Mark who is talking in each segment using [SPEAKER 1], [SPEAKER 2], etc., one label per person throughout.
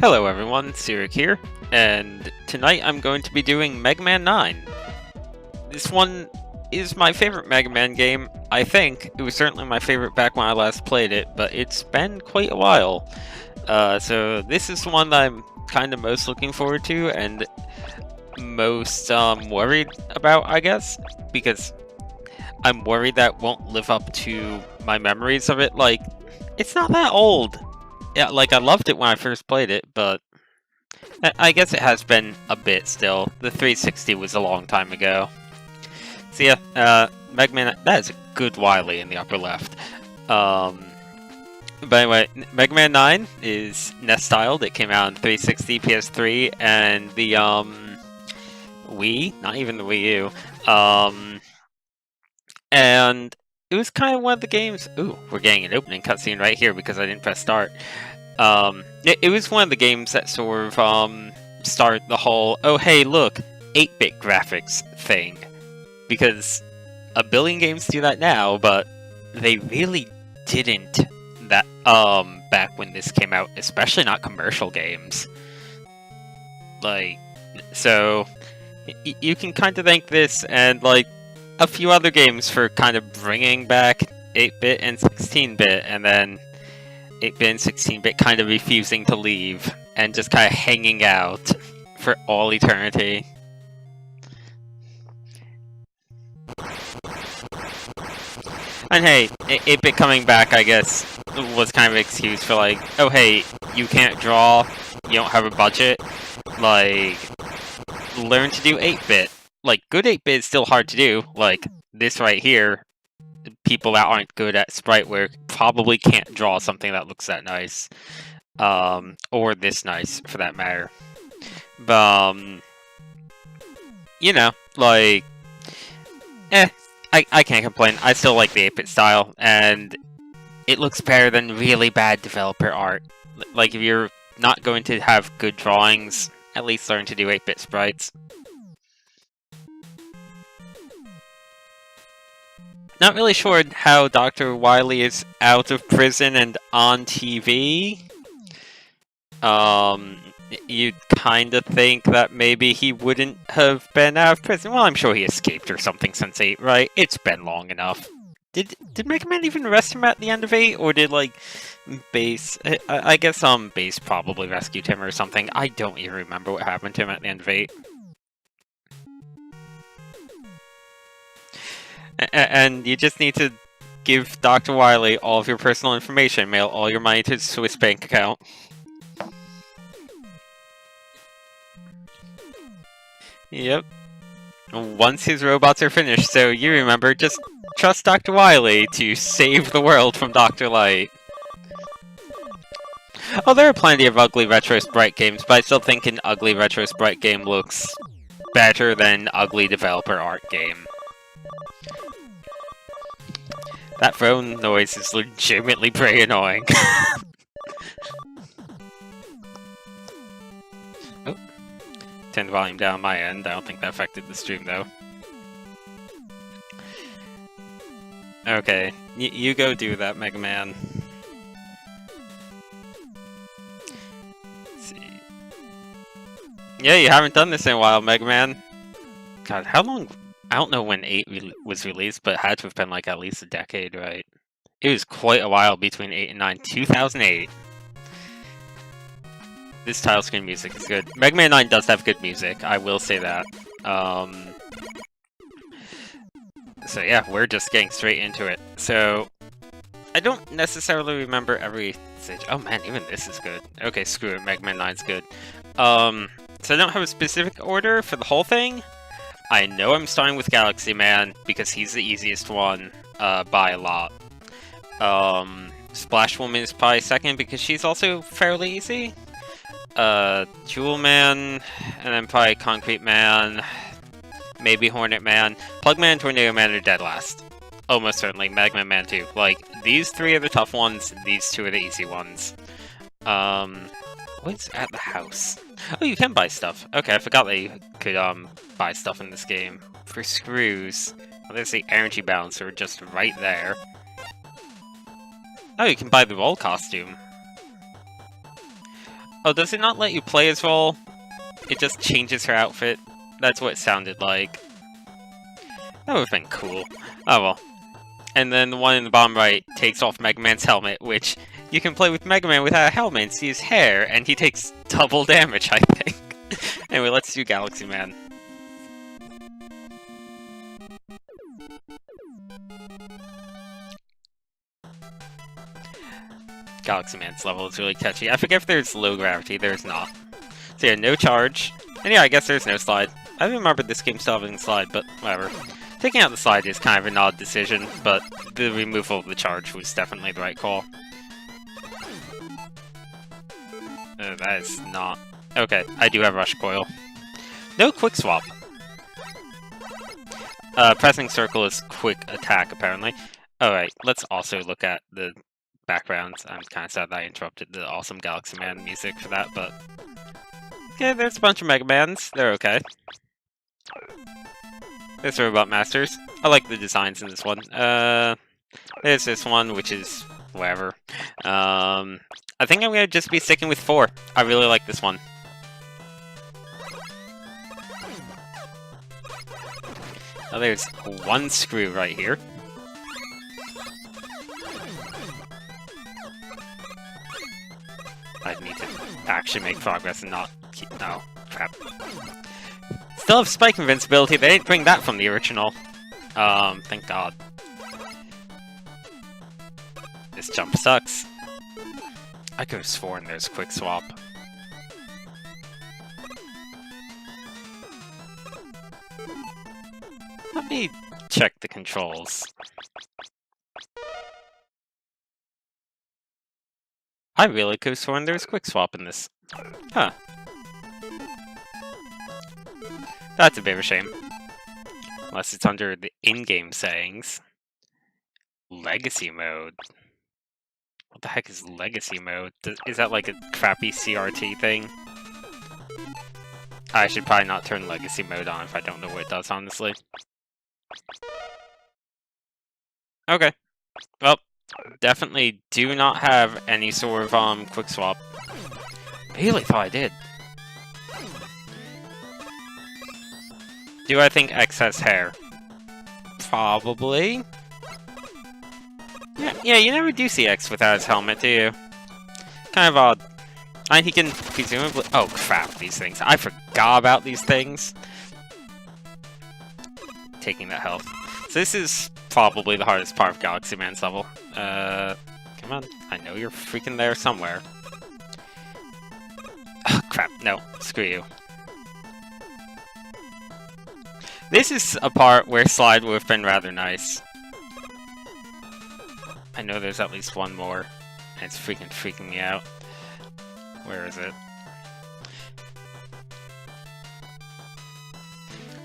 [SPEAKER 1] Hello everyone, Sirik here, and tonight I'm going to be doing Mega Man 9. This one is my favorite Mega Man game. I think it was certainly my favorite back when I last played it, but it's been quite a while. So this is the one that I'm kind of most looking forward to and most worried about, I guess, because I'm worried that won't live up to my memories of it. Like, it's not that old. Yeah, like I loved it when I first played it, but I guess it has been a bit still. The 360 was a long time ago. So yeah, Mega Man, that is a good Wily in the upper left. But anyway, Mega Man 9 is NES styled. It came out on 360, PS3, and the Wii, not even the Wii U. And it was kind of one of the games. Ooh, we're getting an opening cutscene right here because I didn't press start. It was one of the games that sort of started the whole, oh hey look, 8-bit graphics thing. Because a billion games do that now, but they really didn't that back when this came out, especially not commercial games. Like, so you can kind of thank this and like a few other games for kind of bringing back 8-bit and 16-bit, and then 8-bit and 16-bit kind of refusing to leave and just kind of hanging out for all eternity. And hey, 8-bit coming back, I guess, was kind of an excuse for like, oh hey, you can't draw, you don't have a budget, like, learn to do 8-bit. Like, good 8-bit is still hard to do, like, this right here, people that aren't good at sprite work probably can't draw something that looks that nice. Or this nice, for that matter. But, you know, like, I can't complain. I still like the 8-bit style, and it looks better than really bad developer art. Like, if you're not going to have good drawings, at least learn to do 8-bit sprites. Not really sure how Dr. Wily is out of prison and on TV. You'd kind of think that maybe he wouldn't have been out of prison. Well, I'm sure he escaped or something since 8, right? It's been long enough. Did Mega Man even arrest him at the end of 8? Or did, like, Base... I guess, Base probably rescued him or something. I don't even remember what happened to him at the end of 8. And you just need to give Dr. Wily all of your personal information, mail all your money to his Swiss bank account. Yep. Once his robots are finished, so you remember, just trust Dr. Wily to save the world from Dr. Light. Oh, there are plenty of ugly retro sprite games, but I still think an ugly retro sprite game looks better than ugly developer art game. That phone noise is legitimately pretty annoying. Oh. Turn the volume down on my end. I don't think that affected the stream, though. Okay, you go do that, Mega Man. Let's see. Yeah, you haven't done this in a while, Mega Man. God, how long... I don't know when 8 was released, but it had to have been like at least a decade, right? It was quite a while between 8 and 9. 2008. This title screen music is good. Mega Man 9 does have good music, I will say that. So yeah, we're just getting straight into it. So, I don't necessarily remember every stage. Oh man, even this is good. Okay, screw it, Mega Man 9's good. So I don't have a specific order for the whole thing. I know I'm starting with Galaxy Man, because he's the easiest one, by a lot. Splash Woman is probably second, because she's also fairly easy. Jewel Man, and then probably Concrete Man, maybe Hornet Man. Plug Man and Tornado Man are dead last. Almost certainly, Magma Man too. Like, these 3 are the tough ones, these 2 are the easy ones. What's at the house? Oh, you can buy stuff. Okay, I forgot that you could, buy stuff in this game. For screws. Well, there's the energy balancer just right there. Oh, you can buy the roll costume. Oh, does it not let you play as Vol? It just changes her outfit? That's what it sounded like. That would have been cool. Oh well. And then the one in the bottom right takes off Mega Man's helmet, which you can play with Mega Man without a helmet and see his hair, and he takes double damage, I think. Anyway, let's do Galaxy Man. Galaxy Man's level is really catchy. I forget if there's low gravity, there's not. So yeah, no charge. And yeah, I guess there's no slide. I remember this game still having a slide, but whatever. Taking out the slide is kind of an odd decision, but the removal of the charge was definitely the right call. That is not... Okay, I do have Rush Coil. No Quick Swap. Pressing circle is quick attack, apparently. Alright, let's also look at the backgrounds. I'm kind of sad that I interrupted the awesome Galaxy Man music for that, but... Okay, there's a bunch of Mega Mans. They're okay. There's Robot Masters. I like the designs in this one. There's this one, which is whatever. I think I'm gonna just be sticking with 4. I really like this one. Oh, there's one screw right here. I need to actually make progress and not keep... No, crap. Still have Spike Invincibility, they didn't bring that from the original. Thank God. This jump sucks. I could have sworn there's Quick Swap. Let me check the controls. I really could have sworn there was Quick Swap in this. Huh. That's a bit of a shame. Unless it's under the in-game settings. Legacy mode. What the heck is Legacy mode? Is that like a crappy CRT thing? I should probably not turn Legacy mode on if I don't know what it does, honestly. Okay. Well, definitely do not have any sort of Quick Swap. Really thought I did. Do I think X has hair? Probably. Yeah, you never do see X without his helmet, do you? Kind of odd. And he can presumably... Oh, crap, these things. I forgot about these things. Taking that health. So this is probably the hardest part of Galaxy Man's level. Come on. I know you're freaking there somewhere. Oh, crap. No. Screw you. This is a part where slide would have been rather nice. I know there's at least one more, and it's freaking me out. Where is it?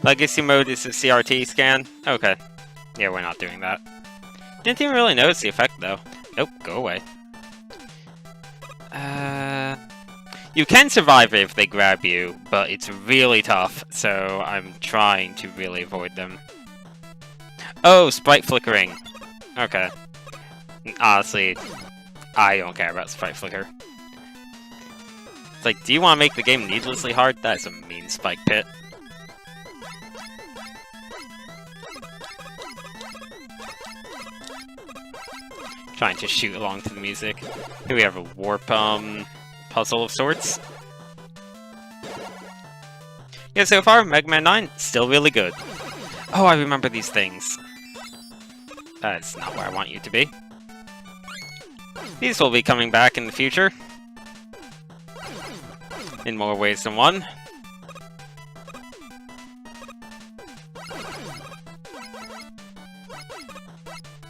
[SPEAKER 1] Legacy mode is a CRT scan? Okay. Yeah, we're not doing that. Didn't even really notice the effect, though. Nope, go away. You can survive it if they grab you, but it's really tough, so I'm trying to really avoid them. Oh, sprite flickering. Okay. Honestly, I don't care about sprite flicker. It's like, do you want to make the game needlessly hard? That's a mean spike pit. Trying to shoot along to the music. Here we have a warp, puzzle of sorts. Yeah, so far, Mega Man 9, still really good. Oh, I remember these things. That's not where I want you to be. These will be coming back in the future. In more ways than one.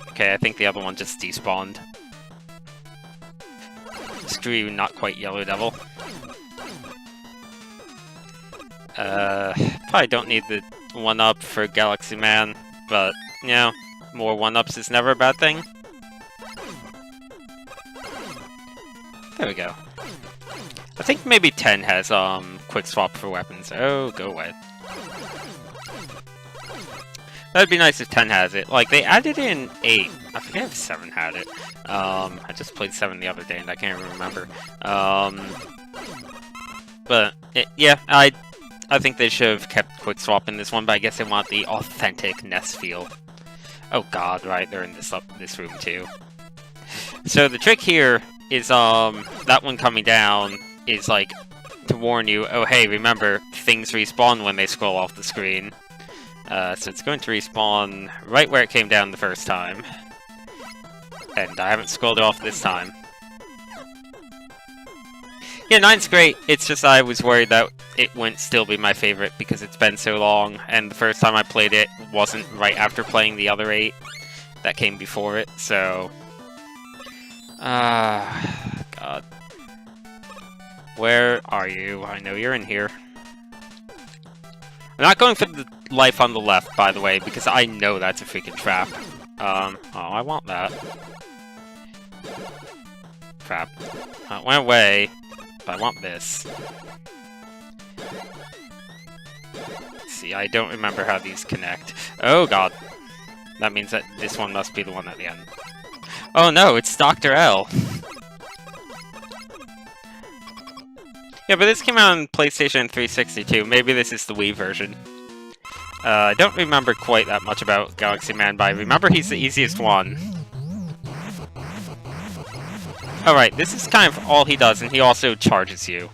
[SPEAKER 1] Okay, I think the other one just despawned. Screw you, not quite Yellow Devil. Probably don't need the 1-up for Galaxy Man, but, you know, more 1-ups is never a bad thing. There we go. I think maybe 10 has, Quick Swap for weapons. Oh, go away. That'd be nice if 10 has it. Like, they added in 8. I forget if 7 had it. I just played 7 the other day and I can't even remember. But, yeah, I think they should have kept Quick Swap in this one, but I guess they want the authentic NES feel. Oh god, right, they're in this room too. So the trick here is, that one coming down is, like, to warn you, oh hey, remember, things respawn when they scroll off the screen. So it's going to respawn right where it came down the first time. And I haven't scrolled it off this time. Yeah, 9's great, it's just I was worried that it wouldn't still be my favorite because it's been so long, and the first time I played it wasn't right after playing the other 8 that came before it, so... God. Where are you? I know you're in here. I'm not going for the life on the left, by the way, because I know that's a freaking trap. Oh, I want that. Crap. It went away, but I want this. See, I don't remember how these connect. Oh god. That means that this one must be the one at the end. Oh no, it's Dr. L. Yeah, but this came out on PlayStation 360 too. Maybe this is the Wii version. I don't remember quite that much about Galaxy Man, but I remember he's the easiest one. Alright, this is kind of all he does, and he also charges you.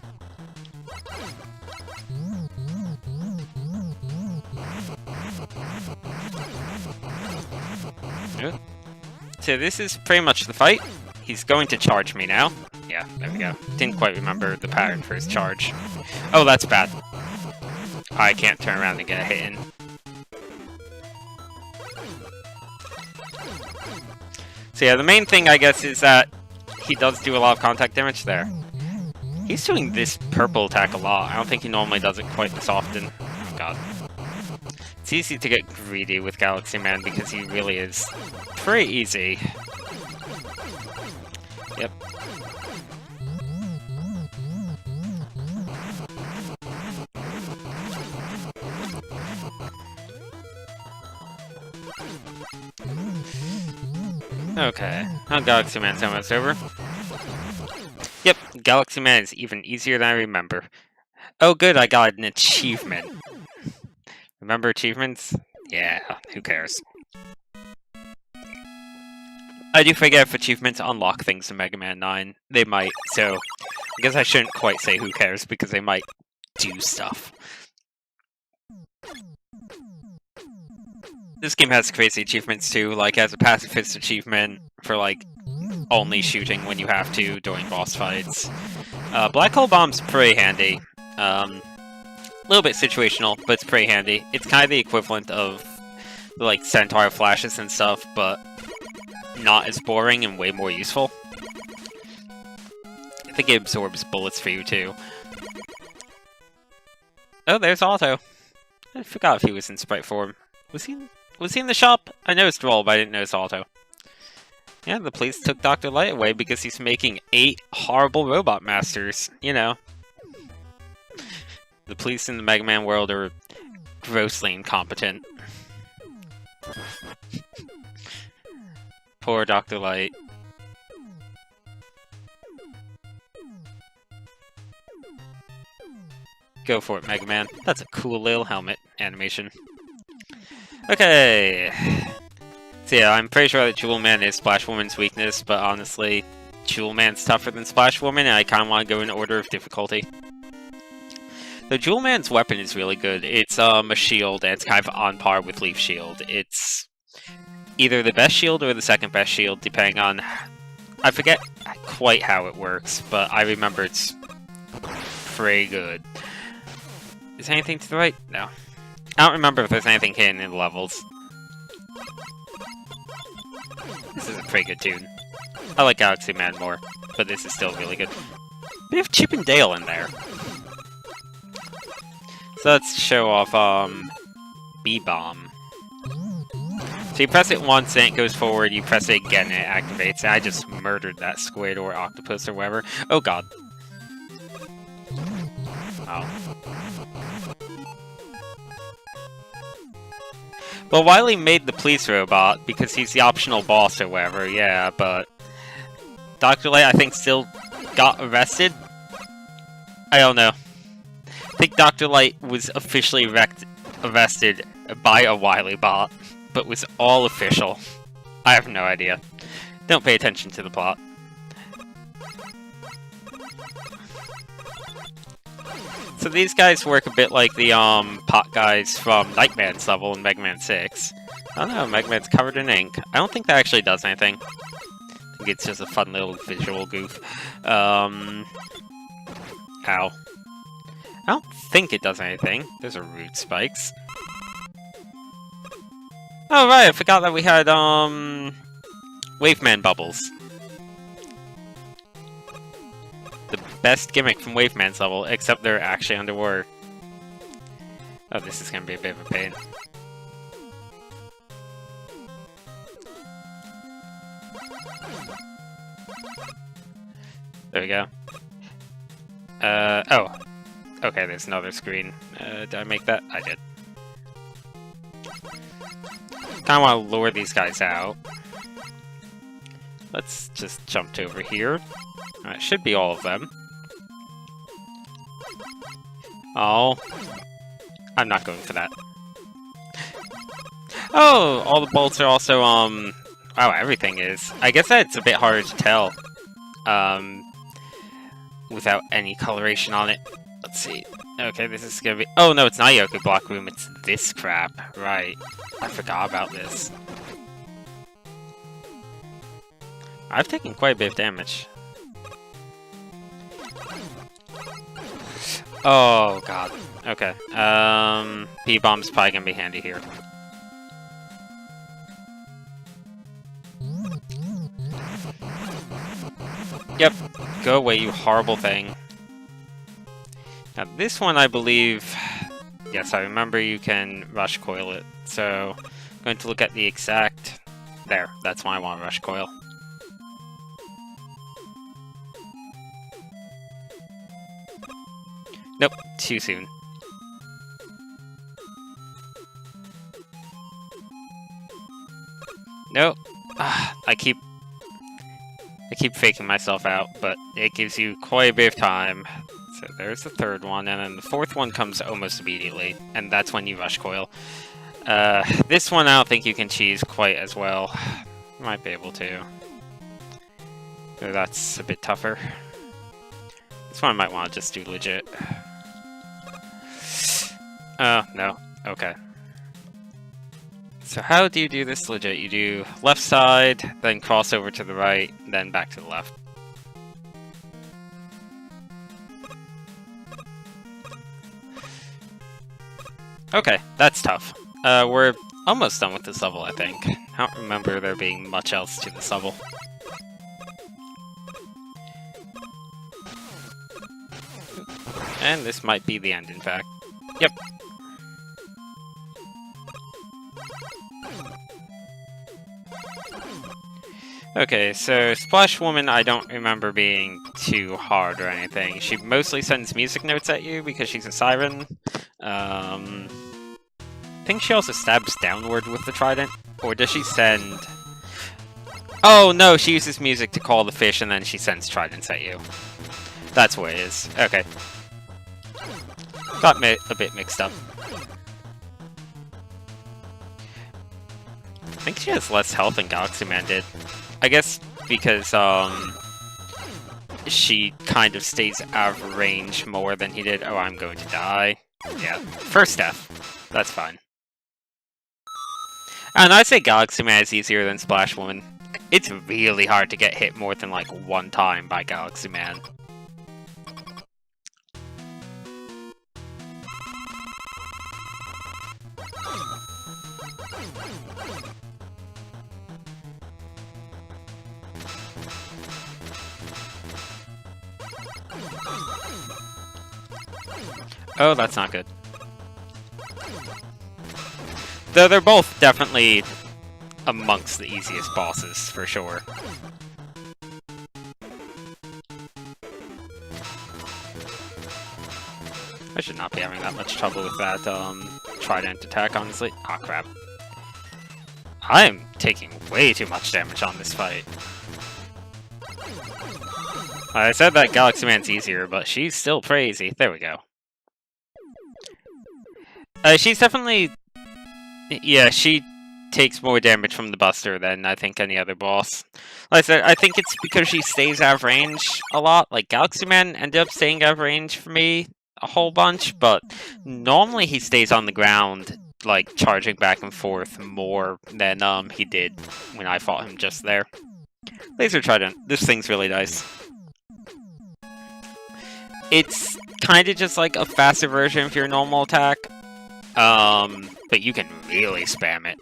[SPEAKER 1] So this is pretty much the fight. He's going to charge me now. Yeah, there we go. Didn't quite remember the pattern for his charge. Oh, that's bad. I can't turn around and get a hit in. So yeah, the main thing, I guess, is that he does do a lot of contact damage there. He's doing this purple attack a lot. I don't think he normally does it quite this often. Oh god. It's easy to get greedy with Galaxy Man because he really is pretty easy. Yep. Okay, now Galaxy Man's almost over. Yep, Galaxy Man is even easier than I remember. Oh good, I got an achievement. Remember achievements? Yeah, who cares? I do forget if achievements unlock things in Mega Man 9. They might, so I guess I shouldn't quite say who cares, because they might do stuff. This game has crazy achievements too, like has a pacifist achievement for like only shooting when you have to during boss fights. Black Hole Bomb's pretty handy. A little bit situational, but it's pretty handy. It's kind of the equivalent of the, like, Centaur flashes and stuff, but not as boring and way more useful. I think it absorbs bullets for you too. Oh, there's Otto. I forgot if he was in sprite form. Was he in the shop? I noticed Roll, but I didn't notice Otto. Yeah, the police took Dr. Light away because he's making 8 horrible robot masters. You know. The police in the Mega Man world are grossly incompetent. Poor Dr. Light. Go for it, Mega Man. That's a cool little helmet animation. Okay. So yeah, I'm pretty sure that Jewel Man is Splash Woman's weakness, but honestly, Jewel Man's tougher than Splash Woman, and I kind of want to go in order of difficulty. The Jewel Man's weapon is really good. It's a shield, and it's kind of on par with Leaf Shield. It's either the best shield or the second best shield, depending on... I forget quite how it works, but I remember it's pretty good. Is there anything to the right? No. I don't remember if there's anything hidden in the levels. This is a pretty good tune. I like Galaxy Man more, but this is still really good. We have Chip and Dale in there. So let's show off, B-Bomb. So you press it once and it goes forward, you press it again and it activates. And I just murdered that squid or octopus or whatever. Oh god. Oh. Well, Wily made the police robot because he's the optional boss or whatever, yeah, but... Dr. Light, I think, still got arrested I don't know. I think Dr. Light was officially arrested by a Wily bot, but was all official. I have no idea. Don't pay attention to the plot. So these guys work a bit like the pot guys from Nightman's level in Mega Man 6. I don't know, Mega Man's covered in ink. I don't think that actually does anything. I think it's just a fun little visual goof. Ow. I don't think it does anything. Those are root spikes. Oh right, I forgot that we had Waveman bubbles. The best gimmick from Waveman's level, except they're actually underwater. Oh, this is gonna be a bit of a pain. There we go. Oh. Okay, there's another screen. Did I make that? I did. Kinda wanna lure these guys out. Let's just jump to over here. It should be all of them. Oh. I'm not going for that. Oh, all the bolts are also, wow, everything is. I guess that's a bit harder to tell. Without any coloration on it. Let's see. Okay, this is gonna be... Oh, no, it's not Yoku Block Room, it's this crap. Right. I forgot about this. I've taken quite a bit of damage. Oh, God. Okay. P-Bomb's probably gonna be handy here. Yep. Go away, you horrible thing. Now, this one, I believe... Yes, I remember you can rush coil it. So, I'm going to look at the exact... There, that's why I want to rush coil. Nope, too soon. Nope. I keep faking myself out, but it gives you quite a bit of time. So there's the third one, and then the fourth one comes almost immediately, and that's when you rush coil. This one I don't think you can cheese quite as well. You might be able to. So that's a bit tougher. This one I might want to just do legit. Oh, no. Okay. So how do you do this legit? You do left side, then cross over to the right, then back to the left. Okay, that's tough. We're almost done with this level, I think. I don't remember there being much else to this level. And this might be the end, in fact. Yep. Okay, so Splash Woman I don't remember being too hard or anything. She mostly sends music notes at you because she's a siren. I think she also stabs downward with the trident. Or does she send... Oh no, she uses music to call the fish and then she sends tridents at you. That's what it is. Okay. Got me a bit mixed up. I think she has less health than Galaxy Man did. I guess because, she kind of stays out of range more than he did. Oh, I'm going to die. Yeah, first death. That's fine. And I'd say Galaxy Man is easier than Splash Woman. It's really hard to get hit more than, like, one time by Galaxy Man. Oh, that's not good. Though they're both definitely amongst the easiest bosses, for sure. I should not be having that much trouble with that, trident attack, honestly. Ah, crap. I am taking way too much damage on this fight. I said that Galaxy Man's easier, but she's still crazy. There we go. She's definitely... Yeah, she takes more damage from the Buster than I think any other boss. Like I said, I think it's because she stays out of range a lot. Like, Galaxy Man ended up staying out of range for me a whole bunch, but normally he stays on the ground, like, charging back and forth more than he did when I fought him just there. Laser Trident. This thing's really nice. It's kind of just like a faster version of your normal attack, but you can really spam it.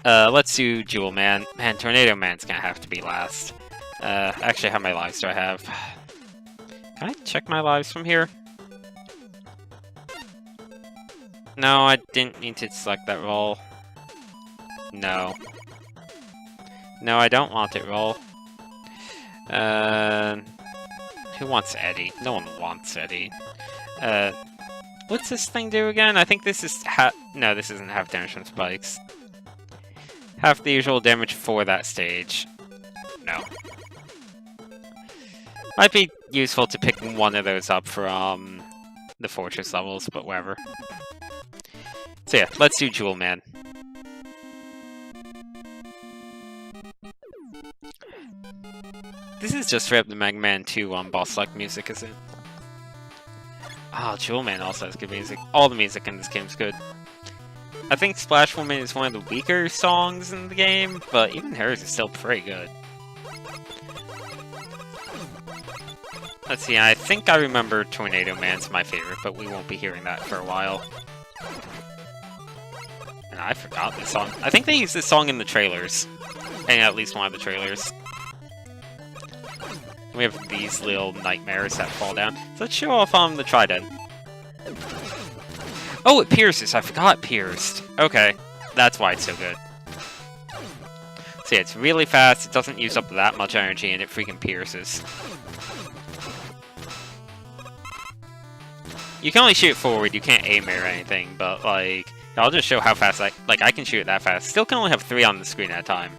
[SPEAKER 1] Let's do Jewel Man. Man, Tornado Man's gonna have to be last. Actually, how many lives do I have? Can I check my lives from here? No, I didn't need to select that roll. No. No, I don't want it roll. Who wants Eddie? No one wants Eddie. What's this thing do again? I think this is no, this isn't half damage from spikes. Half the usual damage for that stage. No. Might be useful to pick one of those up for the fortress levels, but whatever. So yeah, let's do Jewel Man. This is just straight up the Mega Man 2 boss-like music, isn't it? Oh, Jewel Man also has good music. All the music in this game is good. I think Splash Woman is one of the weaker songs in the game, but even hers is still pretty good. Let's see, I think I remember Tornado Man's my favorite, but we won't be hearing that for a while. And I forgot this song. I think they used this song in the trailers. And at least one of the trailers. We have these little nightmares that fall down. So let's show off the Trident. Oh, it pierces. I forgot it pierced. Okay, that's why it's so good. So yeah, it's really fast, it doesn't use up that much energy, and it freaking pierces. You can only shoot forward, you can't aim it or anything, but like, I'll just show how fast I can shoot it that fast. Still can only have 3 on the screen at a time.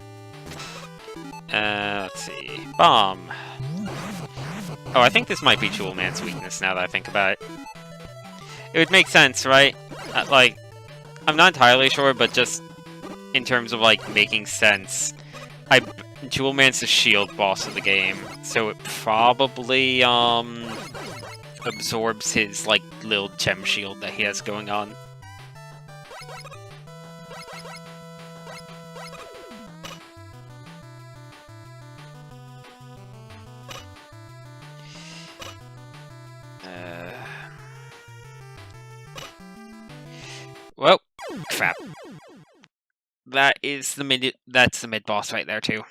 [SPEAKER 1] Let's see. Bomb. Oh, I think this might be Jewel Man's weakness now that I think about it. It would make sense, right? Like, I'm not entirely sure, but just in terms of, like, making sense, Jewel Man's the shield boss of the game, so it probably, absorbs his, like, little gem shield that he has going on. Well, crap. That's the mid boss right there too.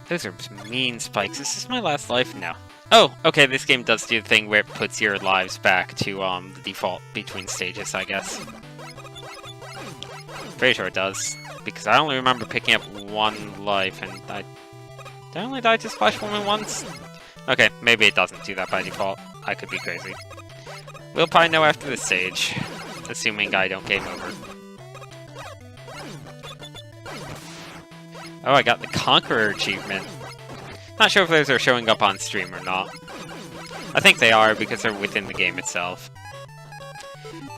[SPEAKER 1] Those are mean spikes. Is this my last life? No. Oh, okay, this game does do the thing where it puts your lives back to the default between stages, I guess. Pretty sure it does. Because I only remember picking up 1 life and did I only die to Splash Woman once? Okay, maybe it doesn't do that by default. I could be crazy. We'll probably know after this stage, assuming I don't game over. Oh, I got the Conqueror achievement. Not sure if those are showing up on stream or not. I think they are because they're within the game itself.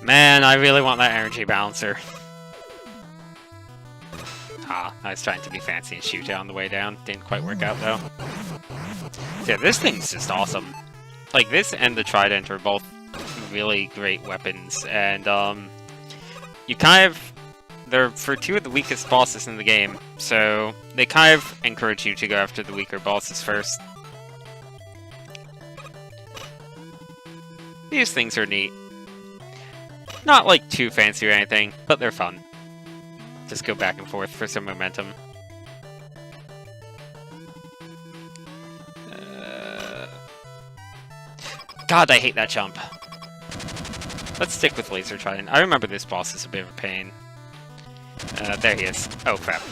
[SPEAKER 1] Man, I really want that energy balancer. Ah, I was trying to be fancy and shoot it on the way down. Didn't quite work out though. So yeah, this thing's just awesome. Like, this and the Trident are both really great weapons, and you kind of, they're for 2 of the weakest bosses in the game, so they kind of encourage you to go after the weaker bosses first. These things are neat. Not like too fancy or anything, but they're fun. Just go back and forth for some momentum. God, I hate that jump. Let's stick with Laser Trident. I remember this boss is a bit of a pain. There he is. Oh, crap.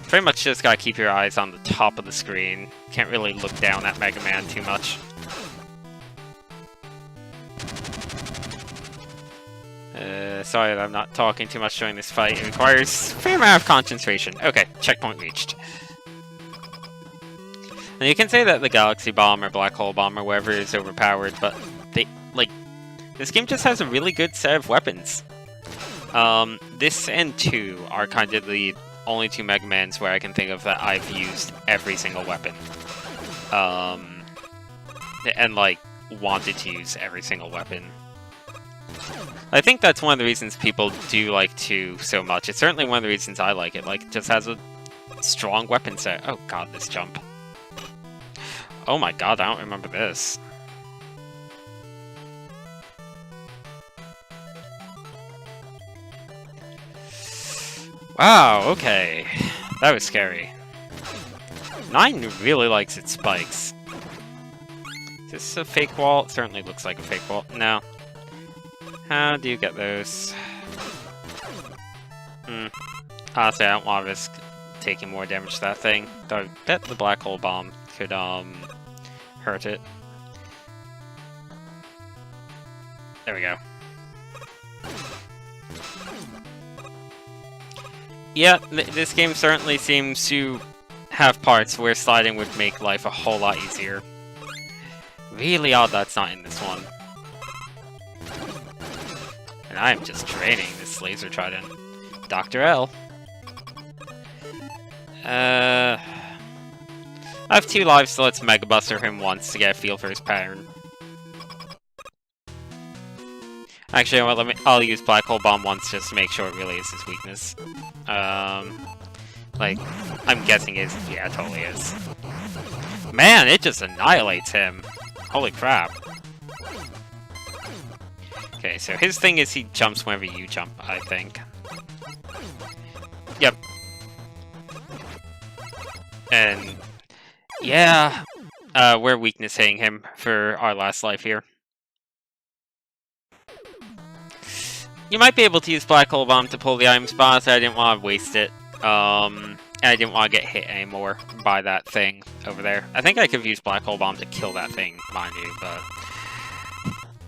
[SPEAKER 1] Pretty much just gotta keep your eyes on the top of the screen. Can't really look down at Mega Man too much. Sorry that I'm not talking too much during this fight. It requires a fair amount of concentration. Okay, checkpoint reached. And you can say that the Galaxy Bomb or Black Hole Bomb or whatever is overpowered, but this game just has a really good set of weapons. This and 2 are kind of the only 2 Mega Mans where I can think of that I've used every single weapon. And, like, wanted to use every single weapon. I think that's one of the reasons people do like 2 so much. It's certainly one of the reasons I like it. Like, it just has a strong weapon set. Oh god, this jump. Oh my god, I don't remember this. Wow, okay. That was scary. 9 really likes its spikes. Is this a fake wall? It certainly looks like a fake wall. No. How do you get those? Honestly, I don't want to risk taking more damage to that thing. Though I bet the Black Hole Bomb could, hurt it. There we go. Yeah, this game certainly seems to have parts where sliding would make life a whole lot easier. Really odd that's not in this one. And I am just draining this laser trident. Dr. L. I have 2 lives, so let's Mega Buster him once to get a feel for his pattern. Actually, well, I'll use Black Hole Bomb once just to make sure it really is his weakness. Like, I'm guessing it is. Yeah, it totally is. Man, it just annihilates him. Holy crap. Okay, so his thing is he jumps whenever you jump, I think. Yep. And, yeah, we're weakness hitting him for our last life here. You might be able to use Black Hole Bomb to pull the item spot, so I didn't want to waste it. And I didn't want to get hit anymore by that thing over there. I think I could have used Black Hole Bomb to kill that thing, mind you, but...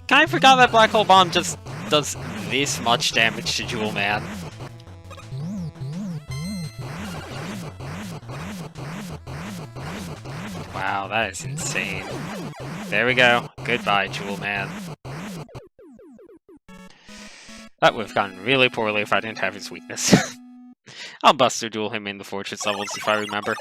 [SPEAKER 1] Kinda forgot that Black Hole Bomb just does this much damage to Jewel Man. Wow, that is insane. There we go. Goodbye, Jewel Man. That would have gone really poorly if I didn't have his weakness. I'll Buster Duel him in the Fortress levels if I remember.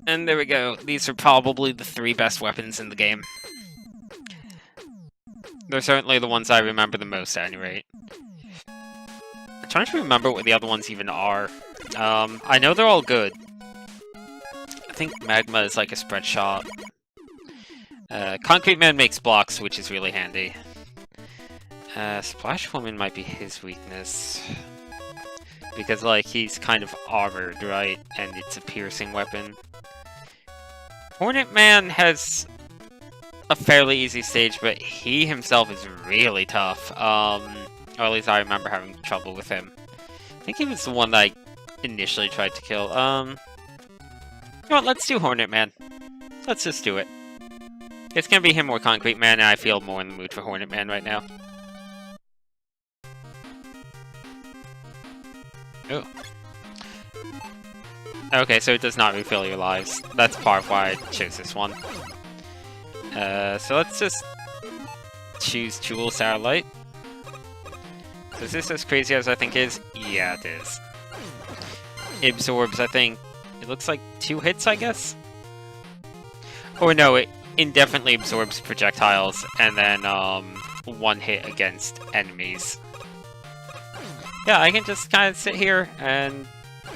[SPEAKER 1] And there we go. These are probably the 3 best weapons in the game. They're certainly the ones I remember the most at any rate. I'm trying to remember what the other ones even are. I know they're all good. I think Magma is like a spread shot. Concrete Man makes blocks, which is really handy. Splash Woman might be his weakness. Because, like, he's kind of armored, right? And it's a piercing weapon. Hornet Man has a fairly easy stage, but he himself is really tough. Or at least I remember having trouble with him. I think he was the one that I initially tried to kill. You know what, let's do Hornet Man. Let's just do it. It's gonna be him or Concrete Man, and I feel more in the mood for Hornet Man right now. Ooh. Okay, so it does not refill your lives. That's part of why I chose this one. So let's just choose Jewel Satellite. So is this as crazy as I think it is? Yeah, it is. It absorbs, I think, it looks like 2 hits, I guess? Or no, it indefinitely absorbs projectiles, and then 1 hit against enemies. Yeah, I can just kind of sit here and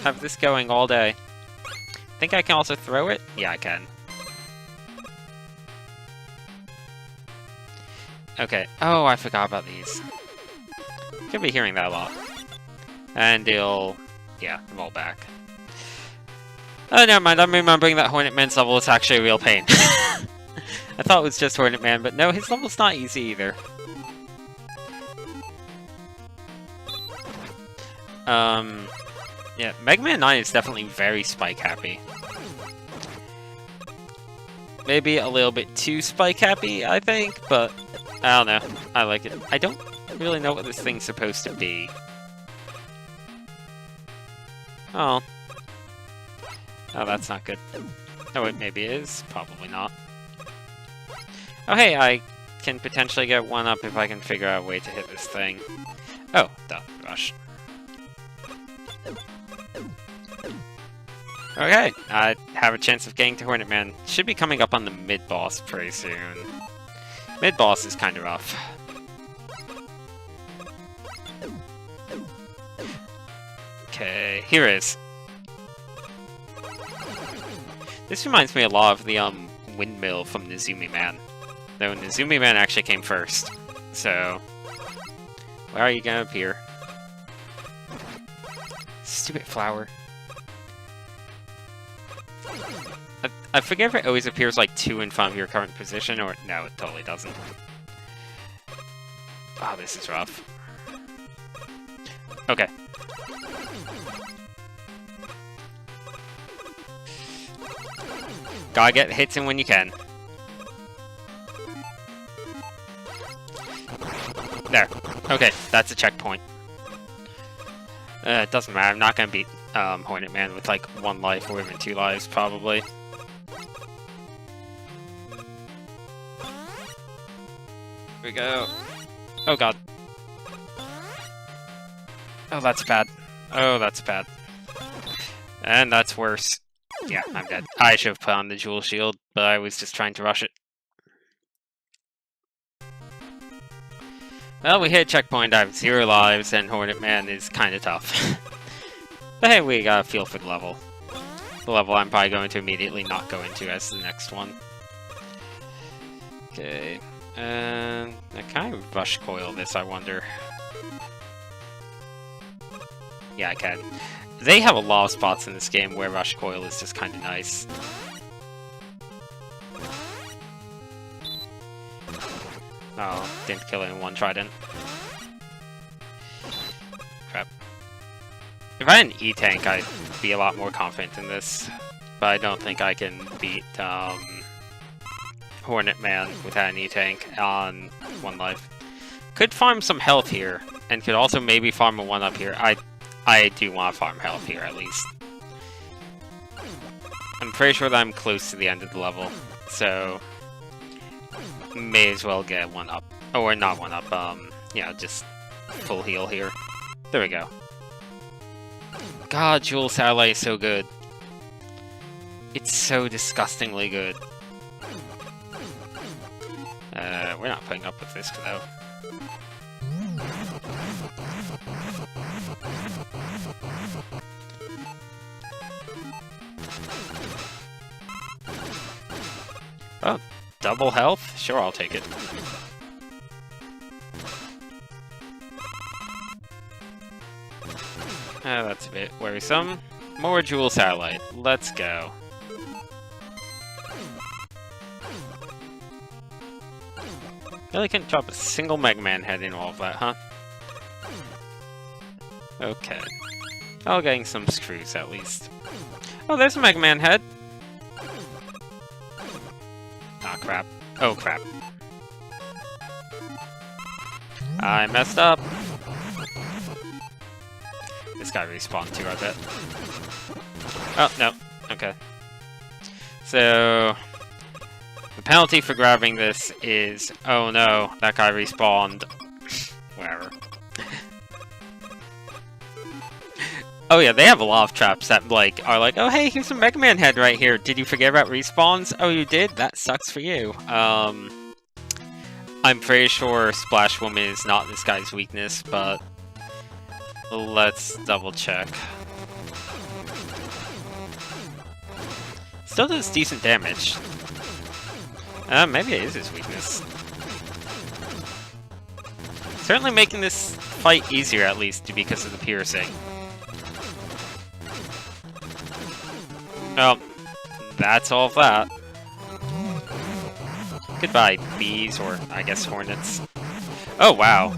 [SPEAKER 1] have this going all day. Think I can also throw it? Yeah, I can. Okay. Oh, I forgot about these. Could be hearing that a lot. And it'll... yeah, roll back. Oh, never mind. I'm remembering that Hornet Man's level is actually a real pain. I thought it was just Hornet Man, but no, his level's not easy either. Yeah, Mega Man 9 is definitely very spike happy. Maybe a little bit too spike happy, I think, but I don't know. I like it. I don't really know what this thing's supposed to be. Oh. Oh, that's not good. Oh, wait, maybe it is. Probably not. Oh, hey, I can potentially get one up if I can figure out a way to hit this thing. Oh, duh, rush. Okay, I have a chance of getting to Hornet Man. Should be coming up on the mid-boss pretty soon. Mid-boss is kind of rough. Okay, here it is. This reminds me a lot of the windmill from Nezumi Man. Though Nezumi Man actually came first. So, where are you gonna appear? Stupid flower. I forget if it always appears like 2 in front of your current position, or no, it totally doesn't. Oh, this is rough. Okay. Gotta get hits in when you can. There. Okay, that's a checkpoint. It doesn't matter, I'm not gonna beat Hornet Man with like 1 life or even 2 lives, probably. Here we go. Oh god. Oh, that's bad. Oh, that's bad. And that's worse. Yeah, I'm dead. I should have put on the Jewel Shield, but I was just trying to rush it. Well, we hit checkpoint, I have 0 lives, and Hornet Man is kind of tough. But hey, we got a feel for the level. The level I'm probably going to immediately not go into as the next one. Okay, and I kind of rush coil this, I wonder. Yeah, I can. They have a lot of spots in this game where rush coil is just kind of nice. Oh, didn't kill it in one trident. Crap. If I had an E-Tank, I'd be a lot more confident in this. But I don't think I can beat Hornet Man without an E-Tank on 1 life. Could farm some health here, and could also maybe farm a 1-up here. I do want to farm health here, at least. I'm pretty sure that I'm close to the end of the level, so may as well get 1-up. Or not 1-up, yeah, just full heal here. There we go. God, Jewel Satellite is so good. It's so disgustingly good. We're not putting up with this, though. Oh, double health? Sure, I'll take it. That's a bit worrisome. More Jewel Satellite. Let's go. Really couldn't drop a single Mega Man head in all of that, huh? Okay. Oh, getting some screws at least. Oh, there's a Mega Man head. Ah, crap. Oh, crap. I messed up. This guy respawned too, I bet. Oh, no. Okay. So, the penalty for grabbing this is... Oh no, that guy respawned. Whatever. Oh yeah, they have a lot of traps that like are like, oh hey, here's a Mega Man head right here. Did you forget about respawns? Oh, you did? That sucks for you. I'm pretty sure Splash Woman is not this guy's weakness, but let's double check. Still does decent damage. Maybe it is his weakness. Certainly making this fight easier, at least, because of the piercing. Oh, that's all of that. Goodbye, bees, or I guess hornets. Oh, wow.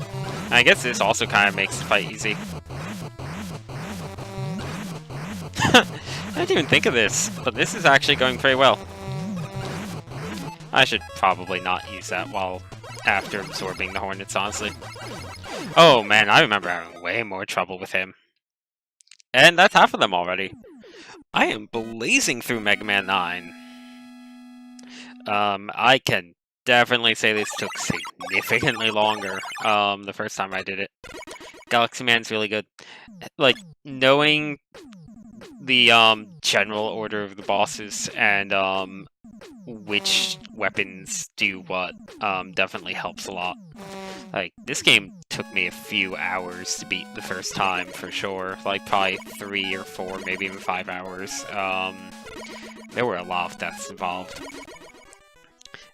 [SPEAKER 1] I guess this also kind of makes the fight easy. I didn't even think of this, but this is actually going very well. I should probably not use that while after absorbing the Hornets, honestly. Oh man, I remember having way more trouble with him. And that's half of them already. I am blazing through Mega Man 9. I can definitely say this took significantly longer, the first time I did it. Galaxy Man's really good. Like, knowing the, general order of the bosses and, which weapons do what, definitely helps a lot. Like, this game took me a few hours to beat the first time, for sure. Like, probably 3 or 4, maybe even 5 hours. There were a lot of deaths involved.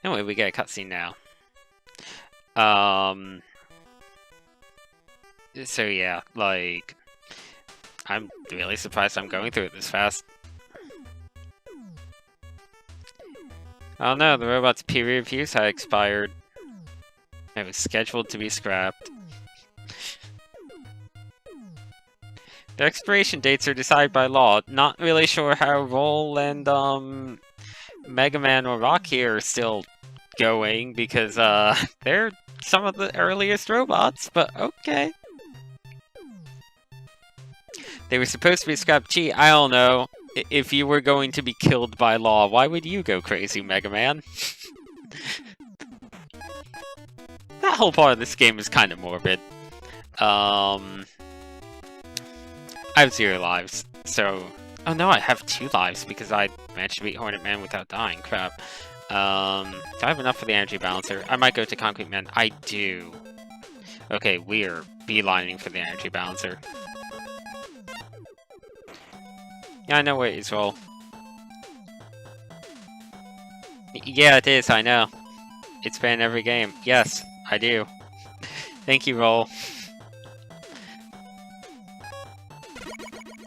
[SPEAKER 1] Anyway, we get a cutscene now. So yeah, like, I'm really surprised I'm going through it this fast. Oh no, the robot's period of use had expired. It was scheduled to be scrapped. The expiration dates are decided by law. Not really sure how Roll and, Mega Man or Rocky are still going, because, they're some of the earliest robots, but okay. They were supposed to be scrapped. Gee, I don't know. If you were going to be killed by law, why would you go crazy, Mega Man? That whole part of this game is kind of morbid. I have 0 lives, so... Oh no, I have 2 lives because I managed to beat Hornet Man without dying. Crap. Do I have enough for the energy balancer? I might go to Concrete Man. I do. Okay, we're beelining for the energy balancer. Yeah, I know where it is, Roll. Yeah, it is, I know. It's been every game. Yes, I do. Thank you, Roll.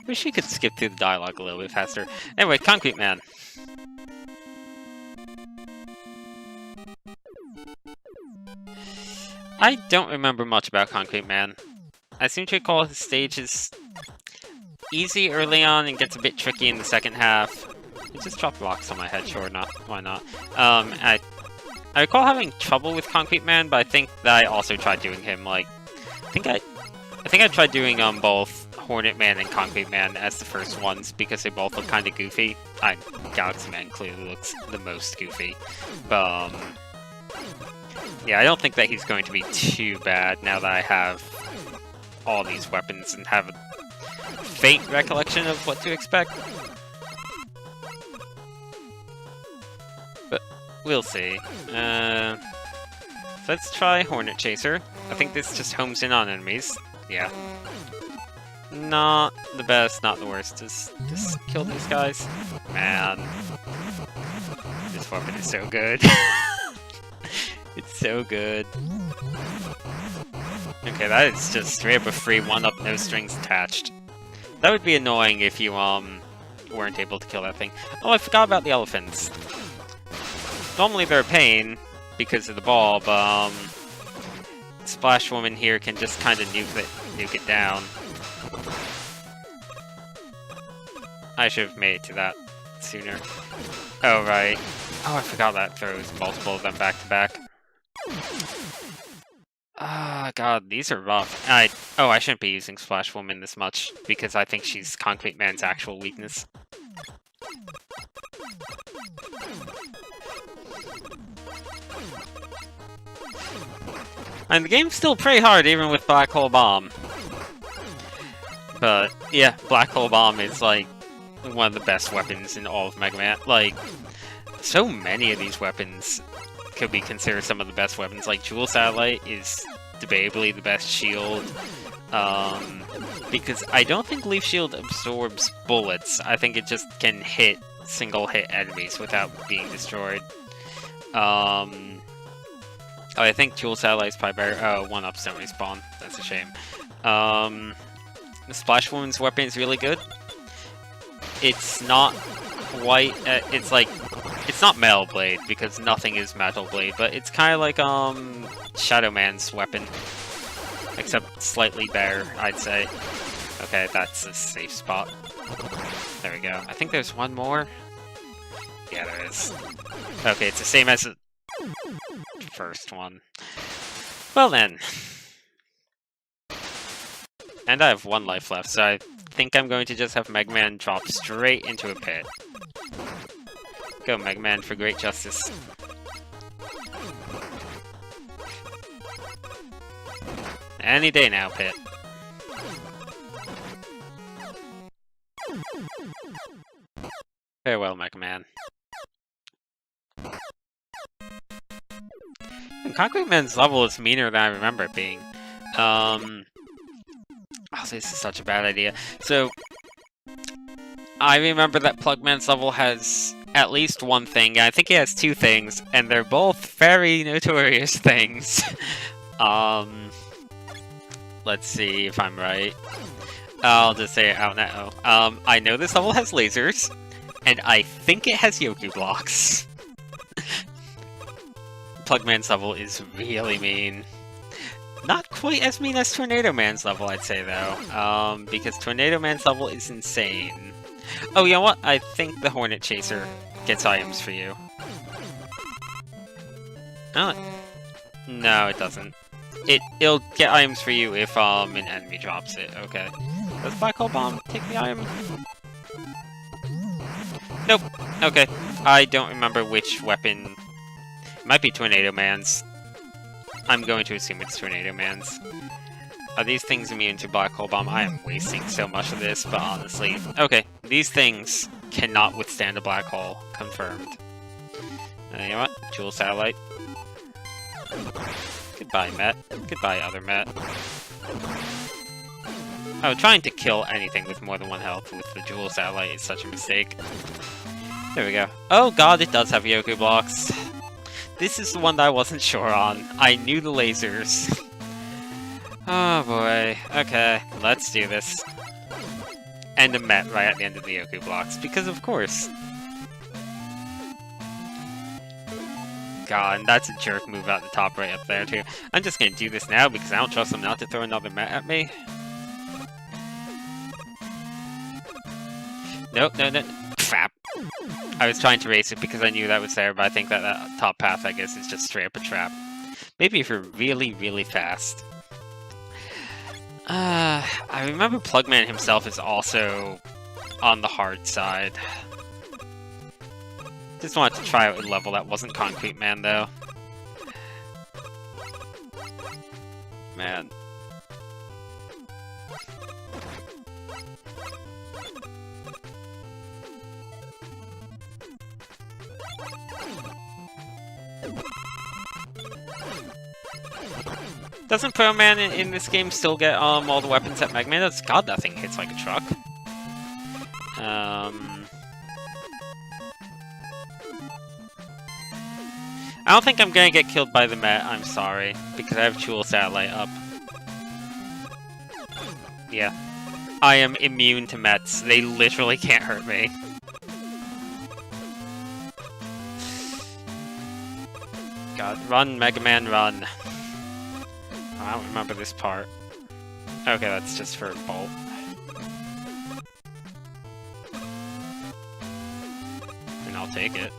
[SPEAKER 1] Wish you could skip through the dialogue a little bit faster. Anyway, Concrete Man. I don't remember much about Concrete Man. I seem to recall his stage is easy early on and gets a bit tricky in the second half. It just dropped blocks on my head, sure, not why not. I recall having trouble with Concrete Man, but I think that I also tried doing him, like... I think I tried doing both Hornet Man and Concrete Man as the first ones, because they both look kind of goofy. Galaxy Man clearly looks the most goofy. But, yeah, I don't think that he's going to be too bad now that I have all these weapons and have a faint recollection of what to expect. But we'll see. Let's try Hornet Chaser. I think this just homes in on enemies. Yeah. Not the best, not the worst. Just kill these guys. Man. This weapon is so good. It's so good. Okay, that is just straight up a free 1-up, no strings attached. That would be annoying if you, weren't able to kill that thing. Oh, I forgot about the elephants. Normally they're a pain because of the ball, but, Splash Woman here can just kind of nuke it down. I should have made it to that sooner. Oh, right. Oh, I forgot that throws multiple of them back to back. Ah, God, these are rough. I shouldn't be using Splash Woman this much, because I think she's Concrete Man's actual weakness. And the game's still pretty hard, even with Black Hole Bomb. But, yeah, Black Hole Bomb is, like, one of the best weapons in all of Mega Man. Like, so many of these weapons could be considered some of the best weapons. Like, Jewel Satellite is debatably the best shield. Because I don't think Leaf Shield absorbs bullets. I think it just can hit single-hit enemies without being destroyed. I think Jewel Satellite's probably better. 1-ups don't respawn. That's a shame. The Splash Woman's weapon is really good. It's not quite... it's like... It's not Metal Blade, because nothing is Metal Blade, but it's kind of like, Shadow Man's weapon. Except slightly better, I'd say. Okay, that's a safe spot. There we go. I think there's one more. Yeah, there is. Okay, it's the same as first one. Well then. And I have 1 life left, so I think I'm going to just have Mega Man drop straight into a pit. Go, Mega Man, for great justice. Any day now, Pit. Farewell, Mega Man. And Concrete Man's level is meaner than I remember it being. Oh, this is such a bad idea. So, I remember that Plugman's level has at least 1 thing. I think he has 2 things, and they're both very notorious things. Let's see if I'm right. I'll just say it out now. I know this level has lasers, and I think it has Yoku blocks. Plugman's level is really mean. Not quite as mean as Tornado Man's level, I'd say, though. Because Tornado Man's level is insane. Oh, you know what? I think the Hornet Chaser gets items for you. Oh, no, it doesn't. It'll get items for you if an enemy drops it. Okay. Does Black Hole Bomb take the item? Nope. Okay. I don't remember which weapon. It might be Tornado Man's. I'm going to assume it's Tornado Man's. Are these things immune to Black Hole Bomb? I am wasting so much of this, but honestly. Okay, these things cannot withstand a black hole. Confirmed. You know what? Jewel Satellite. Goodbye, Met. Goodbye, other Met. Oh, trying to kill anything with more than 1 health with the Jewel Satellite is such a mistake. There we go. Oh god, it does have Yoku blocks. This is the one that I wasn't sure on. I knew the lasers. Oh boy. Okay, let's do this. And a Met right at the end of the Yoku blocks, because of course. God, and that's a jerk move at the top right up there too. I'm just gonna do this now because I don't trust them not to throw another Met at me. Nope, no. Crap. I was trying to race it because I knew that was there, but I think that that top path, I guess, is just straight up a trap. Maybe if you're really, really fast. I remember Plugman himself is also on the hard side. Just wanted to try out a level that wasn't Concrete Man, though. Man. Doesn't Pro Man in this game still get all the weapons that Mega Man does? God, that thing hits like a truck. I don't think I'm gonna get killed by the Met, I'm sorry, because I have Jewel Satellite up. Yeah. I am immune to Mets. They literally can't hurt me. God, run, Mega Man, run. I don't remember this part. Okay, that's just for Bolt. And I'll take it.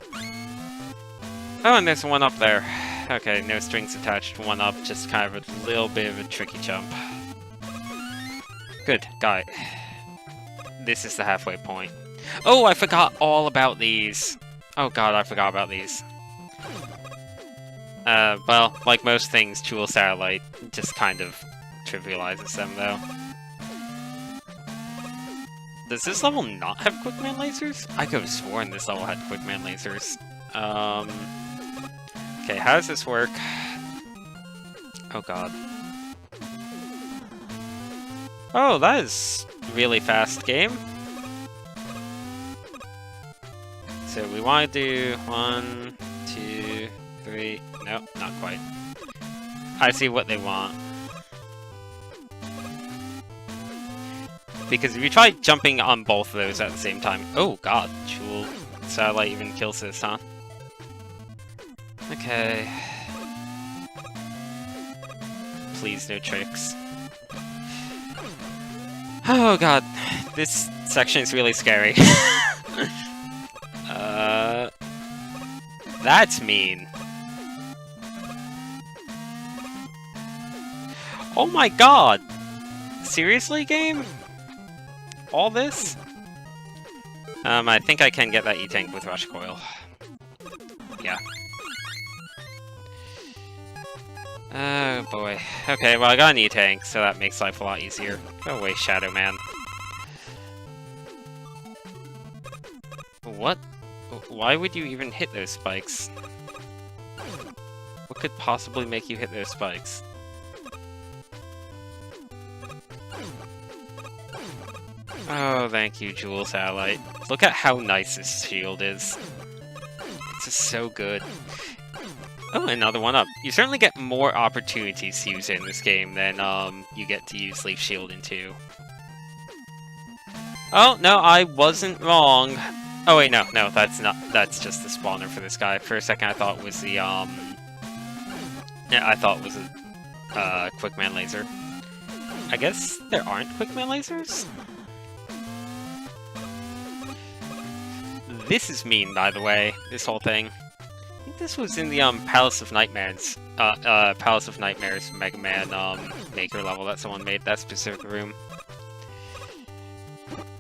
[SPEAKER 1] Oh, and there's one up there. Okay, no strings attached, one up, just kind of a little bit of a tricky jump. Good, got it. This is the halfway point. Oh, I forgot all about these. Oh god, I forgot about these. Well, like most things, Jewel Satellite just kind of trivializes them, though. Does this level not have Quickman lasers? I could have sworn this level had Quickman lasers. Okay, how does this work? Oh god. Oh, that is a really fast game. So we want to do 1, 2, 3... Nope, not quite. I see what they want. Because if you try jumping on both of those at the same time... Oh god, Jewel Satellite even kills this, huh? Okay. Please, no tricks. Oh god, this section is really scary. That's mean. Oh my god! Seriously, game? All this? I think I can get that E-Tank with Rush Coil. Yeah. Oh boy. Okay, well I got an E-Tank, so that makes life a lot easier. Go away, Shadow Man. What? Why would you even hit those spikes? What could possibly make you hit those spikes? Oh, thank you, Jewel Satellite. Look at how nice this shield is. It's just so good. Oh, another one up. You certainly get more opportunities to use it in this game than you get to use Leaf Shield in 2. Oh, no, I wasn't wrong. Oh wait, no, that's just the spawner for this guy. For a second I thought it was the, yeah, I thought it was a, Quickman Laser. I guess there aren't Quickman Lasers? This is mean, by the way, this whole thing. I think this was in the, Palace of Nightmares Mega Man, Maker level that someone made, that specific room.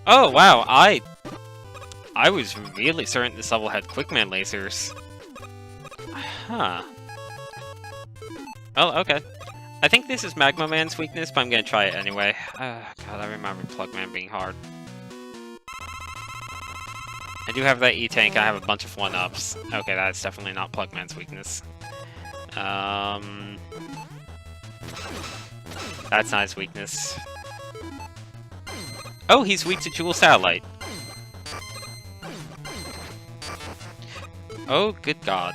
[SPEAKER 1] Oh, wow, I was really certain this level had Quickman lasers. Huh. Oh, okay. I think this is Magma Man's weakness, but I'm gonna try it anyway. God, I remember Plugman being hard. I do have that E-Tank, I have a bunch of 1-ups. Okay, that's definitely not Plugman's weakness. That's not his weakness. Oh, he's weak to Jewel Satellite. Oh, good god.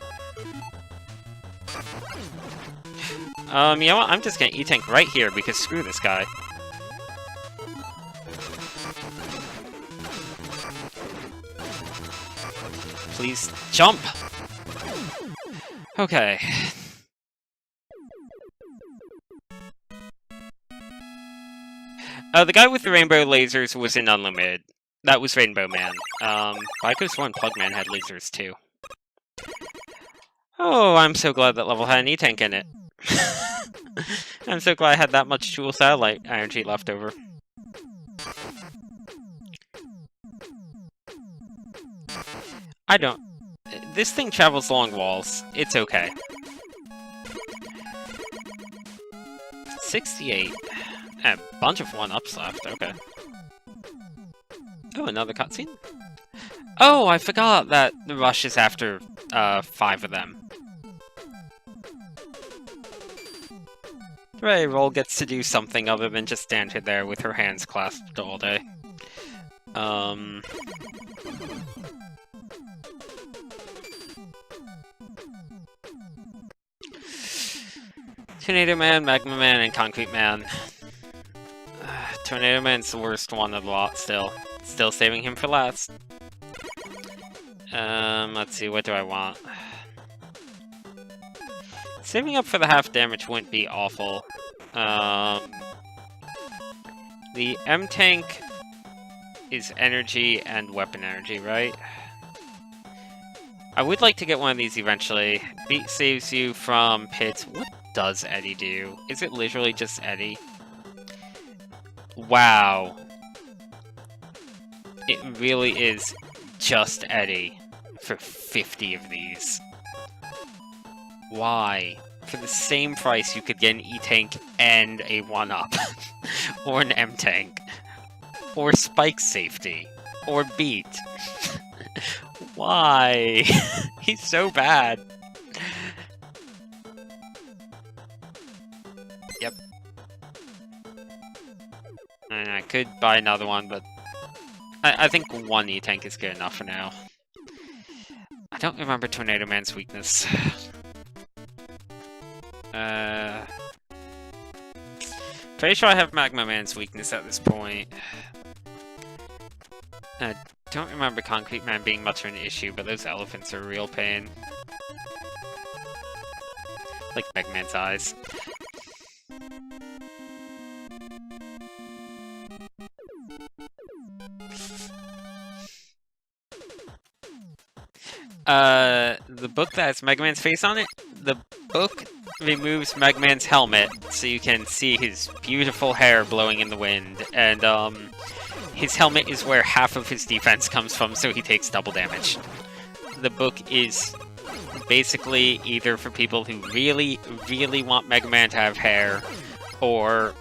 [SPEAKER 1] You know what? I'm just gonna E-Tank right here, because screw this guy. Please, jump! Okay. The guy with the rainbow lasers was in Unlimited. That was Rainbow Man. I could have sworn Plugman had lasers, too. Oh, I'm so glad that level had an E-Tank in it. I'm so glad I had that much Jewel Satellite energy left over. I don't... This thing travels along walls. It's okay. 68. A bunch of 1-ups left, okay. Oh, another cutscene? Oh, I forgot that the rush is after 5 of them. Hooray, Roll gets to do something other than just stand there with her hands clasped all day. Tornado Man, Magma Man, and Concrete Man. Tornado Man's the worst one of the lot still. Still saving him for last. Let's see, what do I want? Saving up for the half damage wouldn't be awful. The M-Tank is energy and weapon energy, right? I would like to get one of these eventually. Beat saves you from pits. What does Eddie do? Is it literally just Eddie? Wow. It really is just Eddie for 50 of these. Why? For the same price you could get an E-Tank and a 1-up. Or an M-Tank. Or Spike Safety. Or Beat. Why? He's so bad. Yep. And I could buy another one, but I think one E-Tank is good enough for now. I don't remember Tornado Man's weakness. Pretty sure I have Magma Man's weakness at this point. I don't remember Concrete Man being much of an issue, but those elephants are a real pain. Like Mega Man's eyes. The book that has Mega Man's face on it, the book removes Megman's helmet so you can see his beautiful hair blowing in the wind, and his helmet is where half of his defense comes from, so he takes double damage. The book is basically either for people who really, really want Mega Man to have hair, or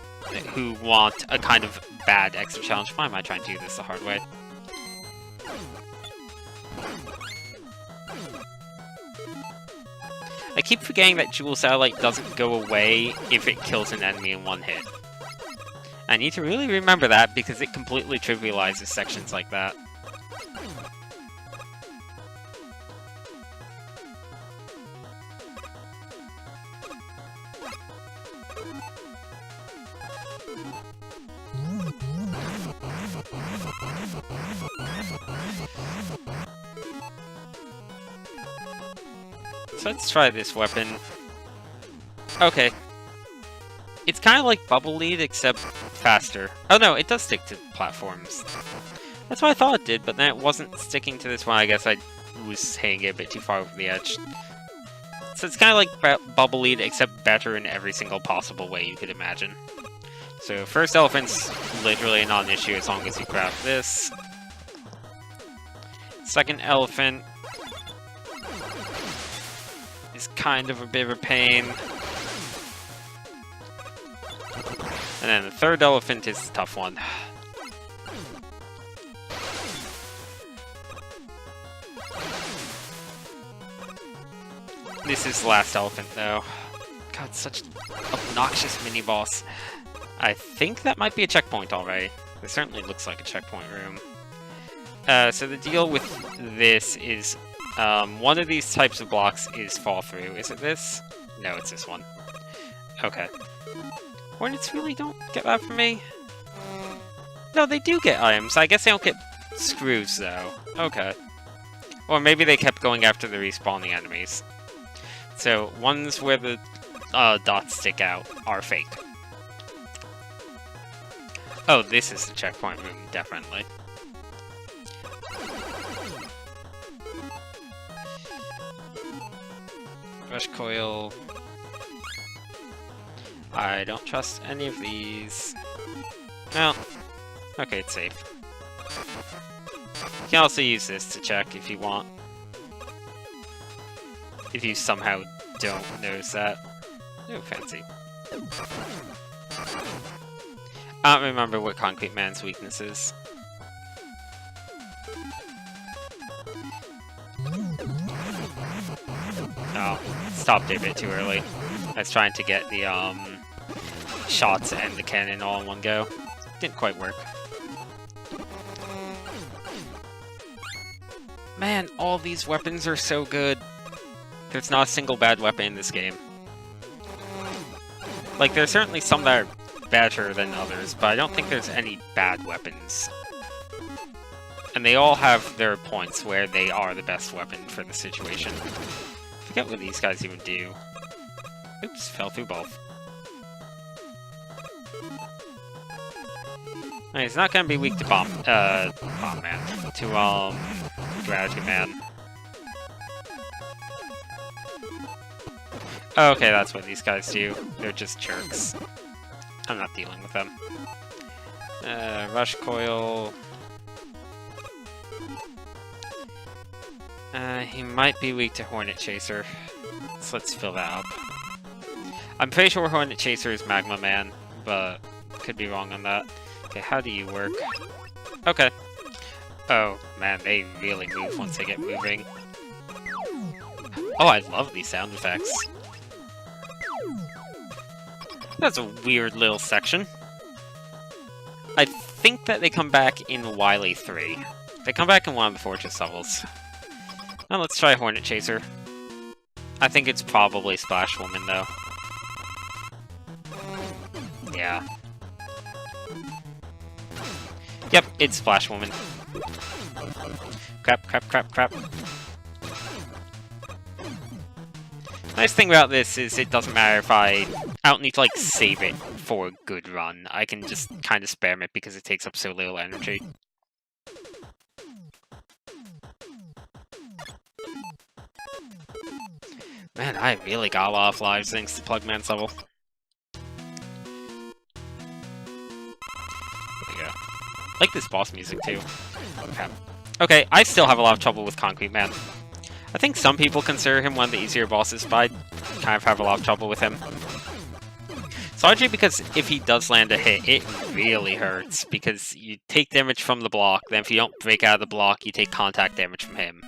[SPEAKER 1] who want a kind of bad extra challenge. Why am I trying to do this the hard way? I keep forgetting that Jewel Satellite doesn't go away if it kills an enemy in one hit. I need to really remember that because it completely trivializes sections like that. So let's try this weapon. Okay. It's kind of like Bubble Lead, except faster. Oh no, it does stick to platforms. That's what I thought it did, but then it wasn't sticking to this one. I guess I was hanging it a bit too far over the edge. So it's kind of like Bubble Lead, except better in every single possible way you could imagine. So first elephant's literally a non-issue as long as you grab this. Second elephant is kind of a bit of a pain. And then the third elephant is a tough one. This is the last elephant, though. God, such an obnoxious mini-boss. I think that might be a checkpoint already. It certainly looks like a checkpoint room. So the deal with this is one of these types of blocks is fall through. Is it this? No, it's this one. Okay. Hornets really don't get that from me? No, they do get items. I guess they don't get screws, though. Okay. Or maybe they kept going after the respawning enemies. So, ones where the dots stick out are fake. Oh, this is the checkpoint room, definitely. Rush coil. I don't trust any of these. Well, okay, it's safe. You can also use this to check if you want. If you somehow don't notice that. Oh, fancy. I don't remember what Concrete Man's weakness is. Oh, stopped a bit too early. I was trying to get the shots and the cannon all in one go. Didn't quite work. Man, all these weapons are so good. There's not a single bad weapon in this game. Like, there's certainly some that are better than others, but I don't think there's any bad weapons. And they all have their points where they are the best weapon for the situation. I forget what these guys even do. Oops, fell through both. Right, he's not gonna be weak to Bomb Man. To, Gratitude Man. Okay, that's what these guys do. They're just jerks. I'm not dealing with them. Rush Coil. He might be weak to Hornet Chaser. So let's fill that up. I'm pretty sure Hornet Chaser is Magma Man, but could be wrong on that. Okay, how do you work? Okay. Oh, man, they really move once they get moving. Oh, I love these sound effects. That's a weird little section. I think that they come back in Wily 3. They come back in one of the Fortress levels. Now let's try Hornet Chaser. I think it's probably Splash Woman, though. Yeah. Yep, it's Splash Woman. Crap, crap, crap, crap. Nice thing about this is it doesn't matter if I don't need to, like, save it for a good run. I can just kind of spam it because it takes up so little energy. Man, I really got a lot of lives thanks to Plugman's level. There we go. I like this boss music too. Okay, I still have a lot of trouble with Concrete Man. I think some people consider him one of the easier bosses, but I kind of have a lot of trouble with him. It's largely because if he does land a hit, it really hurts, because you take damage from the block, then if you don't break out of the block, you take contact damage from him.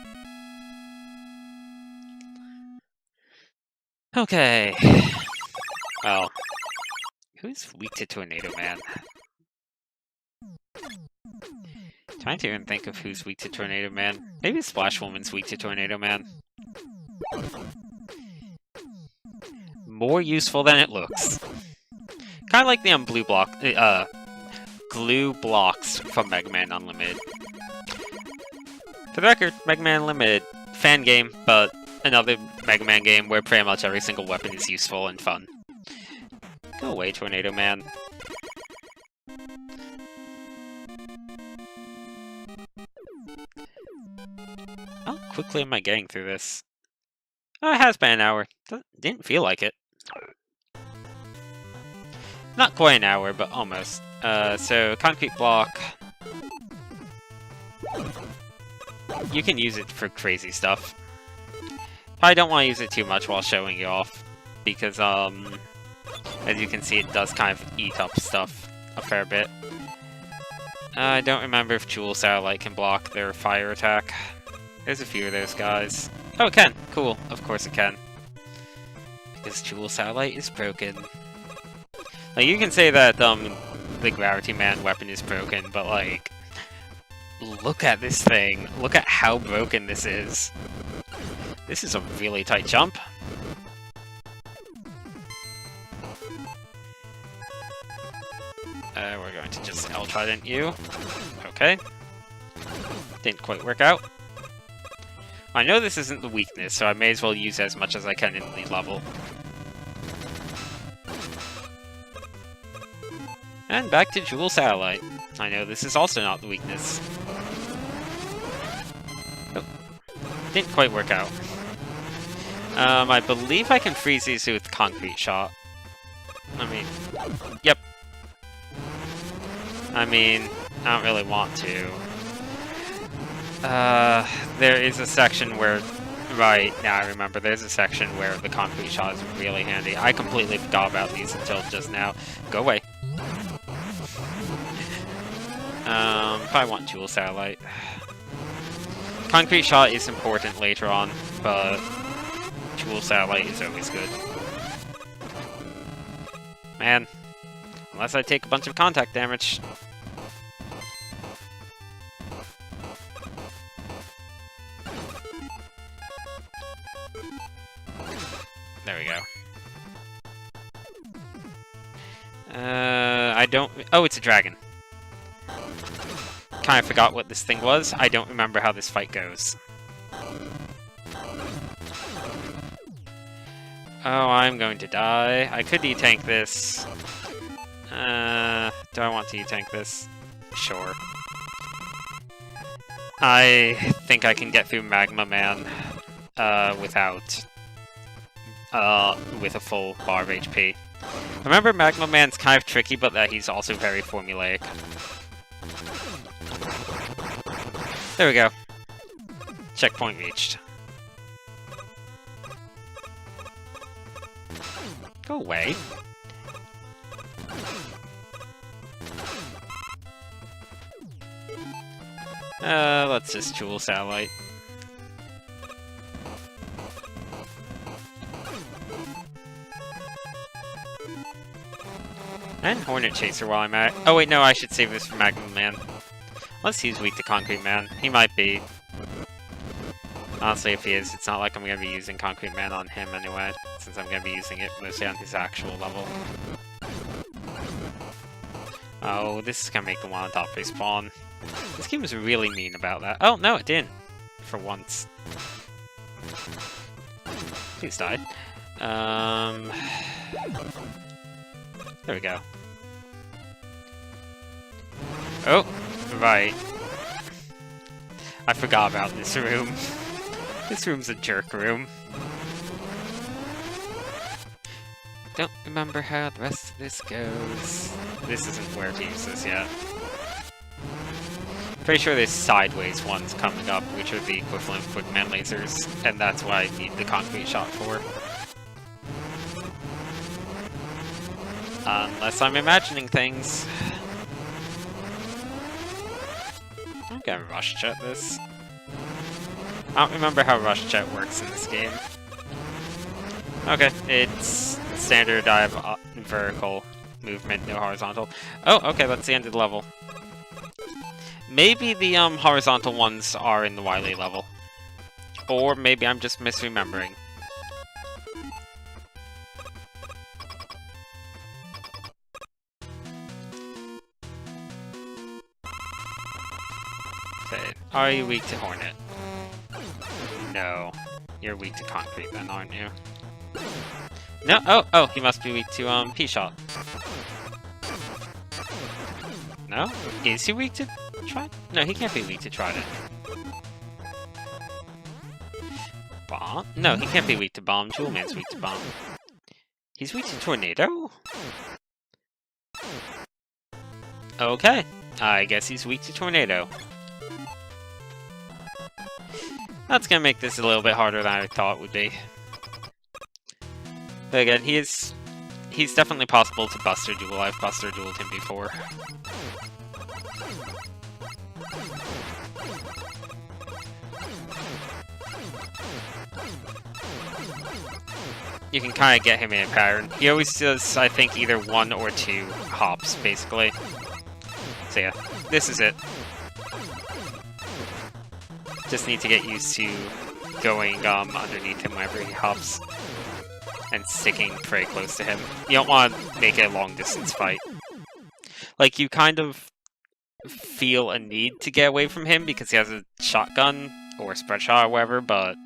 [SPEAKER 1] Okay. Well, who's weak to Tornado Man? Trying to even think of who's weak to Tornado Man. Maybe Splash Woman's weak to Tornado Man. More useful than it looks. Kind of like the glue blocks from Mega Man Unlimited. For the record, Mega Man Unlimited, fan game, but another Mega Man game where pretty much every single weapon is useful and fun. Go away, Tornado Man. How quickly am I getting through this? Oh, it has been an hour. Didn't feel like it. Not quite an hour, but almost. So, concrete block. You can use it for crazy stuff. Probably don't want to use it too much while showing you off, because, as you can see, it does kind of eat up stuff a fair bit. I don't remember if Jewel Satellite can block their fire attack. There's a few of those guys. Oh, it can! Cool. Of course it can. Because Jewel Satellite is broken. Like, you can say that, the Gravity Man weapon is broken, but, like, look at this thing. Look at how broken this is. This is a really tight jump. We're going to just L-Trident you. Okay. Didn't quite work out. I know this isn't the weakness, so I may as well use as much as I can in the level. And back to Jewel Satellite. I know this is also not the weakness. Oh. Didn't quite work out. I believe I can freeze these with Concrete Shot. Yep. I mean, I don't really want to. There is a section where... Right, now I remember. There's a section where the Concrete Shot is really handy. I completely forgot about these until just now. Go away. If I want Jewel Satellite. Concrete Shot is important later on, but Jewel Satellite is always good. Man. Unless I take a bunch of contact damage. There we go. I don't... Oh, it's a dragon. Kind of forgot what this thing was. I don't remember how this fight goes. Oh, I'm going to die. I could E-tank this. Do I want to E-tank this? Sure. I think I can get through Magma Man without... with a full bar of HP. Remember, Magma Man's kind of tricky, but that he's also very formulaic. There we go. Checkpoint reached. Go away. Let's just Jewel Satellite. And Hornet Chaser while I'm at it. Oh wait, no, I should save this for Magma Man. Unless he's weak to Concrete Man. He might be. Honestly, if he is, it's not like I'm going to be using Concrete Man on him anyway, since I'm going to be using it mostly on his actual level. Oh, this is going to make him want to top face spawn. This game is really mean about that. Oh, no, it didn't. For once. Please die. There we go. Oh, right. I forgot about this room. This room's a jerk room. remember how the rest of this goes. This isn't where to use this yet. Pretty sure there's sideways ones coming up, which are the equivalent of Quickman lasers, and that's what I need the concrete shot for. Unless I'm imagining things. I'm gonna rush jet this. I don't remember how rush jet works in this game. Okay, it's standard. I have vertical movement, no horizontal. Oh, okay, that's the end of the level. Maybe the horizontal ones are in the Wily level. Or maybe I'm just misremembering. Okay, are you weak to Hornet? No. You're weak to concrete then, aren't you? No? Oh, he must be weak to P-Shot. No? Is he weak to Trident? No, he can't be weak to Trident. Bomb? No, he can't be weak to Bomb. Jewel Man's weak to Bomb. He's weak to Tornado? Okay. I guess he's weak to Tornado. That's gonna make this a little bit harder than I thought it would be. But again, he's definitely possible to Buster duel. I've Buster dueled him before. You can kind of get him in a pattern. He always does, I think, either 1 or 2 hops, basically. So yeah, this is it. Just need to get used to going underneath him whenever he hops. And sticking very close to him. You don't want to make it a long distance fight. Like, you kind of feel a need to get away from him because he has a shotgun or a spread shot or whatever, but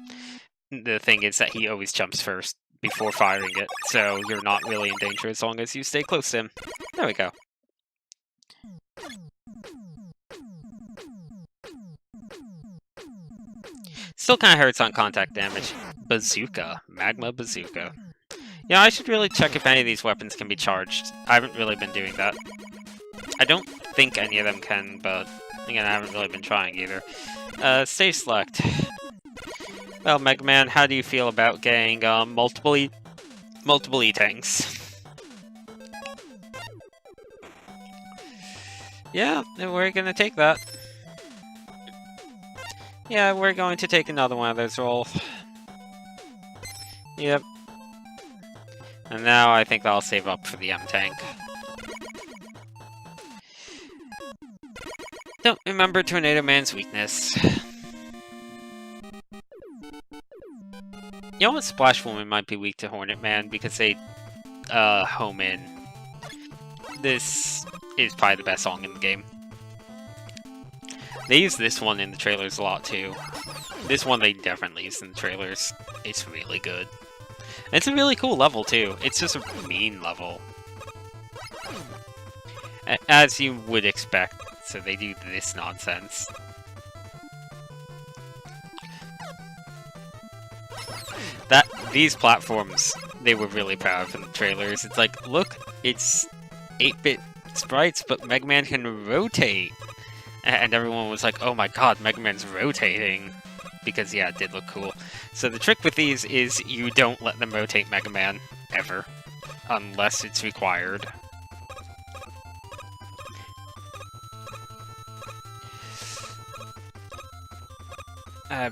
[SPEAKER 1] the thing is that he always jumps first before firing it, so you're not really in danger as long as you stay close to him. There we go. Still kind of hurts on contact damage. Bazooka. Magma Bazooka. Yeah, I should really check if any of these weapons can be charged. I haven't really been doing that. I don't think any of them can, but again, I haven't really been trying either. Stage select. Well, Mega Man, how do you feel about getting multiple E-Tanks? Yeah, we're gonna take that. Yeah, we're going to take another one of those rolls. Yep. And now I think I'll save up for the M-Tank. Don't remember Tornado Man's weakness. You know what? Splash Woman might be weak to Hornet Man because they home in. This is probably the best song in the game. They use this one in the trailers a lot too. This one they definitely use in the trailers. It's really good. And it's a really cool level too. It's just a mean level. As you would expect, so they do this nonsense. These platforms, they were really proud of in the trailers. It's like, look, it's 8-bit sprites, but Mega Man can rotate. And everyone was like, oh my god, Mega Man's rotating. Because, yeah, it did look cool. So the trick with these is you don't let them rotate Mega Man, ever. Unless it's required.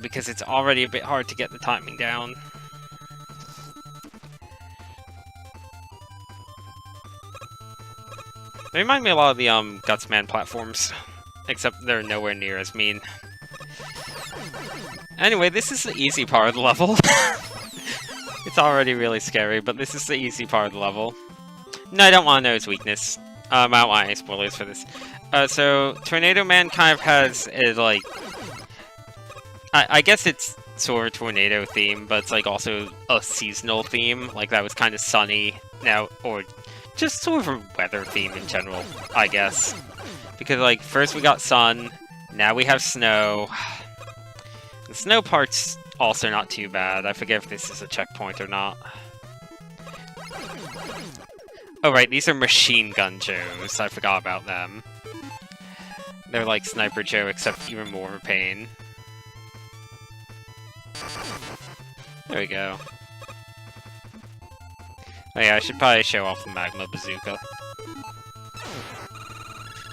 [SPEAKER 1] Because it's already a bit hard to get the timing down. They remind me a lot of the Gutsman platforms. Except they're nowhere near as mean. Anyway, this is the easy part of the level. It's already really scary, but this is the easy part of the level. No, I don't want to know his weakness. I don't want any spoilers for this. So, Tornado Man kind of has a, like... I guess it's sort of tornado theme, but it's like also a seasonal theme. Like, that was kind of sunny now, or just sort of a weather theme in general, I guess. Because, like, first we got sun, now we have snow. The snow part's also not too bad. I forget if this is a checkpoint or not. Oh right, these are Machine Gun Joes. I forgot about them. They're like Sniper Joe, except even more of a pain. There we go. Oh yeah, I should probably show off the Magma Bazooka.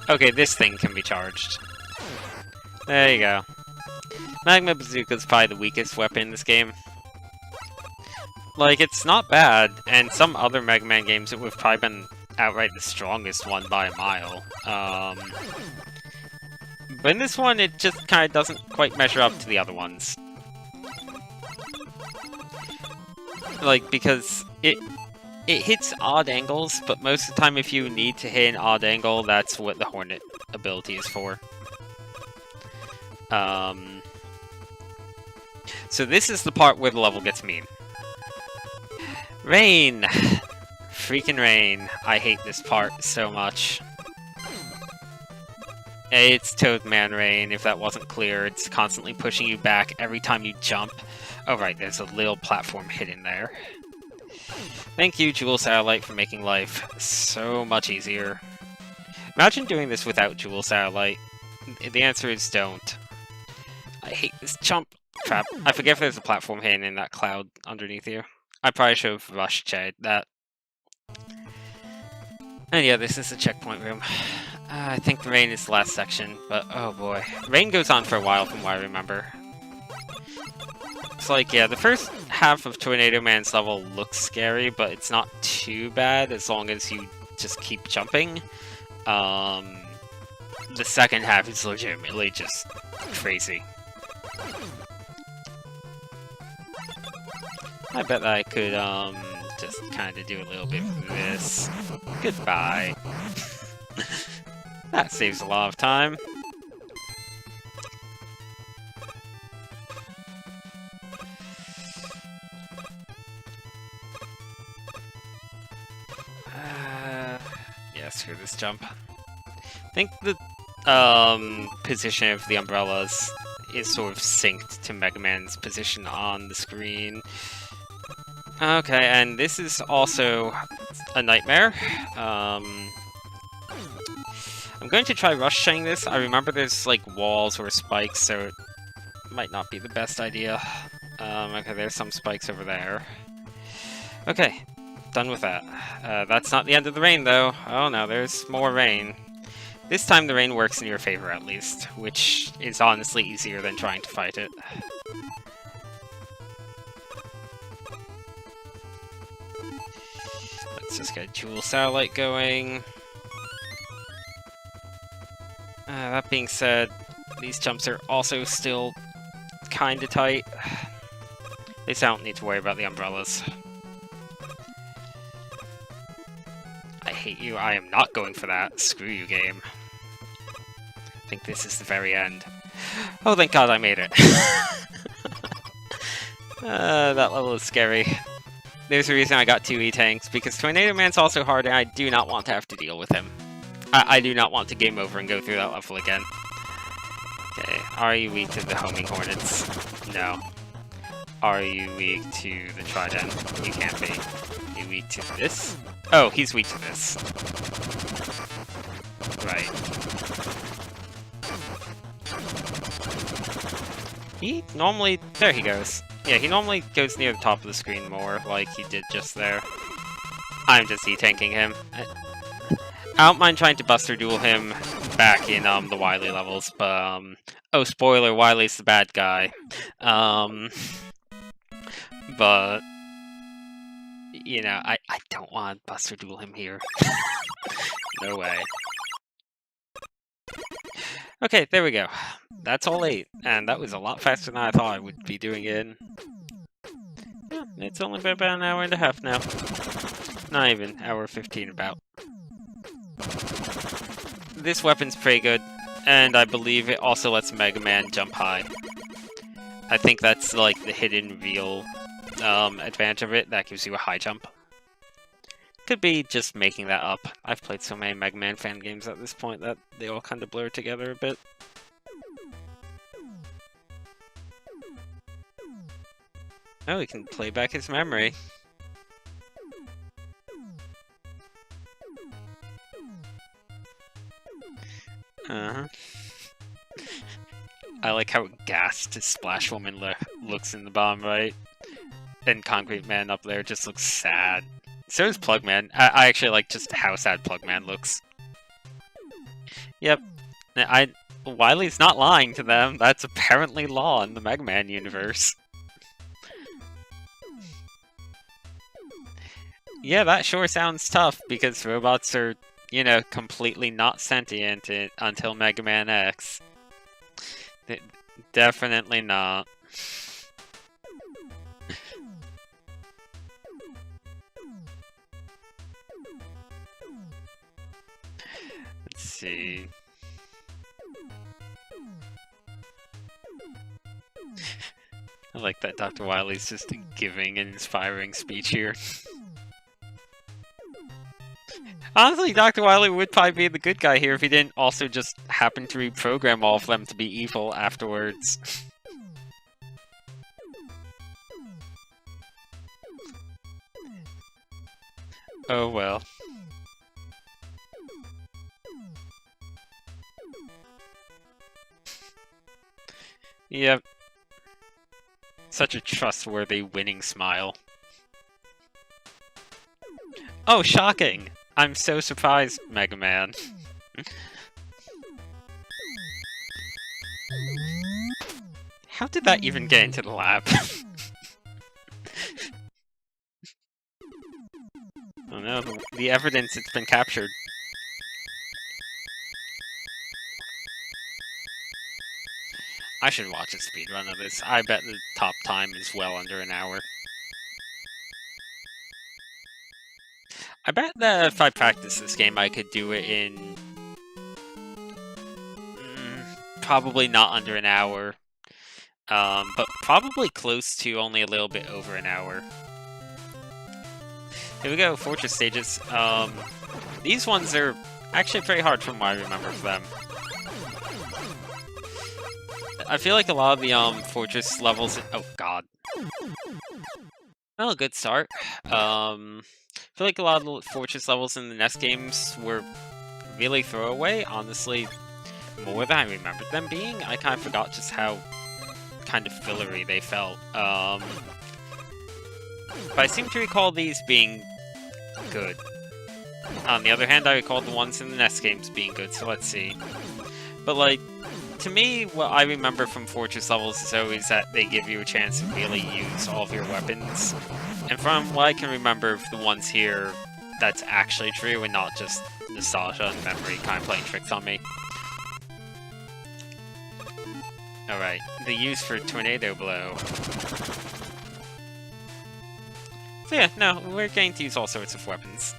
[SPEAKER 1] Okay, this thing can be charged. There you go. Magma Bazooka is probably the weakest weapon in this game. Like, it's not bad, and some other Mega Man games it would have probably been outright the strongest one by a mile. But in this one, it just kind of doesn't quite measure up to the other ones. Like, because it hits odd angles, but most of the time if you need to hit an odd angle, that's what the Hornet ability is for. So this is the part where the level gets mean. Rain! Freaking rain. I hate this part so much. It's Toadman rain, if that wasn't clear. It's constantly pushing you back every time you jump. Oh right, there's a little platform hidden there. Thank you, Jewel Satellite, for making life so much easier. Imagine doing this without Jewel Satellite. The answer is don't. I hate this jump trap. I forget if there's a platform hidden in that cloud underneath you. I probably should have rushed that. And yeah, this is the checkpoint room. I think the rain is the last section, but oh boy. Rain goes on for a while from what I remember. It's like, yeah, the first half of Tornado Man's level looks scary, but it's not too bad as long as you just keep jumping. The second half is legitimately just crazy. I bet I could, just kind of do a little bit of this. Goodbye. That saves a lot of time. Yeah, screw this jump. I think the, position of the umbrellas is sort of synced to Mega Man's position on the screen. Okay, and this is also a nightmare. I'm going to try rushing this. I remember there's like walls or spikes, so it might not be the best idea. Okay, there's some spikes over there. Okay, done with that. That's not the end of the rain, though. Oh no, there's more rain. This time the rain works in your favor, at least, which is honestly easier than trying to fight it. Let's just get Jewel Satellite going. That being said, these jumps are also still kinda tight. At least I don't need to worry about the umbrellas. I hate you. I am not going for that. Screw you, game. I think this is the very end. Oh, thank God I made it. That level is scary. There's a reason I got 2 E-Tanks, because Tornado Man's also hard and I do not want to have to deal with him. I do not want to game over and go through that level again. Okay, are you weak to the homing hornets? No. Are you weak to the trident? You can't be. Are you weak to this? Oh, he's weak to this. Right. He normally... There he goes. Yeah, he normally goes near the top of the screen more, like he did just there. I'm just E-tanking him. I don't mind trying to Buster Duel him back in the Wily levels, but oh, spoiler, Wily's the bad guy. But you know, I don't want to Buster Duel him here. No way. Okay, there we go. That's all 8, and that was a lot faster than I thought I would be doing it. Yeah, it's only been about an hour and a half now. Not even, hour 15 about. This weapon's pretty good, and I believe it also lets Mega Man jump high. I think that's like the hidden real advantage of it, that gives you a high jump. Could be just making that up. I've played so many Mega Man fan games at this point that they all kind of blur together a bit. Oh, we can play back his memory. Uh-huh. I like how gassed Splash Woman looks in the bottom right. And Concrete Man up there just looks sad. So does Plugman. I actually like just how sad Plugman looks. Yep. Wily's not lying to them. That's apparently law in the Mega Man universe. Yeah, that sure sounds tough, because robots are, you know, completely not sentient until Mega Man X. Definitely not. Let's see. I like that Dr. Wily's just giving an inspiring speech here. Honestly, Dr. Wily would probably be the good guy here if he didn't also just happen to reprogram all of them to be evil afterwards. Oh well. Yep. Such a trustworthy winning smile. Oh, shocking! I'm so surprised, Mega Man. How did that even get into the lab? Oh no, the evidence, it's been captured. I should watch a speedrun of this. I bet the top time is well under an hour. I bet that if I practice this game, I could do it in... probably not under an hour. But probably close to only a little bit over an hour. Here we go, Fortress stages. These ones are actually pretty hard from what I remember for them. I feel like a lot of the Fortress levels... Oh, God. Well, a good start. I feel like a lot of the Fortress levels in the NES games were really throwaway, honestly, more than I remembered them being. I kind of forgot just how kind of fillery they felt. But I seem to recall these being good. On the other hand, I recall the ones in the NES games being good, so let's see. But, like, to me, what I remember from Fortress levels is always that they give you a chance to really use all of your weapons. And from what I can remember of the ones here, that's actually true and not just nostalgia and memory kind of playing tricks on me. Alright, the use for Tornado Blow. So yeah, no, we're getting to use all sorts of weapons.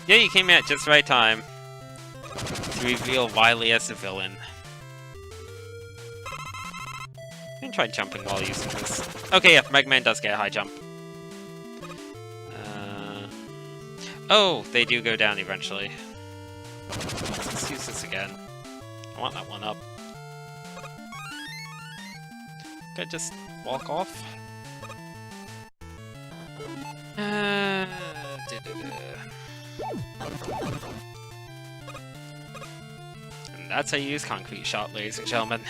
[SPEAKER 1] Yeah, you came in at just the right time to reveal Wily as the villain. I'm gonna try jumping while using this. Okay, yeah, Mega Man does get a high jump. Oh, they do go down eventually. Let's use this again. I want that one up. Could I just walk off? And that's how you use Concrete Shot, ladies and gentlemen.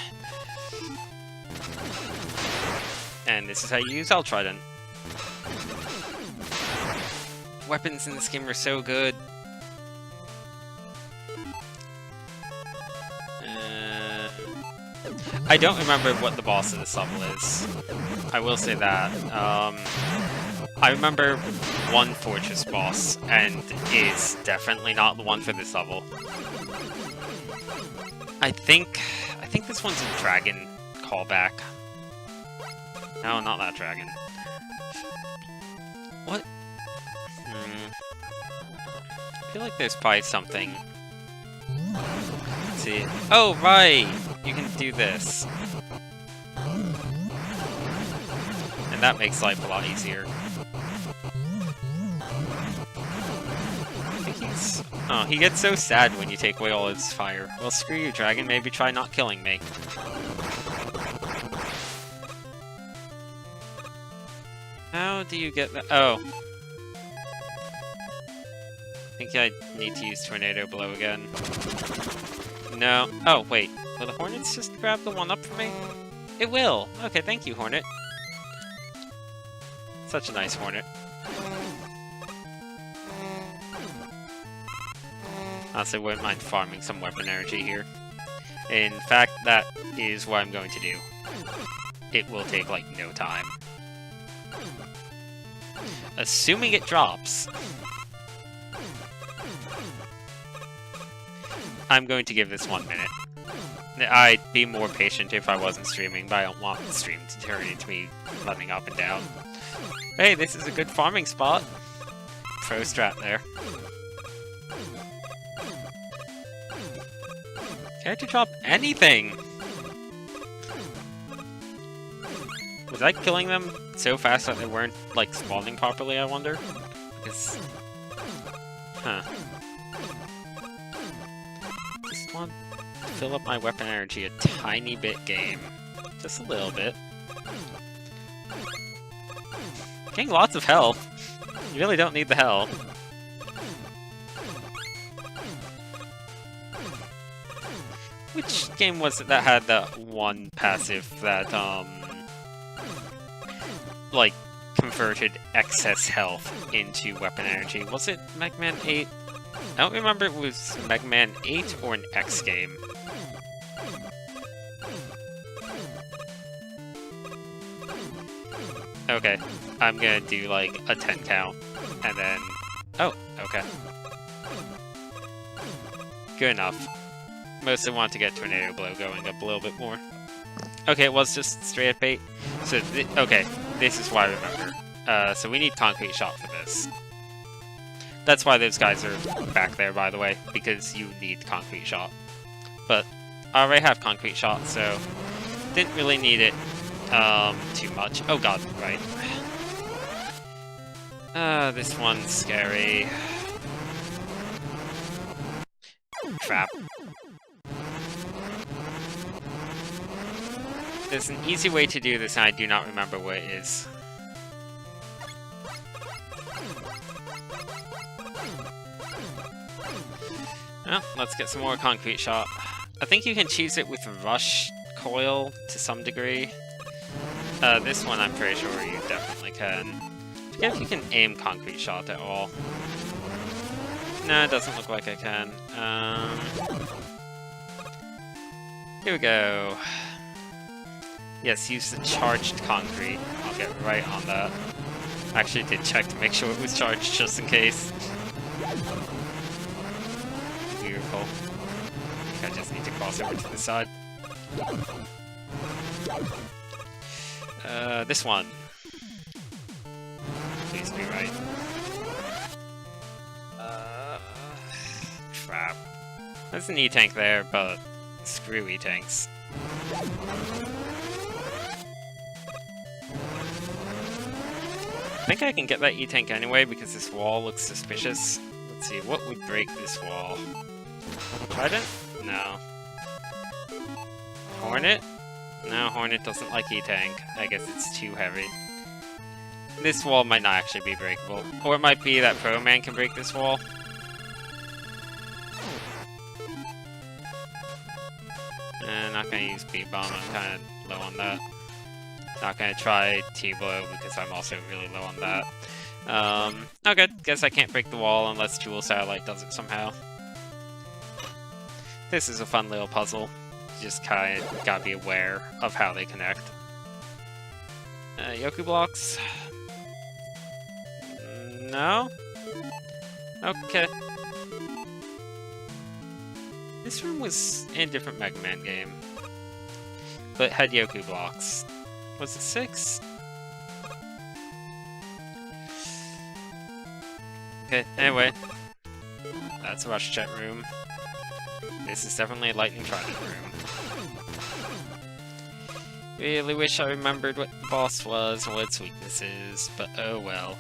[SPEAKER 1] And this is how you use L-Trident. Weapons in this game are so good. I don't remember what the boss of this level is. I will say that. I remember one Fortress boss, and is definitely not the one for this level. I think this one's a dragon callback. No, not that dragon. What? I feel like there's probably something. Let's see. Oh, right! You can do this. And that makes life a lot easier. I think he's... Oh, he gets so sad when you take away all his fire. Well, screw you, dragon. Maybe try not killing me. How do you get that? Oh. I think I need to use Tornado Blow again. No. Oh, wait. Will the Hornets just grab the one up for me? It will! Okay, thank you, Hornet. Such a nice Hornet. Honestly, wouldn't mind farming some weapon energy here. In fact, that is what I'm going to do. It will take, like, no time. Assuming it drops. I'm going to give this 1 minute. I'd be more patient if I wasn't streaming, but I don't want the stream to turn into me running up and down. Hey, this is a good farming spot. Pro strat there. Can't you drop anything? Was I killing them so fast that they weren't, like, spawning properly, I wonder? Because... Huh. Just want to fill up my weapon energy a tiny bit, game. Just a little bit. Getting lots of health. You really don't need the health. Which game was it that had that one passive that, like, converted excess health into weapon energy? Was it Mega Man 8? I don't remember if it was Mega Man 8 or an X game. Okay, I'm gonna do, like, a 10 count, and then... Oh, okay. Good enough. Mostly want to get Tornado Blow going up a little bit more. Okay, it was just straight up bait. So, okay, this is why I remember. So we need Concrete Shot for this. That's why those guys are back there, by the way, because you need Concrete Shot. But I already have Concrete Shot, so didn't really need it too much. Oh god, right. This one's scary. Crap. There's an easy way to do this, and I do not remember what it is. Well, let's get some more Concrete Shot. I think you can cheese it with Rush Coil to some degree. This one I'm pretty sure you definitely can. I forget if you can aim Concrete Shot at all. No, it doesn't look like I can. Here we go. Yes, use the charged concrete. I'll get right on that. Actually did check to make sure it was charged just in case. Beautiful. I think I just need to cross over to the side. This one. Please be right. Crap. There's an E-tank there, but screw E-tanks. I think I can get that E-tank anyway because this wall looks suspicious. Let's see, what would break this wall? Trident? No. Hornet? No, Hornet doesn't like E-tank. I guess it's too heavy. This wall might not actually be breakable. Or it might be that Pro Man can break this wall. Not gonna use B-Bomb, I'm kinda low on that. Not gonna try T-Blow because I'm also really low on that. Okay, guess I can't break the wall unless Jewel Satellite does it somehow. This is a fun little puzzle. You just kinda gotta be aware of how they connect. Yoku blocks? No? Okay. This room was in a different Mega Man game, but had Yoku blocks. Was it 6? Okay, anyway. That's a Rush Jet room. This is definitely a Lightning Trident room. Really wish I remembered what the boss was and what its weaknesses, but oh well.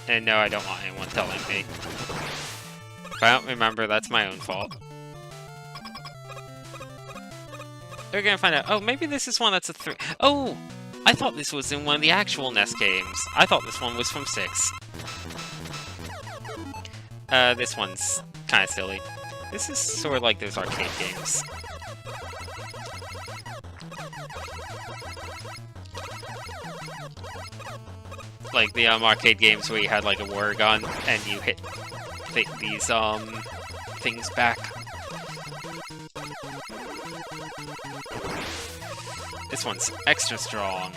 [SPEAKER 1] And no, I don't want anyone telling me. If I don't remember, that's my own fault. We're gonna find out. Oh, maybe this is one that's a 3. Oh! I thought this was in one of the actual NES games. I thought this one was from 6. This one's kind of silly. This is sort of like those arcade games. Like the arcade games where you had like a water gun and you hit these things back. This one's extra strong.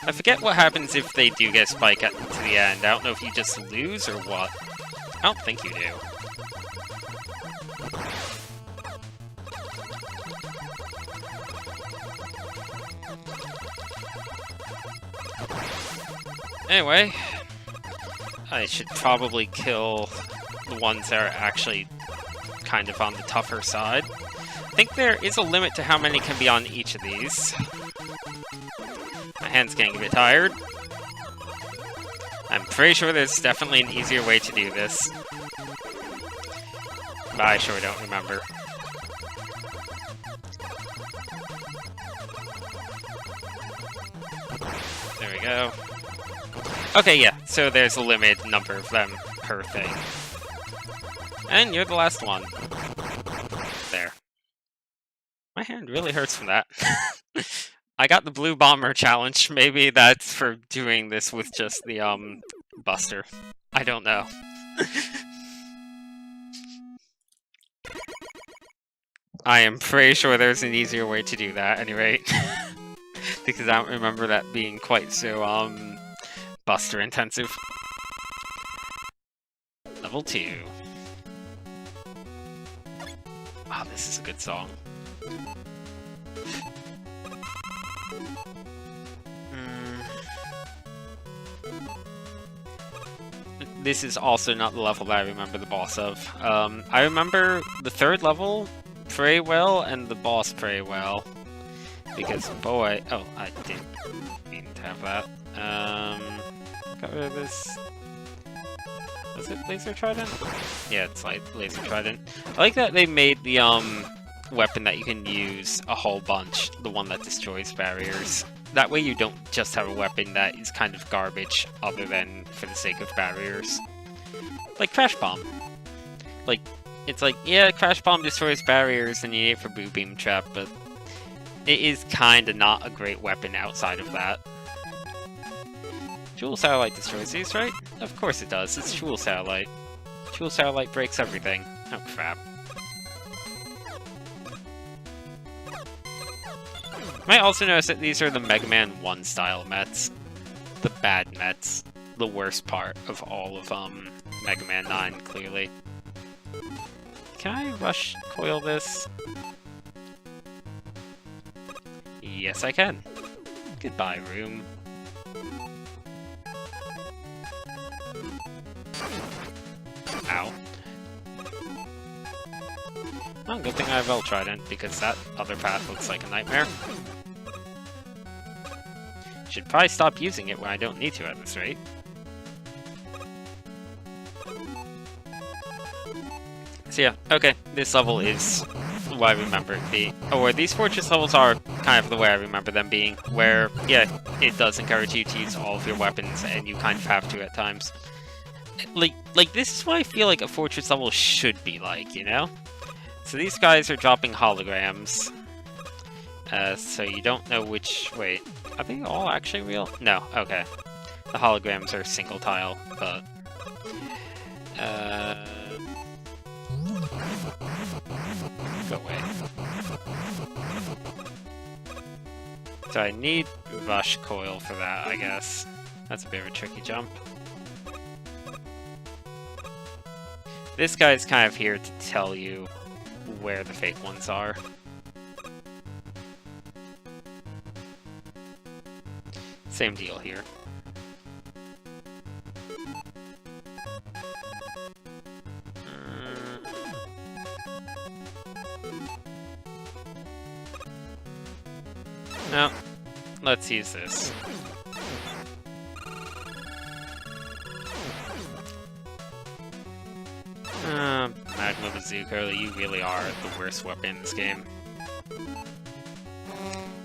[SPEAKER 1] I forget what happens if they do get Spike to the end. I don't know if you just lose or what. I don't think you do. Anyway, I should probably kill the ones that are actually kind of on the tougher side. I think there is a limit to how many can be on each of these. My hand's getting a bit tired. I'm pretty sure there's definitely an easier way to do this. But I sure don't remember. There we go. Okay, yeah, so there's a limited number of them per thing. And you're the last one. There. My hand really hurts from that. I got the Blue Bomber challenge. Maybe that's for doing this with just the, Buster. I don't know. I am pretty sure there's an easier way to do that, at any rate. Because I don't remember that being quite so, Buster intensive. Level 2. Oh, this is a good song. This is also not the level that I remember the boss of. I remember the third level pretty well, and the boss pretty well. Because, boy... Oh, I didn't mean to have that. Got rid of this... Was it Laser Trident? Yeah, it's like Laser Trident. I like that they made the, weapon that you can use a whole bunch, the one that destroys barriers. That way you don't just have a weapon that is kind of garbage, other than for the sake of barriers. Like Crash Bomb. Like, it's like, yeah, Crash Bomb destroys barriers and you need it for Boo Beam Trap, but it is kinda not a great weapon outside of that. Jewel Satellite destroys these, right? Of course it does, it's Jewel Satellite. Jewel Satellite breaks everything. Oh crap. You might also notice that these are the Mega Man 1 style Mets. The bad Mets. The worst part of all of Mega Man 9, clearly. Can I rush coil this? Yes, I can. Goodbye, room. Ow. Oh, good thing I have L-Trident, because that other path looks like a nightmare. Should probably stop using it when I don't need to at this rate. So yeah, okay, this level is what I remember it being. Or these fortress levels are kind of the way I remember them being, where, yeah, it does encourage you to use all of your weapons, and you kind of have to at times. Like this is what I feel like a fortress level should be like, you know? So these guys are dropping holograms. So you don't know which... Wait, are they all actually real? No, okay. The holograms are single tile, but... Go away. So I need Rush Coil for that, I guess. That's a bit of a tricky jump. This guy's kind of here to tell you where the fake ones are. Same deal here. No, let's use this. Magma Bazooka, you really are the worst weapon in this game.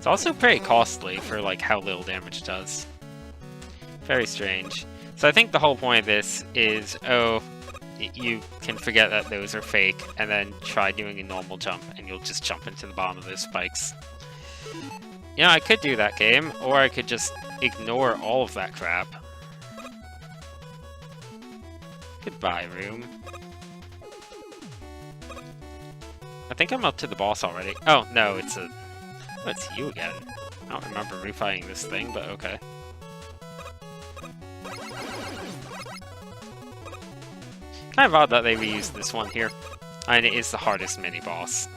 [SPEAKER 1] It's also pretty costly for like how little damage it does. Very strange. So I think the whole point of this is, you can forget that those are fake, and then try doing a normal jump, and you'll just jump into the bottom of those spikes. Yeah, I could do that game, or I could just ignore all of that crap. Goodbye, room. I think I'm up to the boss already. Oh, no, it's you again. I don't remember refighting this thing, but okay. Kind of odd that they reused this one here. And it is the hardest mini-boss.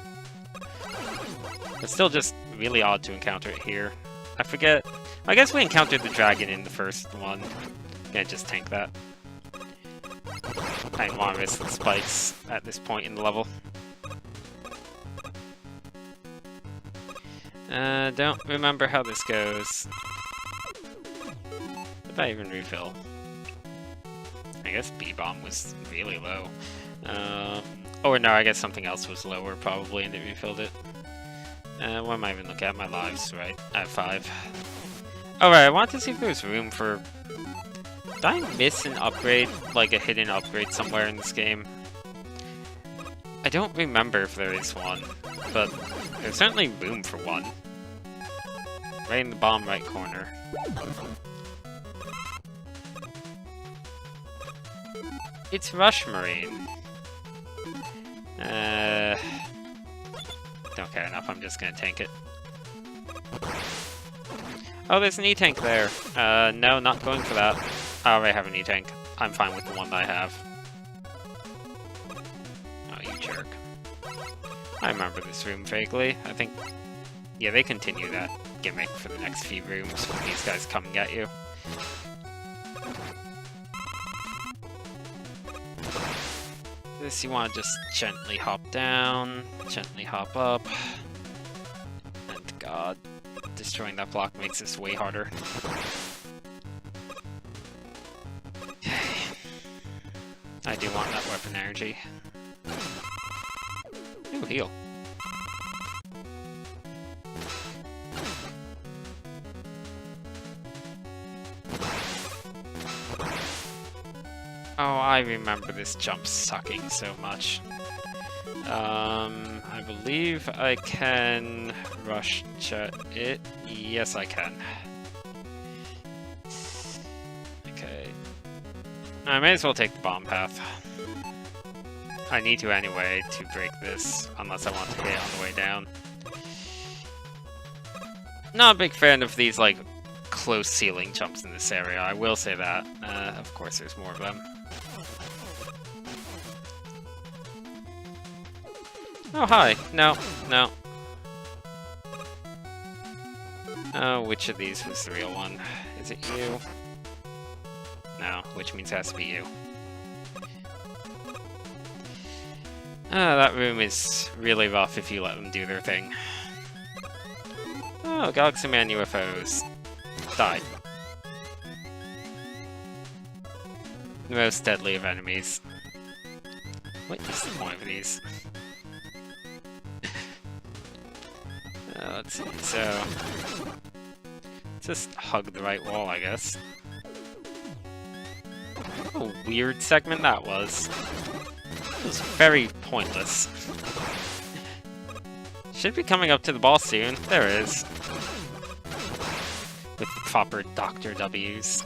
[SPEAKER 1] It's still just really odd to encounter it here. I forget... I guess we encountered the dragon in the first one. Gonna just tank that. I didn't want to risk the spikes at this point in the level. Don't remember how this goes. Did I even refill? I guess B-bomb was really low. Or no, I guess something else was lower probably and it refilled it. What am I even looking at? My lives, right? I have 5. Alright, I wanted to see if there was room for... Did I miss an upgrade? Like a hidden upgrade somewhere in this game? I don't remember if there is one, but there's certainly room for one. Right in the bottom right corner. It's Rush Marine. Don't care enough, I'm just gonna tank it. Oh, there's an E-tank there. No, not going for that. I already have an E-tank. I'm fine with the one that I have. Oh, you jerk. I remember this room vaguely. I think... Yeah, they continue that gimmick for the next few rooms when these guys come and get you. This you want to just gently hop down, gently hop up. And god, destroying that block makes this way harder. I do want that weapon energy. Ooh, heal. Oh, I remember this jump sucking so much. I believe I can rush it. Yes, I can. Okay. I may as well take the bomb path. I need to anyway to break this, unless I want to get it on the way down. Not a big fan of these, like, close ceiling jumps in this area, I will say that. Of course, there's more of them. Oh, hi. No, no. Oh, which of these was the real one? Is it you? No, which means it has to be you. That room is really rough if you let them do their thing. Oh, Galaxy Man UFOs. Died. The most deadly of enemies. What is the point of these? Let's see, so... just hug the right wall, I guess. What a weird segment that was. It was very pointless. Should be coming up to the boss soon. There it is. With the proper Dr. W's.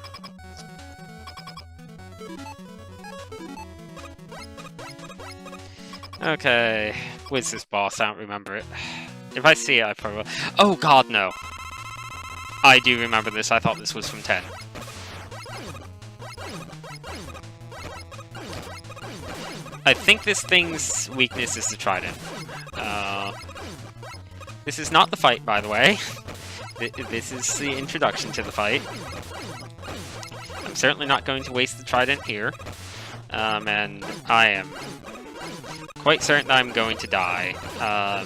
[SPEAKER 1] Okay. Where's this boss? I don't remember it. If I see it, I probably will. Oh god, no. I do remember this. I thought this was from 10. I think this thing's weakness is the trident. This is not the fight, by the way. This is the introduction to the fight. I'm certainly not going to waste the trident here. And I am quite certain that I'm going to die.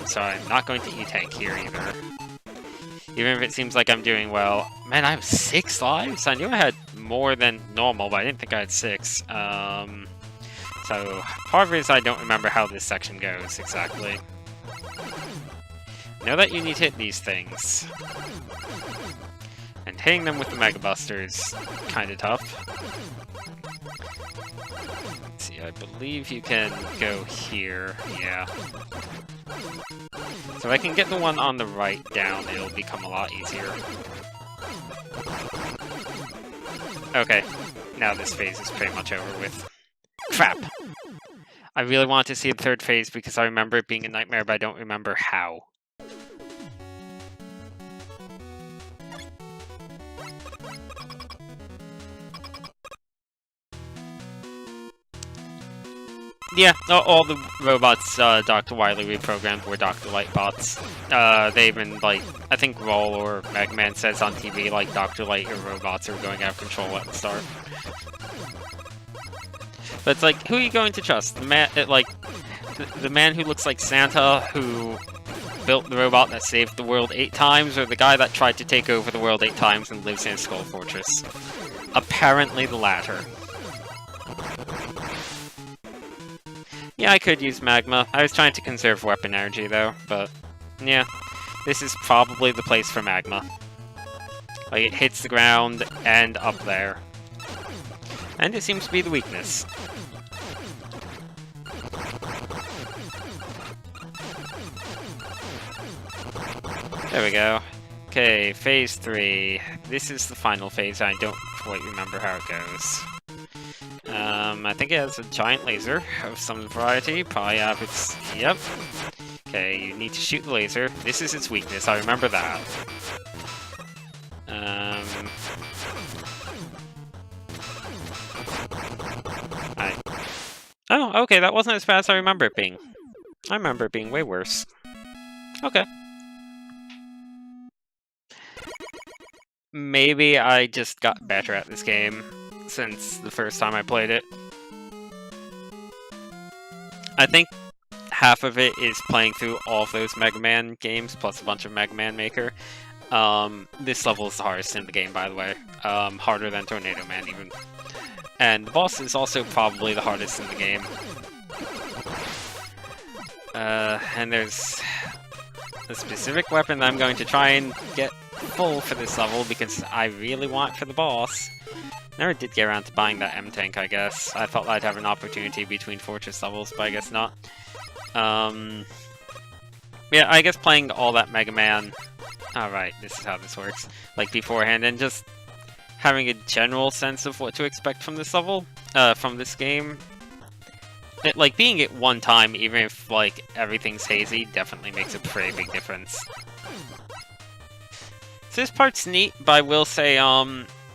[SPEAKER 1] So I'm not going to E-tank here either. Even if it seems like I'm doing well. Man, I have 6 lives? I knew I had more than normal, but I didn't think I had 6. So, part of it is I don't remember how this section goes exactly. know that you need to hit these things. And hitting them with the Mega Buster is kind of tough. Let's see, I believe you can go here. Yeah. So if I can get the one on the right down, it'll become a lot easier. Okay, now this phase is pretty much over with. Crap! I really want to see the third phase because I remember it being a nightmare, but I don't remember how. Yeah, all the robots Dr. Wily reprogrammed were Dr. Light bots. They even, like, I think Roll or Mega Man says on TV, like, Dr. Light or robots are going out of control at the start. But it's like, who are you going to trust? The man, the man who looks like Santa, who built the robot that saved the world 8 times, or the guy that tried to take over the world 8 times and lives in a Skull Fortress? Apparently the latter. Yeah, I could use Magma. I was trying to conserve weapon energy, though, but yeah. This is probably the place for Magma. Like, it hits the ground and up there. And it seems to be the weakness. There we go. Okay, phase 3. This is the final phase. I don't quite remember how it goes. I think it has a giant laser of some variety. Probably have its... Yep. Okay, you need to shoot the laser. This is its weakness. I remember that. Oh, okay, that wasn't as bad as I remember it being. I remember it being way worse. Okay. Maybe I just got better at this game since the first time I played it. I think half of it is playing through all of those Mega Man games, plus a bunch of Mega Man Maker. This level is the hardest in the game, by the way. Harder than Tornado Man, even. And the boss is also probably the hardest in the game. And there's a specific weapon that I'm going to try and get full for this level, because I really want for the boss. Never did get around to buying that M-Tank, I guess. I thought I'd have an opportunity between Fortress levels, but I guess not. Yeah, I guess playing all that Mega Man... Alright, this is how this works. Like, beforehand, and just having a general sense of what to expect from this level, from this game. Like, being it one time, even if, like, everything's hazy, definitely makes a pretty big difference. So this part's neat, but I will say,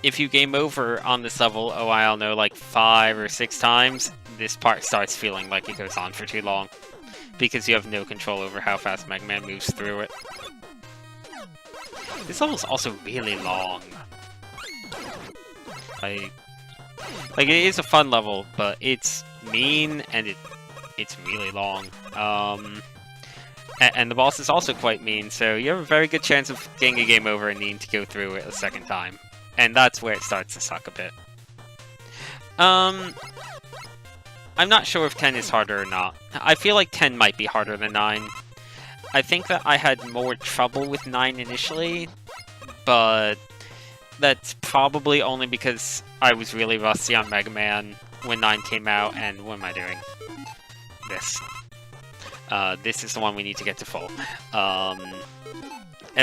[SPEAKER 1] if you game over on this level, oh, I don't know, like 5 or 6 times, this part starts feeling like it goes on for too long. Because you have no control over how fast Mega Man moves through it. This level's also really long. Like, it is a fun level, but it's mean, and it's really long. And the boss is also quite mean, so you have a very good chance of getting a game over and needing to go through it a second time. And that's where it starts to suck a bit. I'm not sure if 10 is harder or not. I feel like 10 might be harder than 9. I think that I had more trouble with 9 initially, but that's probably only because I was really rusty on Mega Man when 9 came out, and what am I doing? This. This is the one we need to get to full.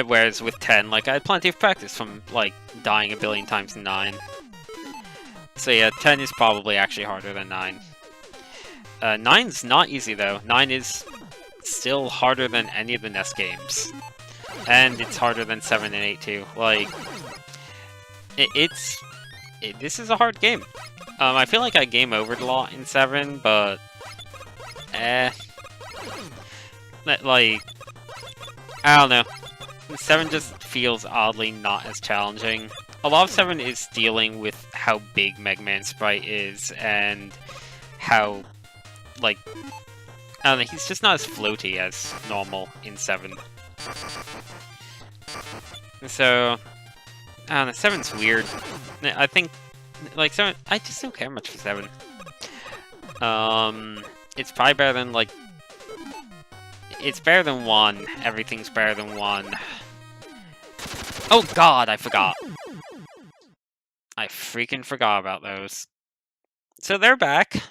[SPEAKER 1] Whereas with 10, like, I had plenty of practice from, like, dying a billion times in 9. So yeah, 10 is probably actually harder than 9. 9's not easy, though. 9 is still harder than any of the NES games. And it's harder than 7 and 8, too. Like, this is a hard game. I feel like I game overed a lot in 7, but... Like... I don't know. 7 just feels oddly not as challenging. A lot of 7 is dealing with how big Mega Man Sprite is, and how, like, I don't know, he's just not as floaty as normal in 7. So, I don't know, 7's weird. I think, like, 7, I just don't care much for 7. It's probably better than, like, it's better than 1. Everything's better than 1. Oh god, I forgot. I freaking forgot about those. So they're back.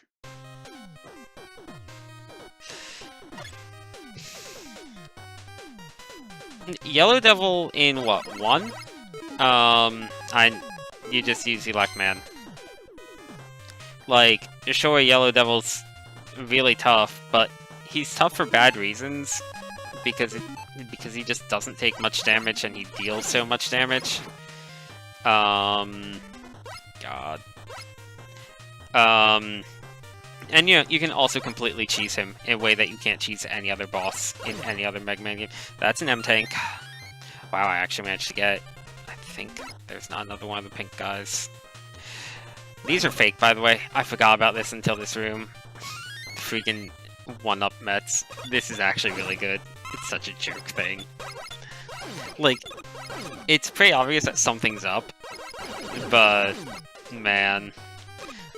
[SPEAKER 1] Yellow Devil in what, 1? You just use Elecman. Like, sure, Yellow Devil's really tough, but he's tough for bad reasons. Because he just doesn't take much damage and he deals so much damage. God. And you can also completely cheese him in a way that you can't cheese any other boss in any other Mega Man game. That's an M-Tank. Wow, I actually managed to get it. I think there's not another one of the pink guys. These are fake, by the way. I forgot about this until this room. Freaking 1-up Mets. This is actually really good. It's such a jerk thing. Like, it's pretty obvious that something's up, but, man,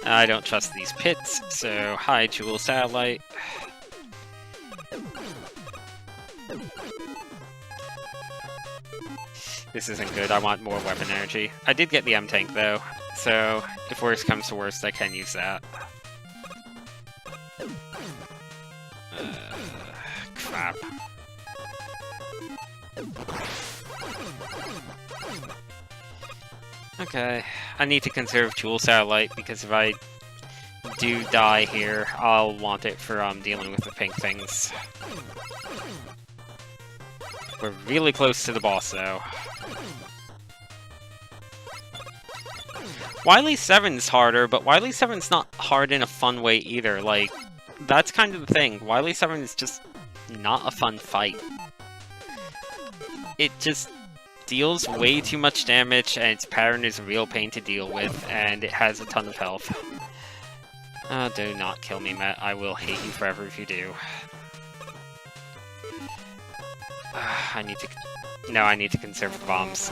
[SPEAKER 1] I don't trust these pits, so hi, Jewel Satellite. This isn't good, I want more weapon energy. I did get the M-Tank, though, so if worst comes to worst, I can use that. Crap. Okay, I need to conserve Jewel Satellite, because if I do die here, I'll want it for dealing with the pink things. We're really close to the boss, though. Wily 7's harder, but Wily 7's not hard in a fun way either. Like, that's kind of the thing. Wily 7 is just not a fun fight. It just deals way too much damage, and its pattern is a real pain to deal with, and it has a ton of health. Oh, do not kill me, Matt. I will hate you forever if you do. I need to conserve the bombs.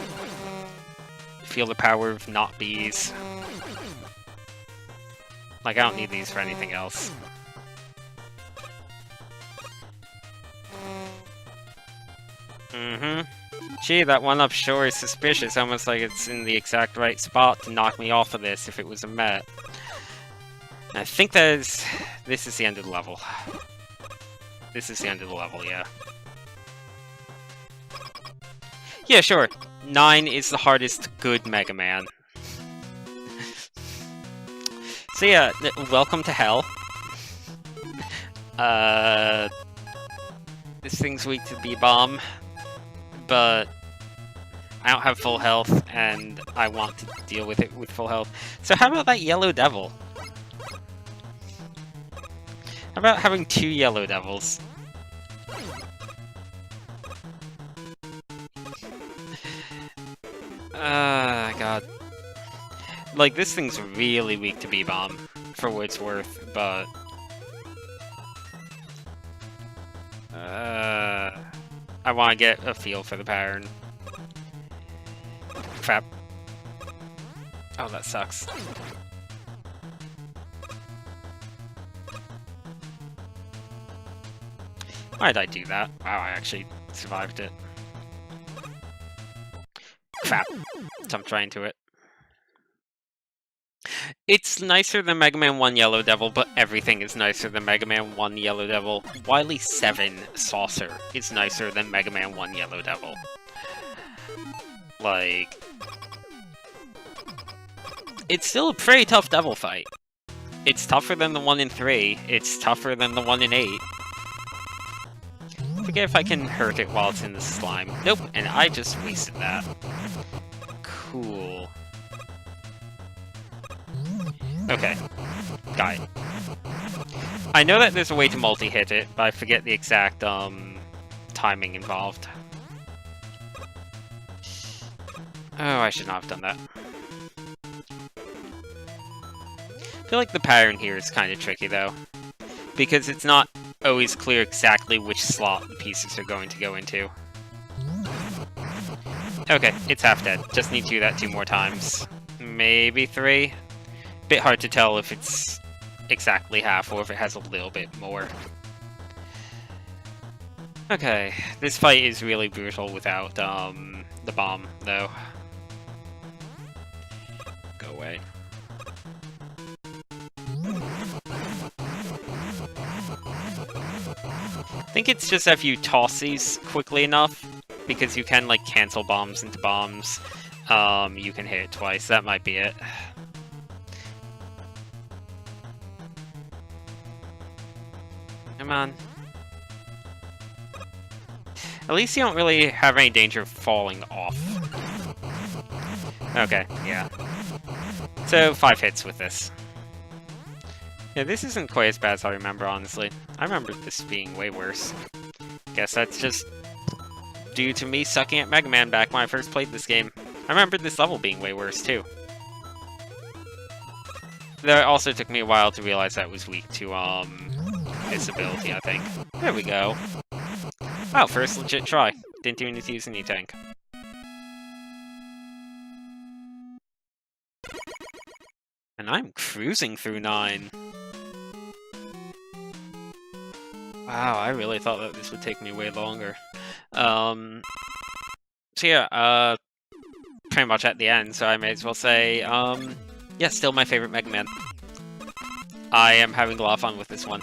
[SPEAKER 1] Feel the power of not bees. Like, I don't need these for anything else. Gee, that 1-up sure is suspicious, almost like it's in the exact right spot to knock me off of this if it was a Met. I think this is the end of the level. This is the end of the level, yeah. Yeah, sure. 9 is the hardest good Mega Man. So yeah, welcome to hell. This thing's weak to B-Bomb, but I don't have full health, and I want to deal with it with full health. So how about that Yellow Devil? How about having 2 Yellow Devils? God. Like, this thing's really weak to B-Bomb, for what it's worth, but... I want to get a feel for the pattern. Crap. Oh, that sucks. Why did I do that? Wow, I actually survived it. Crap. Jumped right into it. It's nicer than Mega Man 1 Yellow Devil, but everything is nicer than Mega Man 1 Yellow Devil. Wily 7 Saucer is nicer than Mega Man 1 Yellow Devil. Like... it's still a pretty tough devil fight. It's tougher than the one in 3. It's tougher than the one in 8. I forget if I can hurt it while it's in the slime. Nope, and I just wasted that. Cool. Okay. Got it. I know that there's a way to multi-hit it, but I forget the exact, timing involved. Oh, I should not have done that. I feel like the pattern here is kind of tricky, though. Because it's not always clear exactly which slot the pieces are going to go into. Okay, it's half dead. Just need to do that 2 more times. Maybe 3? Bit hard to tell if it's exactly half or if it has a little bit more. Okay, this fight is really brutal without the bomb, though. Go away. I think it's just if you toss these quickly enough, because you can like cancel bombs into bombs, you can hit it twice. That might be it. Come on. At least you don't really have any danger of falling off. Okay, yeah. So, 5 hits with this. Yeah, this isn't quite as bad as I remember, honestly. I remember this being way worse. Guess that's just due to me sucking at Mega Man back when I first played this game. I remember this level being way worse, too. Though it also took me a while to realize that was weak to, this ability, I think. There we go. Oh, first legit try. Didn't even need to use any tank. And I'm cruising through 9. Wow, I really thought that this would take me way longer. So yeah, pretty much at the end, so I may as well say, yeah, still my favorite Mega Man. I am having a lot of fun with this one.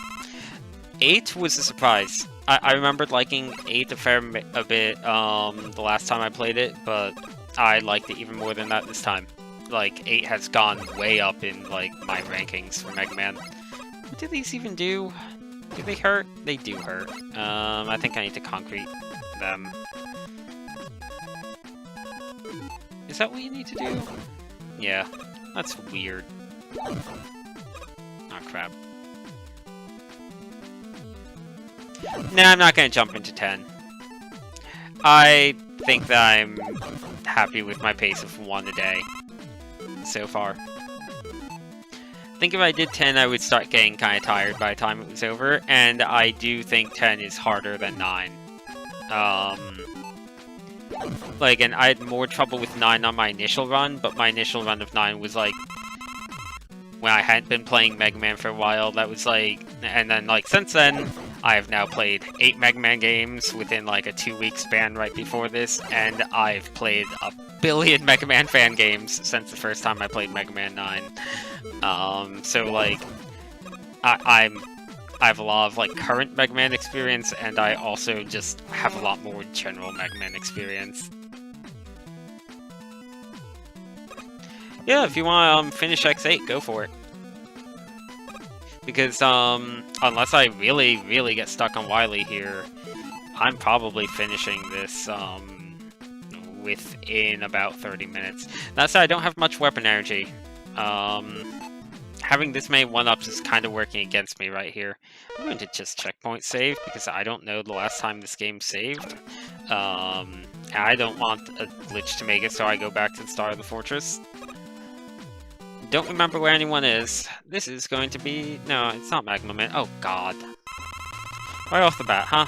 [SPEAKER 1] 8 was a surprise. I remembered liking 8 a fair bit, the last time I played it, but I liked it even more than that this time. Like, 8 has gone way up in, like, my rankings for Mega Man. What do these even do? Do they hurt? They do hurt. I think I need to concrete them. Is that what you need to do? Yeah, that's weird. Oh, crap. Nah, I'm not gonna jump into 10. I think that I'm happy with my pace of 1 a day so far. I think if I did 10, I would start getting kind of tired by the time it was over, and I do think 10 is harder than 9. Like, and I had more trouble with 9 on my initial run, but my initial run of 9 was like when I hadn't been playing Mega Man for a while. That was like, and then like since then, I have now played 8 Mega Man games within like a 2-week span right before this, and I've played a billion Mega Man fan games since the first time I played Mega Man 9. So like, I have a lot of like current Mega Man experience, and I also just have a lot more general Mega Man experience. Yeah, if you want to finish X8, go for it. Because unless I really, really get stuck on Wily here, I'm probably finishing this within about 30 minutes. That said, I don't have much weapon energy. Having this many 1-ups is kind of working against me right here. I'm going to just checkpoint save, because I don't know the last time this game saved. I don't want a glitch to make it so I go back to the start of the fortress. Don't remember where anyone is. This is going to be... No, it's not Magma Man. Oh, God. Right off the bat, huh?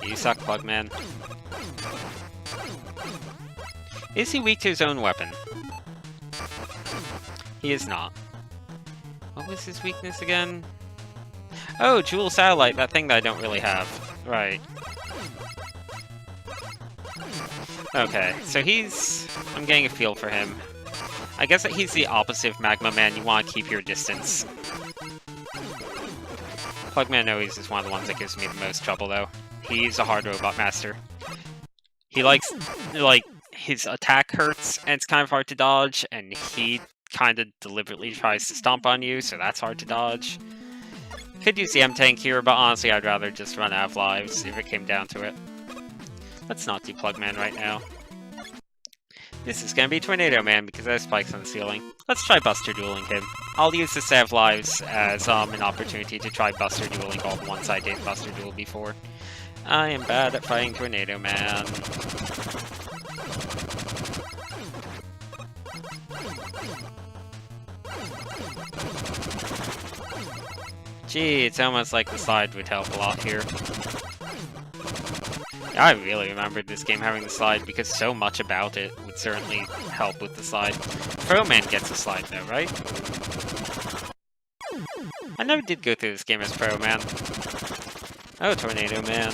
[SPEAKER 1] You suck, Plugman. Is he weak to his own weapon? He is not. What was his weakness again? Oh, Jewel Satellite, that thing that I don't really have. Right. Okay, so he's... I'm getting a feel for him. I guess that he's the opposite of Magma Man. You want to keep your distance. Plugman always is one of the ones that gives me the most trouble, though. He's a hard robot master. He likes, like, his attack hurts, and it's kind of hard to dodge, and he kind of deliberately tries to stomp on you, so that's hard to dodge. Could use the M-Tank here, but honestly, I'd rather just run out of lives if it came down to it. Let's not do Plugman right now. This is gonna be Tornado Man because there's spikes on the ceiling. Let's try Buster Dueling him. I'll use the save lives as an opportunity to try Buster Dueling all the ones I did Buster Duel before. I am bad at fighting Tornado Man. Gee, it's almost like the slide would help a lot here. I really remembered this game having the slide because so much about it would certainly help with the slide. Pro Man gets a slide though, right? I never did go through this game as Pro Man. Oh, Tornado Man.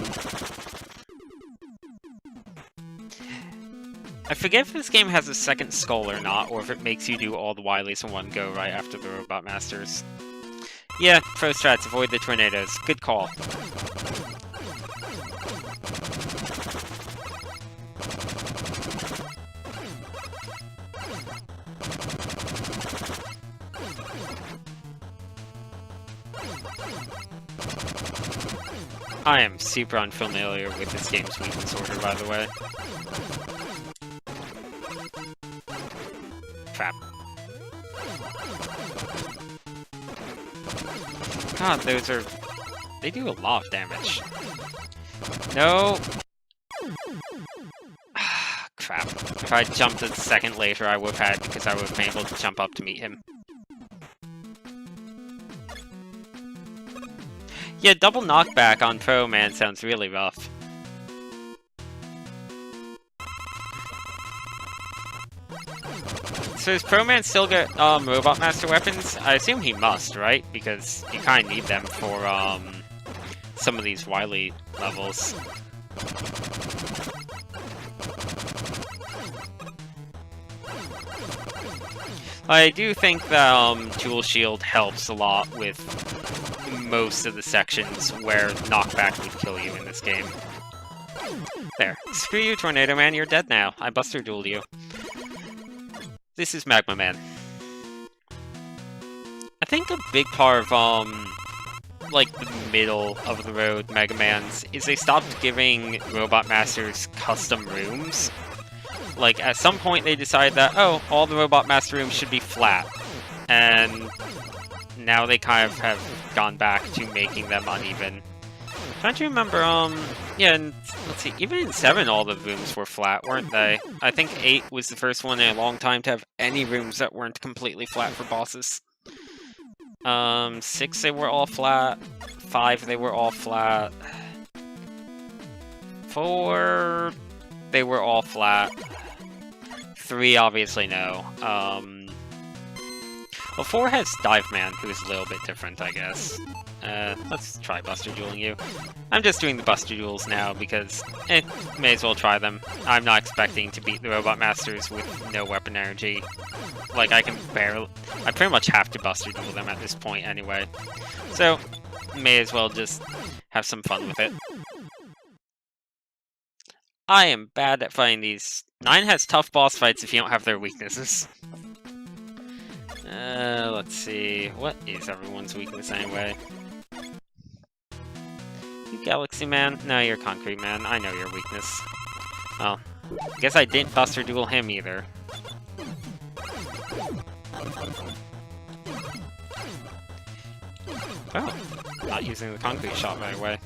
[SPEAKER 1] I forget if this game has a second skull or not, or if it makes you do all the Wilies in one go right after the Robot Masters. Yeah, pro strats, avoid the tornadoes. Good call. I am super unfamiliar with this game's weakness order, by the way. Crap. God, those are... they do a lot of damage. No! Crap. If I jumped a second later, I would have had, because I would have been able to jump up to meet him. Yeah, double knockback on Pro Man sounds really rough. So does Pro Man still get Robot Master weapons? I assume he must, right? Because you kind of need them for some of these Wily levels. I do think that Dual Shield helps a lot with most of the sections where knockback would kill you in this game. There. Screw you, Tornado Man, you're dead now. I Buster Dueled you. This is Magma Man. I think a big part of, like, the middle of the road Mega Mans is they stopped giving Robot Masters custom rooms. Like, at some point they decided that, oh, all the Robot Master rooms should be flat. And now they kind of have gone back to making them uneven. Trying to remember, yeah, and let's see, even in 7 all the rooms were flat, weren't they? I think 8 was the first one in a long time to have any rooms that weren't completely flat for bosses. 6 they were all flat, 5 they were all flat, 4 they were all flat, 3 obviously no. Well, 4 has Dive Man, who is a little bit different, I guess. Let's try Buster Dueling you. I'm just doing the Buster Duels now because, may as well try them. I'm not expecting to beat the Robot Masters with no weapon energy. Like, I pretty much have to Buster Duel them at this point anyway. So, may as well just have some fun with it. I am bad at fighting these. 9 has tough boss fights if you don't have their weaknesses. Let's see. What is everyone's weakness anyway? You Galaxy Man? No, you're Concrete Man. I know your weakness. Well, guess I didn't Buster Duel him either. Oh, not using the Concrete Shot right away.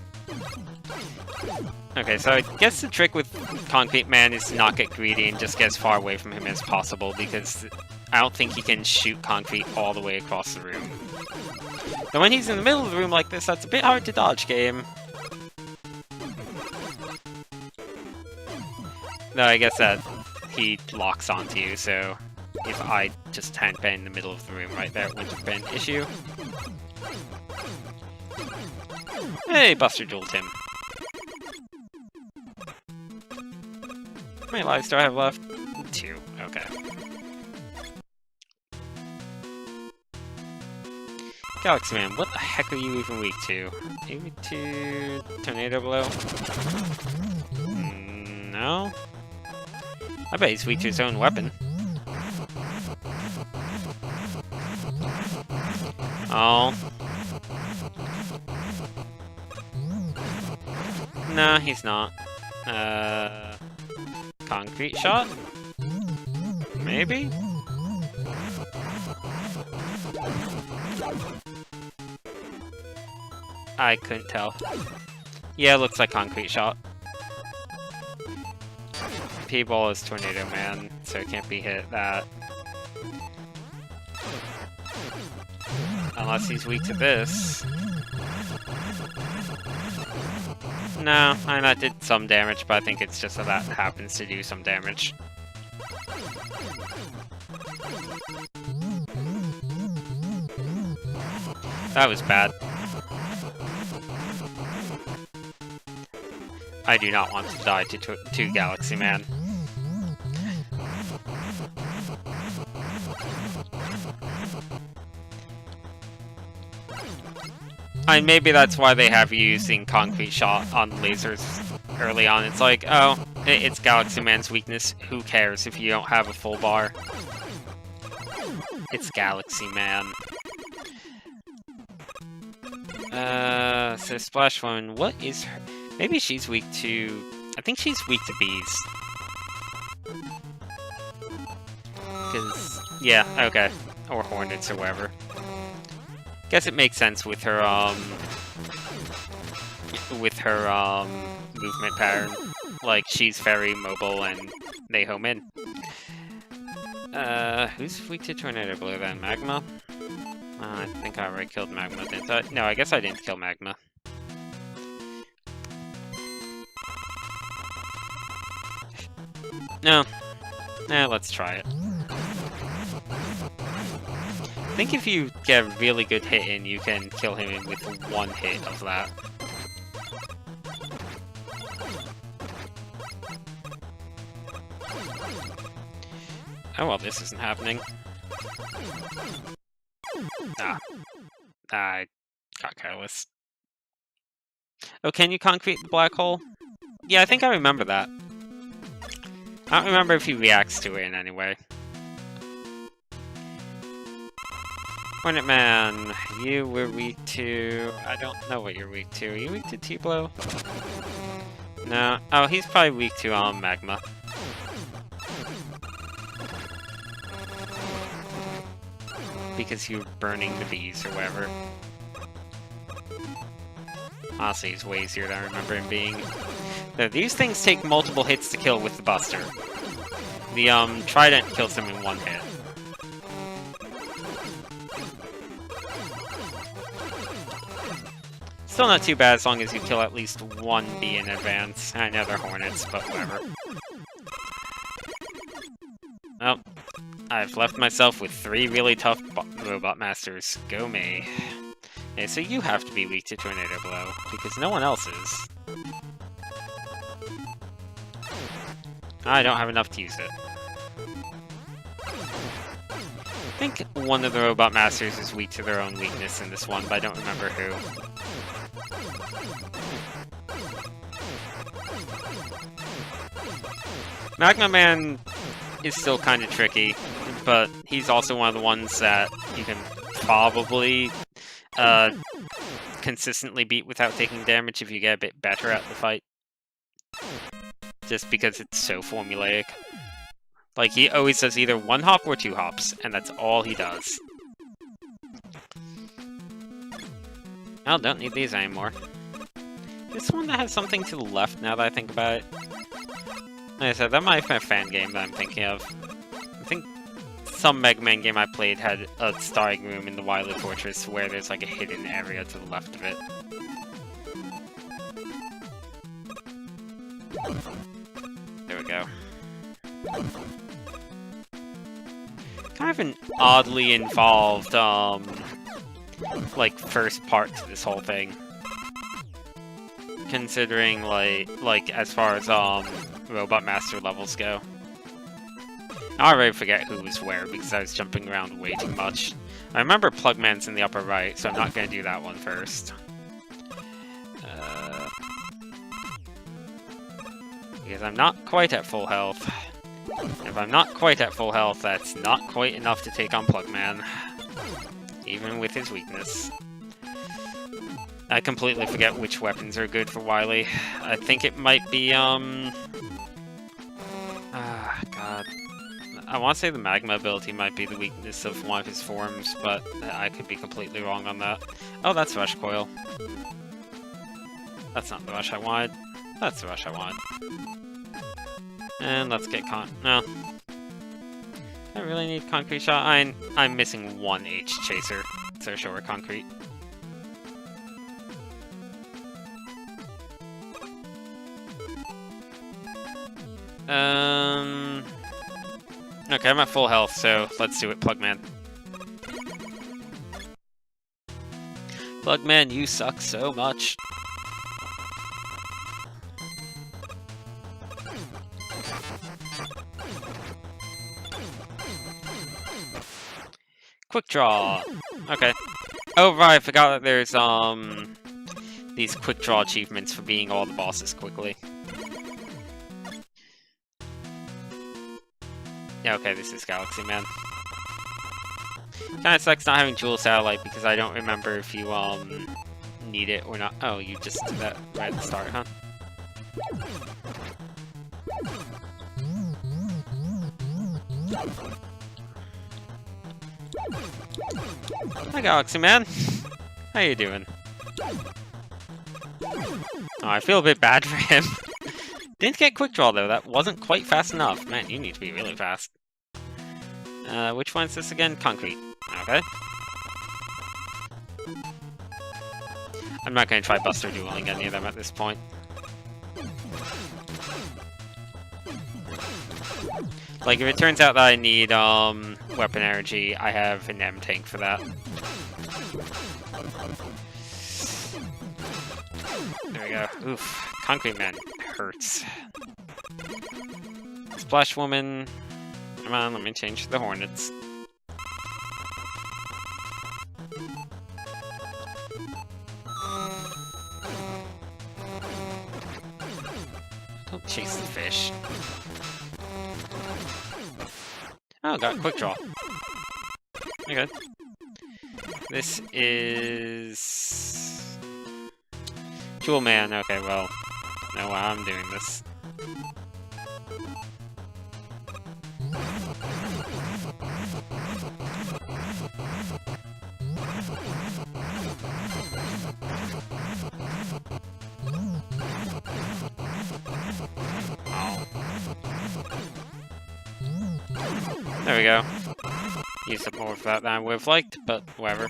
[SPEAKER 1] Okay, so I guess the trick with Concrete Man is to not get greedy and just get as far away from him as possible, because I don't think he can shoot concrete all the way across the room. And when he's in the middle of the room like this, that's a bit hard to dodge, game. No, I guess that he locks onto you, so if I just hadn't been in the middle of the room right there, it wouldn't have been an issue. Hey, Buster Dueled him. How many lives do I have left? 2. Okay. Galaxy Man, what the heck are you even weak to? Are you weak to Tornado Blow? No? I bet he's weak to his own weapon. Oh. No, he's not. Concrete Shot? Maybe? I couldn't tell. Yeah, it looks like Concrete Shot. P-Ball is Tornado Man, so it can't be hit at that. Unless he's weak to this. No, I know it did some damage, but I think it's just that that happens to do some damage. That was bad. I do not want to die to Galaxy Man. And maybe that's why they have you using Concrete Shot on lasers early on. It's like, oh, it's Galaxy Man's weakness. Who cares if you don't have a full bar? It's Galaxy Man. So Splash Woman, what is her? Maybe she's weak to... I think she's weak to bees. Because, yeah, okay. Or hornets or whatever. Guess it makes sense with her, movement pattern. Like, she's very mobile and they home in. Who's weak to Tornado Blue then? Magma? I think I already killed Magma, didn't I? No, I guess I didn't kill Magma. No. Let's try it. I think if you get a really good hit in, you can kill him with one hit of that. Oh well, this isn't happening. I got careless. Oh, can you concrete the black hole? Yeah, I think I remember that. I don't remember if he reacts to it in any way. Hornet Man, you were weak to... I don't know what you're weak to. Are you weak to T-Blow? No. Oh, he's probably weak to, Magma. Because you're burning the bees or whatever. Honestly, he's way easier than I remember him being. No, these things take multiple hits to kill with the Buster. The, Trident kills them in one hit. Still not too bad as long as you kill at least one bee in advance. I know they're hornets, but whatever. Well, I've left myself with 3 really tough Robot Masters. Go me. Okay, so you have to be weak to Tornado Blow, because no one else is. I don't have enough to use it. I think one of the Robot Masters is weak to their own weakness in this one, but I don't remember who. Magma Man is still kind of tricky, but he's also one of the ones that you can probably consistently beat without taking damage if you get a bit better at the fight. Just because it's so formulaic. Like, he always does either 1 hop or 2 hops, and that's all he does. I don't need these anymore. This one that has something to the left now that I think about it. Like I said, that might be a fan game that I'm thinking of. I think some Mega Man game I played had a starring room in the Wily Fortress where there's like a hidden area to the left of it. There we go. Kind of an oddly involved, like, first part to this whole thing. Considering, like as far as, Robot Master levels go. I already forget who was where because I was jumping around way too much. I remember Plugman's in the upper right, so I'm not going to do that one first. Because I'm not quite at full health. If I'm not quite at full health, that's not quite enough to take on Plugman. Even with his weakness. I completely forget which weapons are good for Wily. I think it might be, God. I want to say the Magma ability might be the weakness of one of his forms, but I could be completely wrong on that. Oh, that's Rush Coil. That's not the Rush I wanted. That's the Rush I wanted. And let's get no. I really need Concrete Shot. I'm missing 1 H Chaser, so sure, Concrete. Okay, I'm at full health, so let's do it, Plugman. Plugman, you suck so much. Quick draw. Okay. Oh right, I forgot that there's these quick draw achievements for beating all the bosses quickly. Yeah, okay, this is Galaxy Man. Kinda sucks not having Dual Satellite because I don't remember if you need it or not. Oh, you just did that right at the start, huh? Hi, Galaxy Man. How you doing? Oh, I feel a bit bad for him. Didn't get Quick Draw, though. That wasn't quite fast enough. Man, you need to be really fast. Which one's this again? Concrete. Okay. I'm not going to try Buster Dueling any of them at this point. Like, if it turns out that I need, weapon energy, I have an M-Tank for that. There we go. Oof. Concrete Man hurts. Splash Woman. Come on, let me change the Hornets. Don't chase the fish. Oh, got a Quick Draw. Okay. This is... Jewel Man. Okay, well, know why I'm doing this. There we go. Used up more of that than I would have liked, but whatever.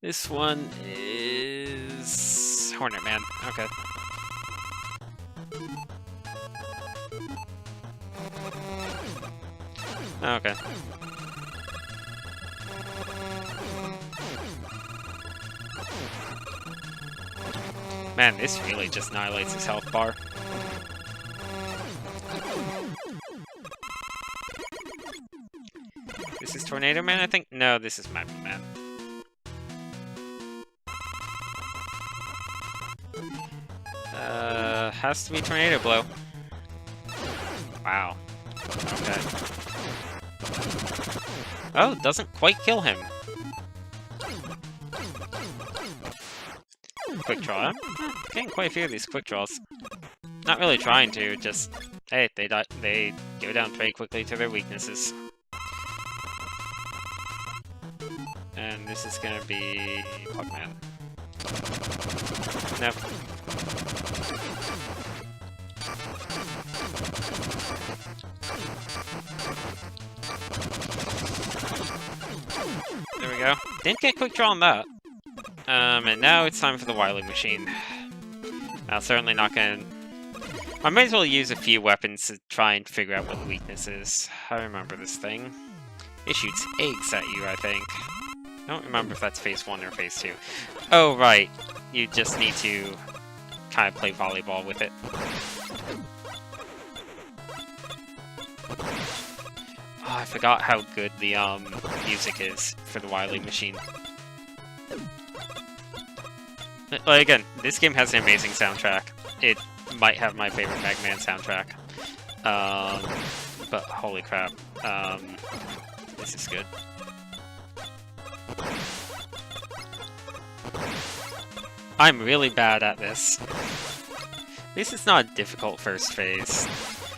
[SPEAKER 1] This one is... Hornet Man. Okay. Okay. Man, this really just annihilates his health bar. This is Tornado Man, I think? No, this is Magma Man. Has to be Tornado Blow. Wow. Okay. Oh, doesn't quite kill him. Quick draw. Getting quite a few of these quick draws. Not really trying to, just hey, they go down very quickly to their weaknesses. And this is gonna be Pugman. Nope. There we go. Didn't get quick draw on that. And now it's time for the Wily Machine. Now, certainly not gonna... I may as well use a few weapons to try and figure out what the weakness is. I remember this thing. It shoots eggs at you, I think. I don't remember if that's phase 1 or phase 2. Oh, right. You just need to kind of play volleyball with it. Oh, I forgot how good the music is for the Wily Machine. Like, again, this game has an amazing soundtrack. It might have my favorite Mega Man soundtrack. But holy crap. This is good. I'm really bad at this. At least it's not a difficult first phase.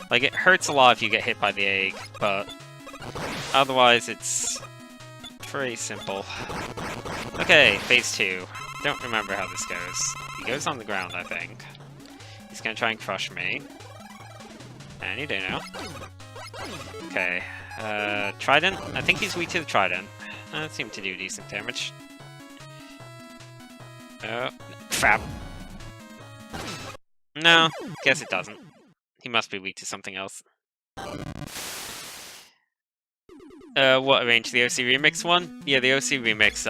[SPEAKER 1] Like, it hurts a lot if you get hit by the egg, but otherwise it's pretty simple. Okay, phase 2. Don't remember how this goes. He goes on the ground, I think. He's gonna try and crush me. And you do know. Okay, Trident? I think he's weak to the Trident. That seemed to do decent damage. Oh, crap. No, guess it doesn't. He must be weak to something else. What arranged the OC Remix one? Yeah, the OC Remix,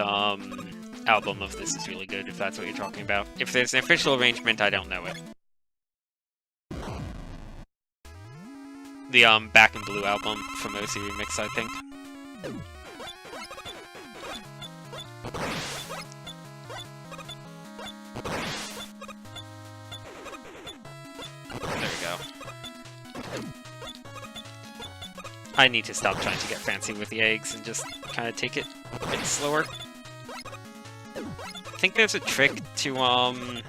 [SPEAKER 1] album of this is really good, if that's what you're talking about. If there's an official arrangement, I don't know it. The, Back in Blue album from OC Remix, I think. I need to stop trying to get fancy with the eggs and just kind of take it a bit slower. I think there's a trick to,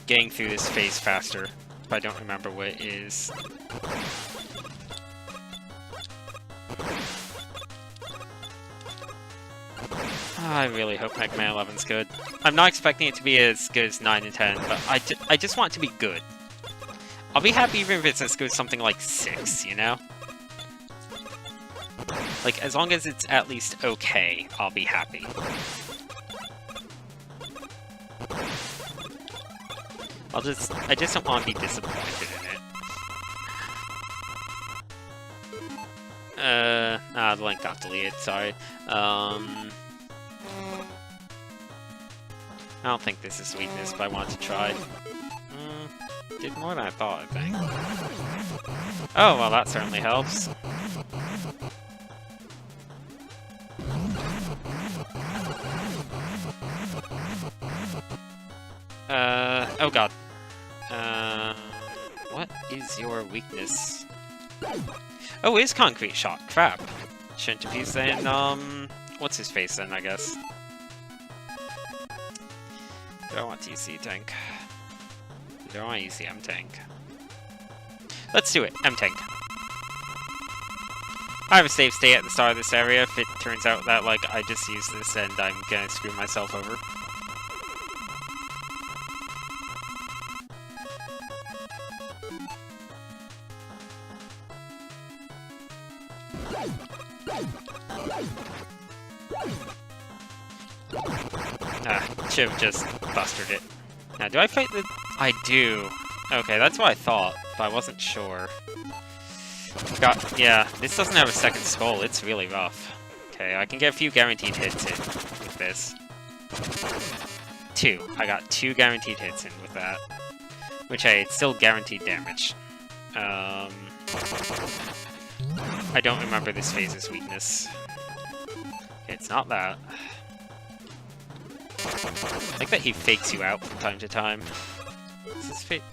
[SPEAKER 1] getting through this phase faster, but I don't remember what it is. I really hope Mega Man 11's good. I'm not expecting it to be as good as 9 and 10, but I just want it to be good. I'll be happy even if it's as good as something like 6, you know? Like, as long as it's at least okay, I'll be happy. I just don't want to be disappointed in it. The link got deleted, sorry. I don't think this is weakness, but I want to try. Did more than I thought, I think. Oh, well, that certainly helps. Oh god. What is your weakness? Oh, it is Concrete Shot. Crap. Shouldn't have used then, what's his face then, I guess? Do I want to use the tank? Do I want to use the M-Tank? Let's do it. M-Tank. I have a save state at the start of this area if it turns out that, like, I just use this and I'm gonna screw myself over. Should have just bustered it. Now, do I fight the... I do. Okay, that's what I thought, but I wasn't sure. Yeah, this doesn't have a second skull. It's really rough. Okay, I can get a few guaranteed hits in with this. 2. I got 2 guaranteed hits in with that. Which, hey, it's still guaranteed damage. I don't remember this phase's weakness. It's not that. I like that he fakes you out from time to time. Is this fake?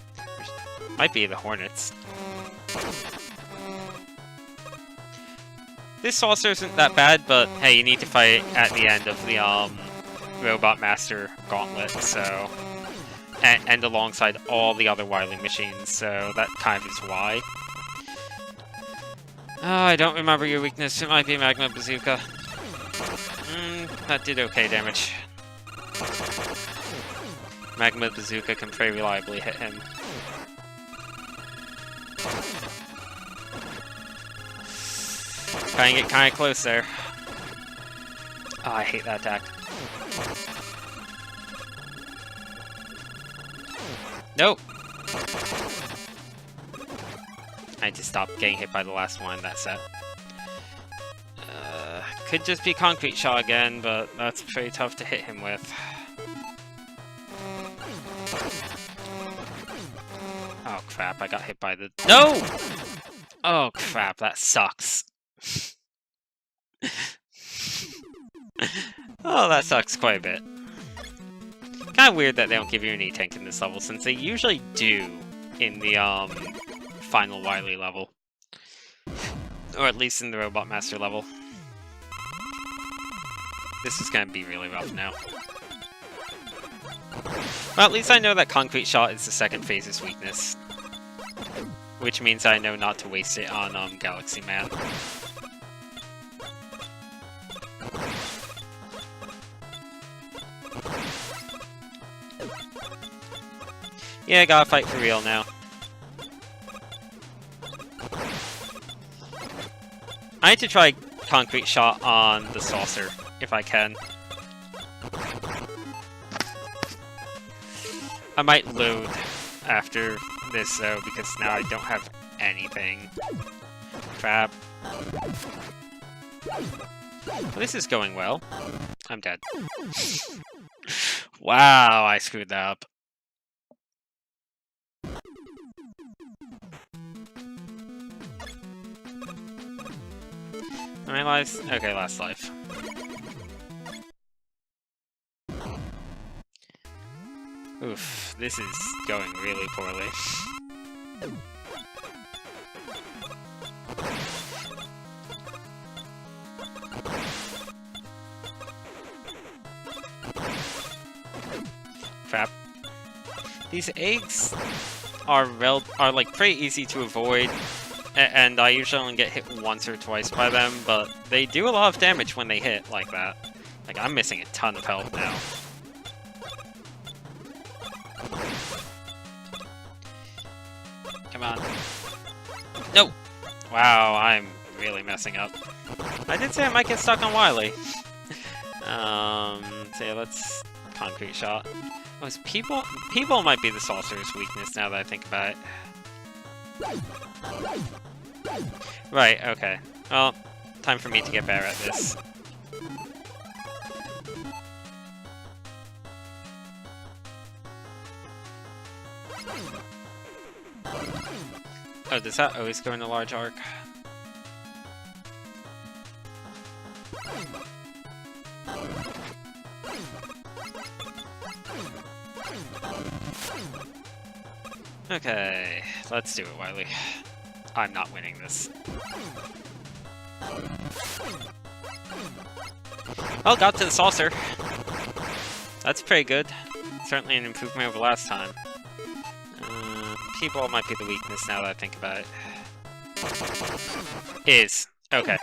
[SPEAKER 1] Might be the Hornets. This saucer isn't that bad, but hey, you need to fight at the end of the Robot Master Gauntlet, so and alongside all the other Wily machines, so that kind of is why. Oh, I don't remember your weakness. It might be Magma Bazooka. That did okay damage. Magma Bazooka can pretty reliably hit him. Trying to get kind of close there. Oh, I hate that attack. Nope. I need to stop getting hit by the last one in that set. Could just be Concrete Shot again, but that's pretty tough to hit him with. Oh crap, I got hit by the... No! Oh crap, that sucks. Oh, that sucks quite a bit. Kind of weird that they don't give you an E-Tank in this level, since they usually do in the final Wily level. Or at least in the Robot Master level. This is going to be really rough now. Well, at least I know that Concrete Shot is the second phase's weakness. Which means I know not to waste it on Galaxy Man. Yeah, gotta fight for real now. I need to try Concrete Shot on the saucer, if I can. I might load after this, though, because now I don't have anything. Crap. Well, this is going well. I'm dead. Wow, I screwed that up. How many lives? Okay, last life. Oof, this is going really poorly. Crap. These eggs are like pretty easy to avoid, and I usually only get hit once or twice by them, but they do a lot of damage when they hit like that. Like, I'm missing a ton of health now. Come on. No! Wow, I'm really messing up. I did say I might get stuck on Wily. So yeah, let's concrete shot. Was people might be the saucer's weakness now that I think about it. Right, okay. Well, time for me to get better at this. Oh, does that always go in a large arc? Okay, let's do it, Wily. I'm not winning this. Oh, got to the saucer. That's pretty good. Certainly an improvement over last time. P-ball might be the weakness now that I think about it. Is. Okay.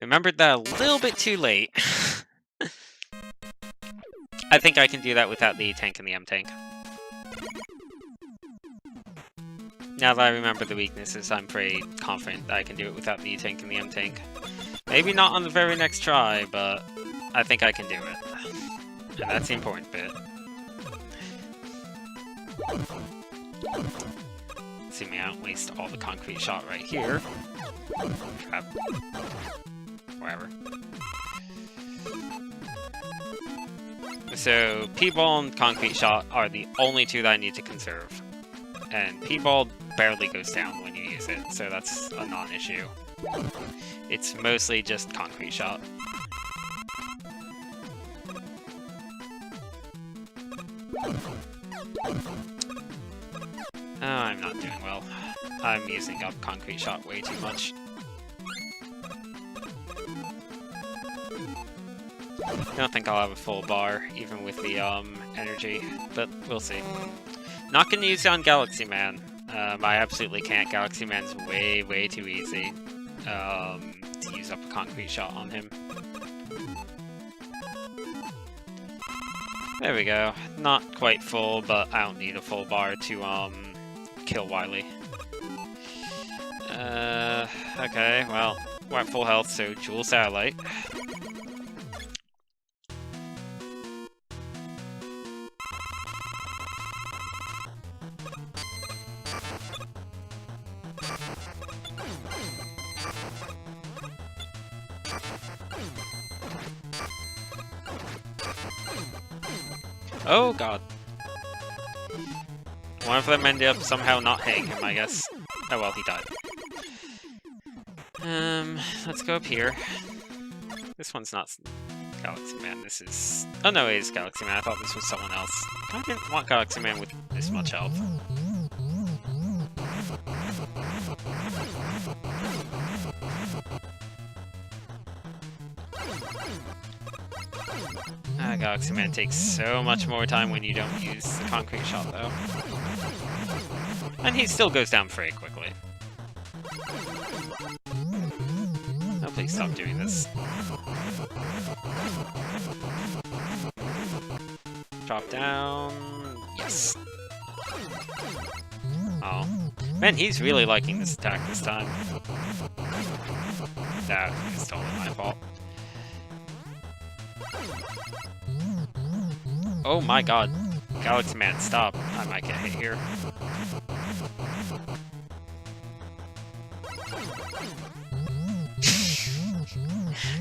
[SPEAKER 1] Remembered that a little bit too late. I think I can do that without the E-Tank and the M-Tank. Now that I remember the weaknesses, I'm pretty confident that I can do it without the E-Tank and the M-Tank. Maybe not on the very next try, but I think I can do it. And that's the important bit. See me out, waste all the concrete shot right here. Crap. Wherever. So, P-Ball and Concrete Shot are the only two that I need to conserve. And P-Ball barely goes down when you use it, so that's a non-issue. It's mostly just Concrete Shot. Oh, I'm not doing well. I'm using up Concrete Shot way too much. I don't think I'll have a full bar, even with the energy, but we'll see. Not gonna use it on Galaxy Man. I absolutely can't. Galaxy Man's way too easy to use up a Concrete Shot on him. There we go. Not quite full, but I don't need a full bar to kill Wily. Okay, well, we're at full health, so Jewel Satellite. Oh god. One of them ended up somehow not hitting him, I guess. Oh well, he died. Let's go up here. This one's not Galaxy Man, this is... Oh no, it is Galaxy Man, I thought this was someone else. I didn't want Galaxy Man with this much health. Galaxy Man takes so much more time when you don't use the Concrete Shot, though. And he still goes down very quickly. Oh, please stop doing this. Drop down... Yes. Oh. Man, he's really liking this attack this time. That is totally my fault. Oh my god. Galaxy Man, stop. I might get hit here.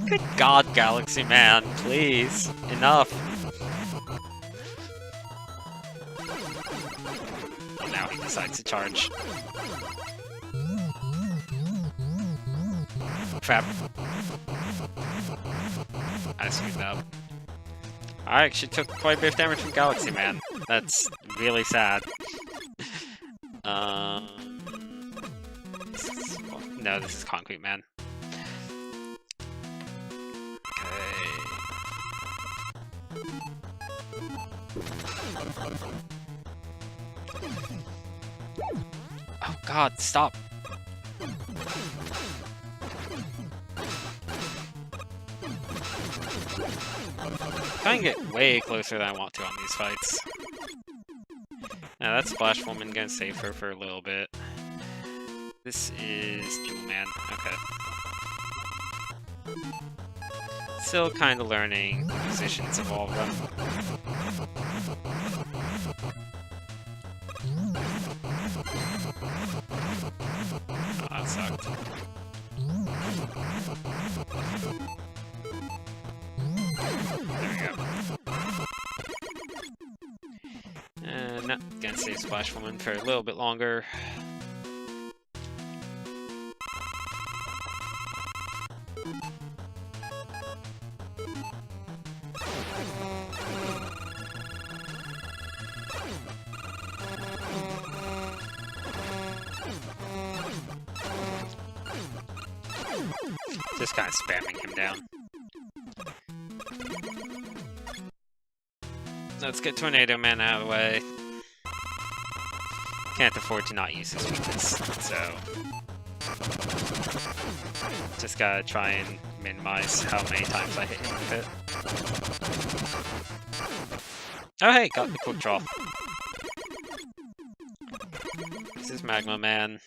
[SPEAKER 1] Good god, Galaxy Man, please. Enough. Oh, now he decides to charge. Crap. I screwed up. I actually took quite a bit of damage from Galaxy Man. That's really sad. No, this is Concrete Man. Okay. Oh god, stop. I can get way closer than I want to on these fights. Now that Splash Woman gonna save her for a little bit. This is Jewel Man. Okay. Still kind of learning the positions of all of them. Oh, that sucked. There we go. No, gonna save Splash Woman for a little bit longer. Just kind of spamming him down. Let's get Tornado Man out of the way. Can't afford to not use his weakness, so just gotta try and minimize how many times I hit him with it. Oh hey, got the quick draw. This is Magma Man.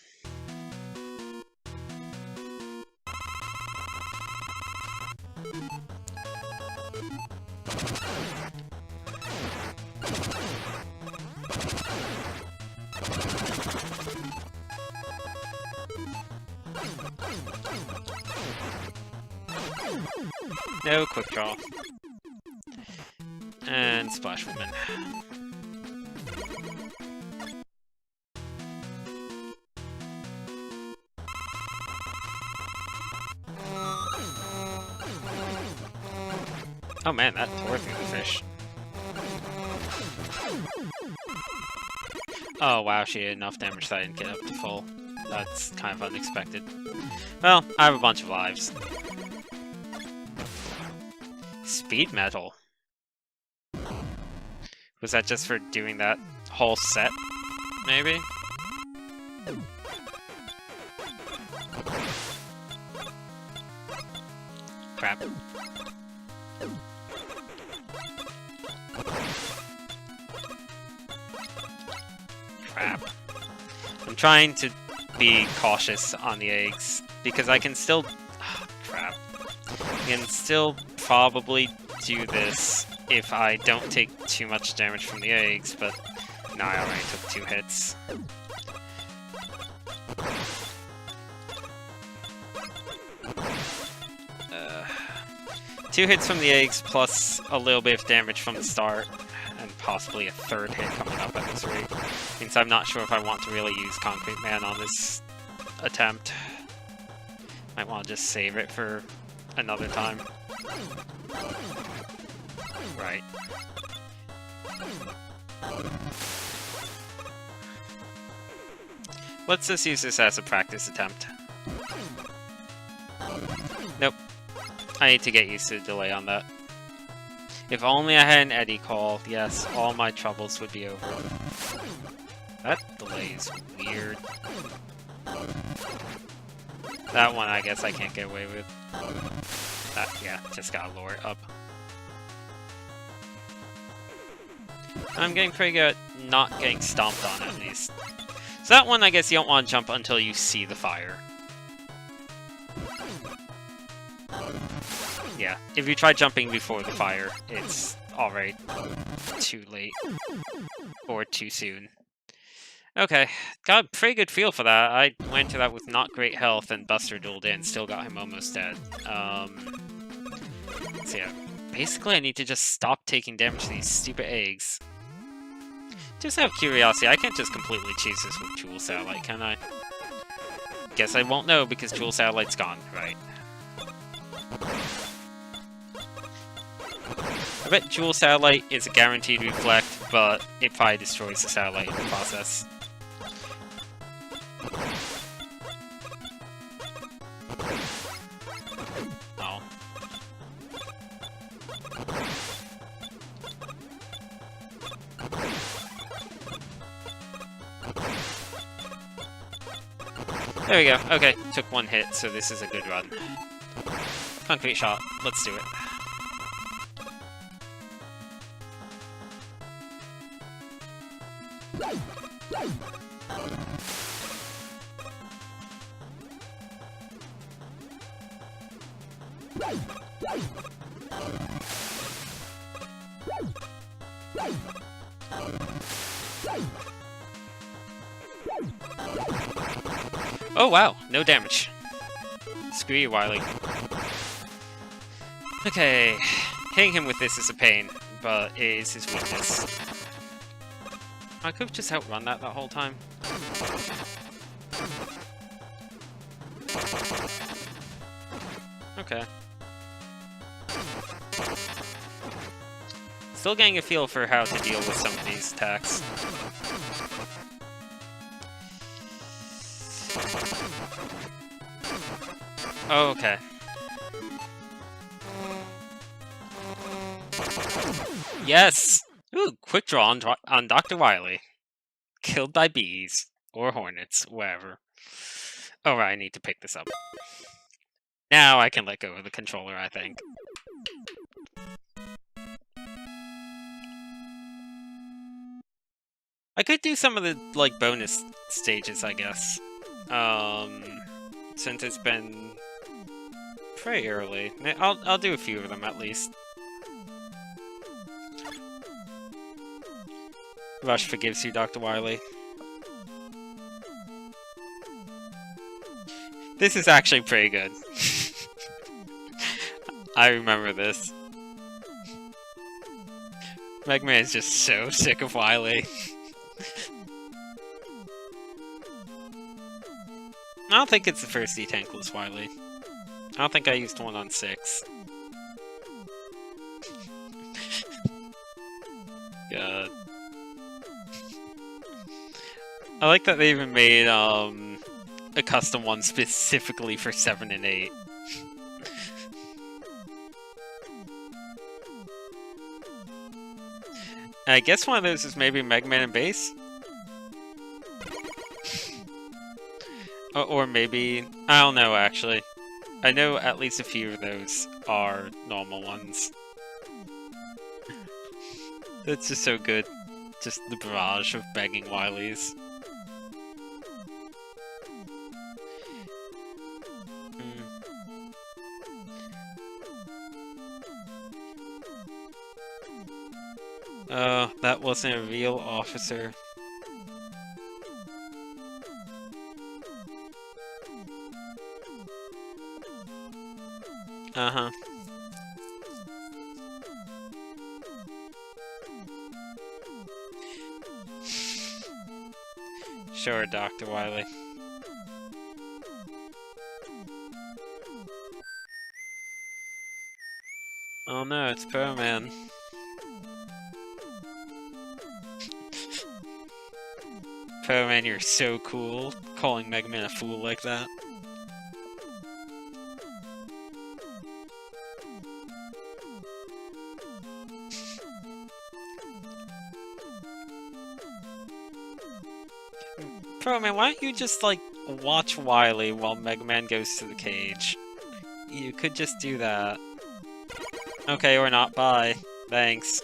[SPEAKER 1] No quick draw. And Splash Woman. Oh man, that tore through the fish. Oh wow, she did enough damage that I didn't get up to full. That's kind of unexpected. Well, I have a bunch of lives. Speed Metal. Was that just for doing that whole set, maybe? Crap. Crap. I'm trying to be cautious on the eggs, because I can still... Oh, crap. I can still probably do this if I don't take too much damage from the eggs, but no, I already took 2 hits. Two hits from the eggs plus a little bit of damage from the start, and possibly a 3rd hit coming up at this rate. Means I'm not sure if I want to really use Concrete Man on this attempt. Might want to just save it for another time. Right. Let's just use this as a practice attempt. Nope. I need to get used to the delay on that. If only I had an Eddy Call, yes, all my troubles would be over. That delay is weird. That one I guess I can't get away with. That, yeah, just gotta lower it up. I'm getting pretty good at not getting stomped on at least. So that one I guess you don't want to jump until you see the fire. Yeah, if you try jumping before the fire, it's already too late. Or too soon. Okay, got a pretty good feel for that. I went into that with not great health and Buster dueled in, still got him almost dead. So yeah, basically I need to just stop taking damage to these stupid eggs. Just out of curiosity, I can't just completely cheese this with Jewel Satellite, can I? Guess I won't know because Jewel Satellite's gone, right? I bet Jewel Satellite is a guaranteed reflect, but it probably destroys the satellite in the process. Oh. There we go. Okay, took one hit, so this is a good run. Concrete shot. Let's do it. Oh wow, no damage. Screw you, Wily. Okay, hitting him with this is a pain, but it is his weakness. I could have just outrun that whole time. Okay. Still getting a feel for how to deal with some of these attacks. Oh, okay. Yes! Ooh, quick draw on Dr. Wily. Killed by bees. Or hornets, wherever. Alright, I need to pick this up. Now I can let go of the controller, I think. I could do some of the, like, bonus stages, I guess. Since it's been pretty early. I'll do a few of them, at least. Rush forgives you, Dr. Wily. This is actually pretty good. I remember this. Mega Man is just so sick of Wily. I don't think it's the first E-Tankless Wily. I don't think I used one on 6. God. I like that they even made a custom one specifically for 7 and 8. I guess one of those is maybe Mega Man and Bass? Or maybe... I don't know, actually. I know at least a few of those are normal ones. It's just so good. Just the barrage of begging Wilies. Oh, that wasn't a real officer. Uh-huh. Sure, Dr. Wily. Oh no, it's Pearl Man. Pearl Man, you're so cool, calling Mega Man a fool like that. Pearl Man, why don't you just, like, watch Wily while Mega Man goes to the cage? You could just do that. Okay, or not, bye. Thanks.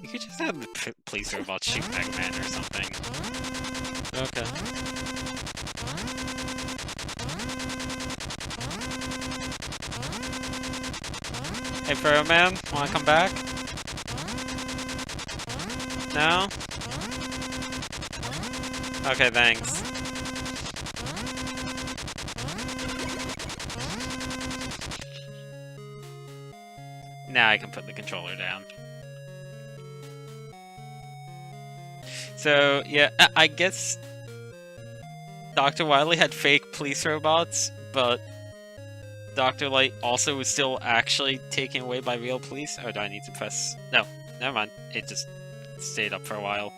[SPEAKER 1] You could just have the police robots shoot Mega Man or something. Okay. Hey, Pearl Man, wanna come back? No? Okay, thanks. Now I can put the controller down. So, yeah, I guess Dr. Wily had fake police robots, but Dr. Light also was still actually taken away by real police. Oh, do I need to press... No, never mind. It just stayed up for a while.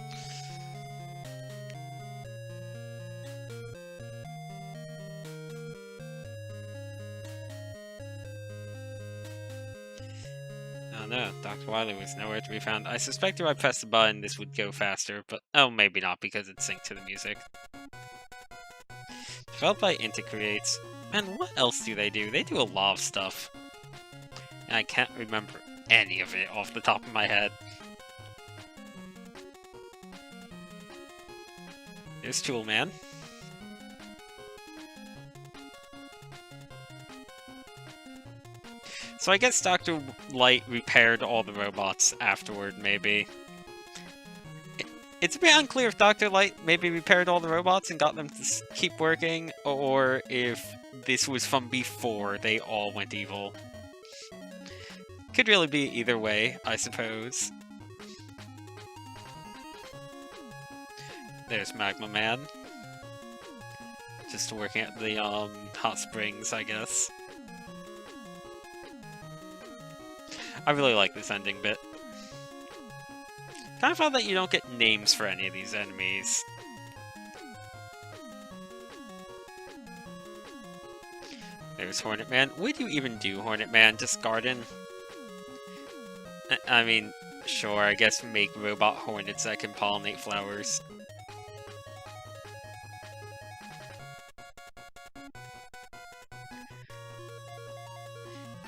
[SPEAKER 1] no, Dr. Wily was nowhere to be found. I suspect if I pressed the button, this would go faster, but oh, maybe not because it's synced to the music. Developed by Intercreates. Man, what else do? They do a lot of stuff. And I can't remember any of it off the top of my head. There's Toolman. So I guess Dr. Light repaired all the robots afterward, maybe. It's a bit unclear if Dr. Light maybe repaired all the robots and got them to keep working, or if this was from before they all went evil. Could really be either way, I suppose. There's Magma Man. Just working at the hot springs, I guess. I really like this ending bit. Kind of found that you don't get names for any of these enemies. There's Hornet Man. What do you even do, Hornet Man? Just garden? I mean, sure, I guess make robot hornets that can pollinate flowers.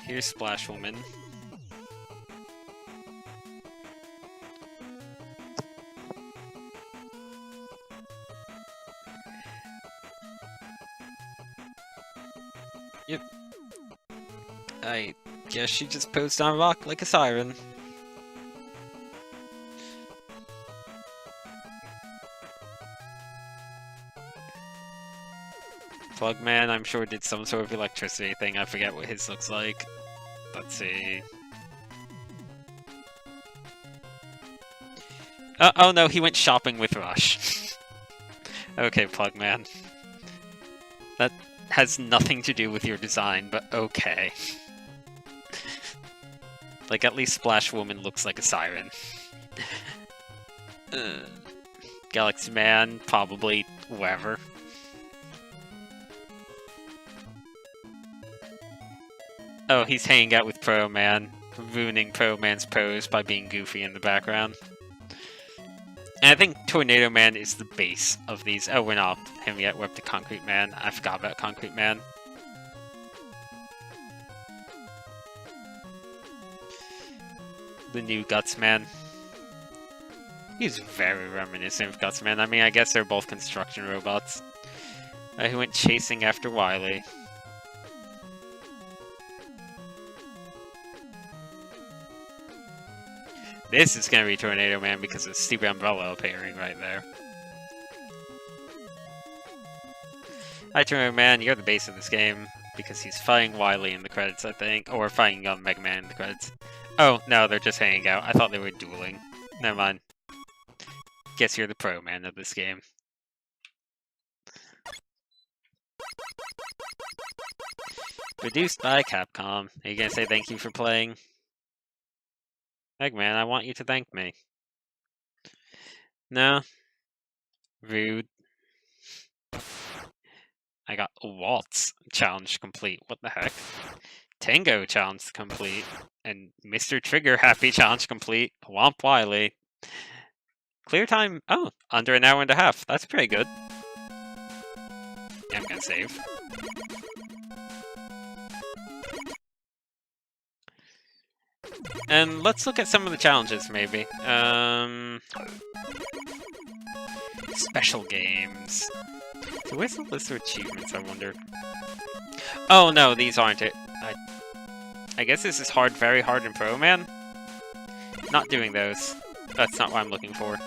[SPEAKER 1] Here's Splash Woman. Yep. I guess she just posed on a rock like a siren. Plugman, I'm sure, did some sort of electricity thing. I forget what his looks like. Let's see. Oh no, he went shopping with Rush. Okay, Plugman. That has nothing to do with your design, but okay. Like, at least Splash Woman looks like a siren. Galaxy Man, probably wherever. Oh, he's hanging out with Pro Man, ruining Pro Man's pose by being goofy in the background. And I think Tornado Man is the base of these. Oh, we're not him yet. We're up to Concrete Man. I forgot about Concrete Man. The new Guts Man. He's very reminiscent of Guts Man. I mean, I guess they're both construction robots. Who went chasing after Wily. This is gonna be Tornado Man because of stupid umbrella appearing right there. Hi Tornado Man, you're the base of this game because he's fighting Wily in the credits, I think, or fighting Mega Man in the credits. Oh, no, they're just hanging out. I thought they were dueling. Never mind. Guess you're the Pro Man of this game. Produced by Capcom. Are you gonna say thank you for playing? Eggman, I want you to thank me. No. Rude. I got Waltz challenge complete. What the heck? Tango challenge complete. And Mr. Trigger Happy challenge complete. Womp Wily. Clear time. Oh, under an hour and a half. That's pretty good. Yeah, I'm gonna save. And let's look at some of the challenges, maybe. Special games. So where's the list of achievements, I wonder? Oh no, these aren't it. I guess this is hard, very hard in Pro Man? Not doing those. That's not what I'm looking for.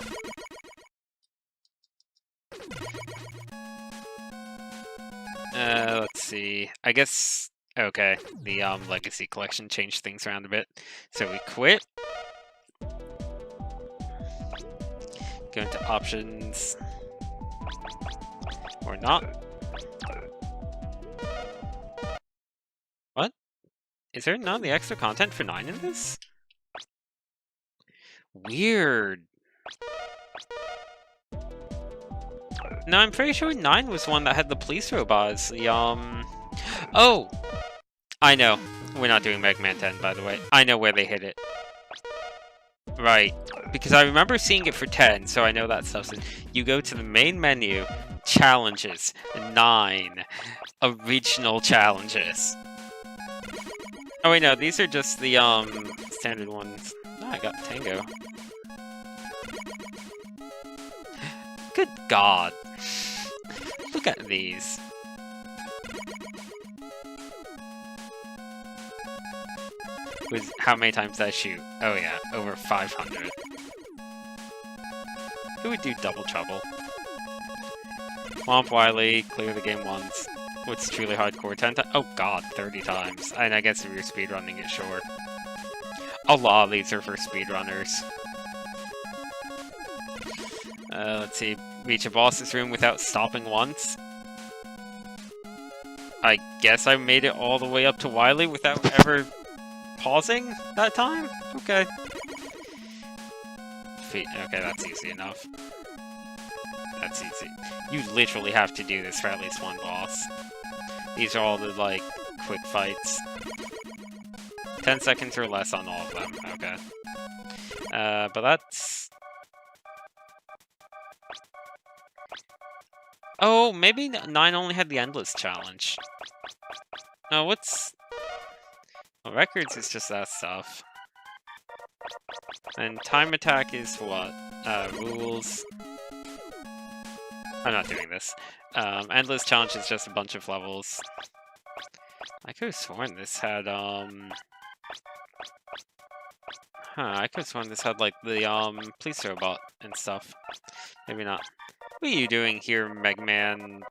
[SPEAKER 1] Let's see. I guess... Okay, the Legacy Collection changed things around a bit. So we quit. Go into options. Or not. What? Is there none of the extra content for 9 in this? Weird. No, I'm pretty sure 9 was one that had the police robots. The, Oh! I know. We're not doing Mega Man 10, by the way. I know where they hit it. Right. Because I remember seeing it for 10, so I know that stuff's in. You go to the main menu, challenges, 9. Original challenges. Oh wait, no, these are just the, standard ones. Oh, I got Tango. Good God. Look at these. With how many times did I shoot? Oh yeah, over 500. Who would do Double Trouble? Womp Wily, clear the game once. What's truly hardcore? 10 times? Oh god, 30 times. And I guess if you're speedrunning it, sure. A lot of these are for speedrunners. Let's see. Reach a boss's room without stopping once. I guess I made it all the way up to Wily without ever pausing that time? Okay. Okay, that's easy enough. That's easy. You literally have to do this for at least one boss. These are all the, like, quick fights. 10 seconds or less on all of them. Okay. But that's... Oh, maybe 9 only had the Endless Challenge. No, what's... Well, Records is just that stuff. And Time Attack is what? Rules... I'm not doing this. Endless Challenge is just a bunch of levels. I could have sworn this had, I could have sworn this had, like, the, police robot and stuff. Maybe not. What are you doing here, Mega Man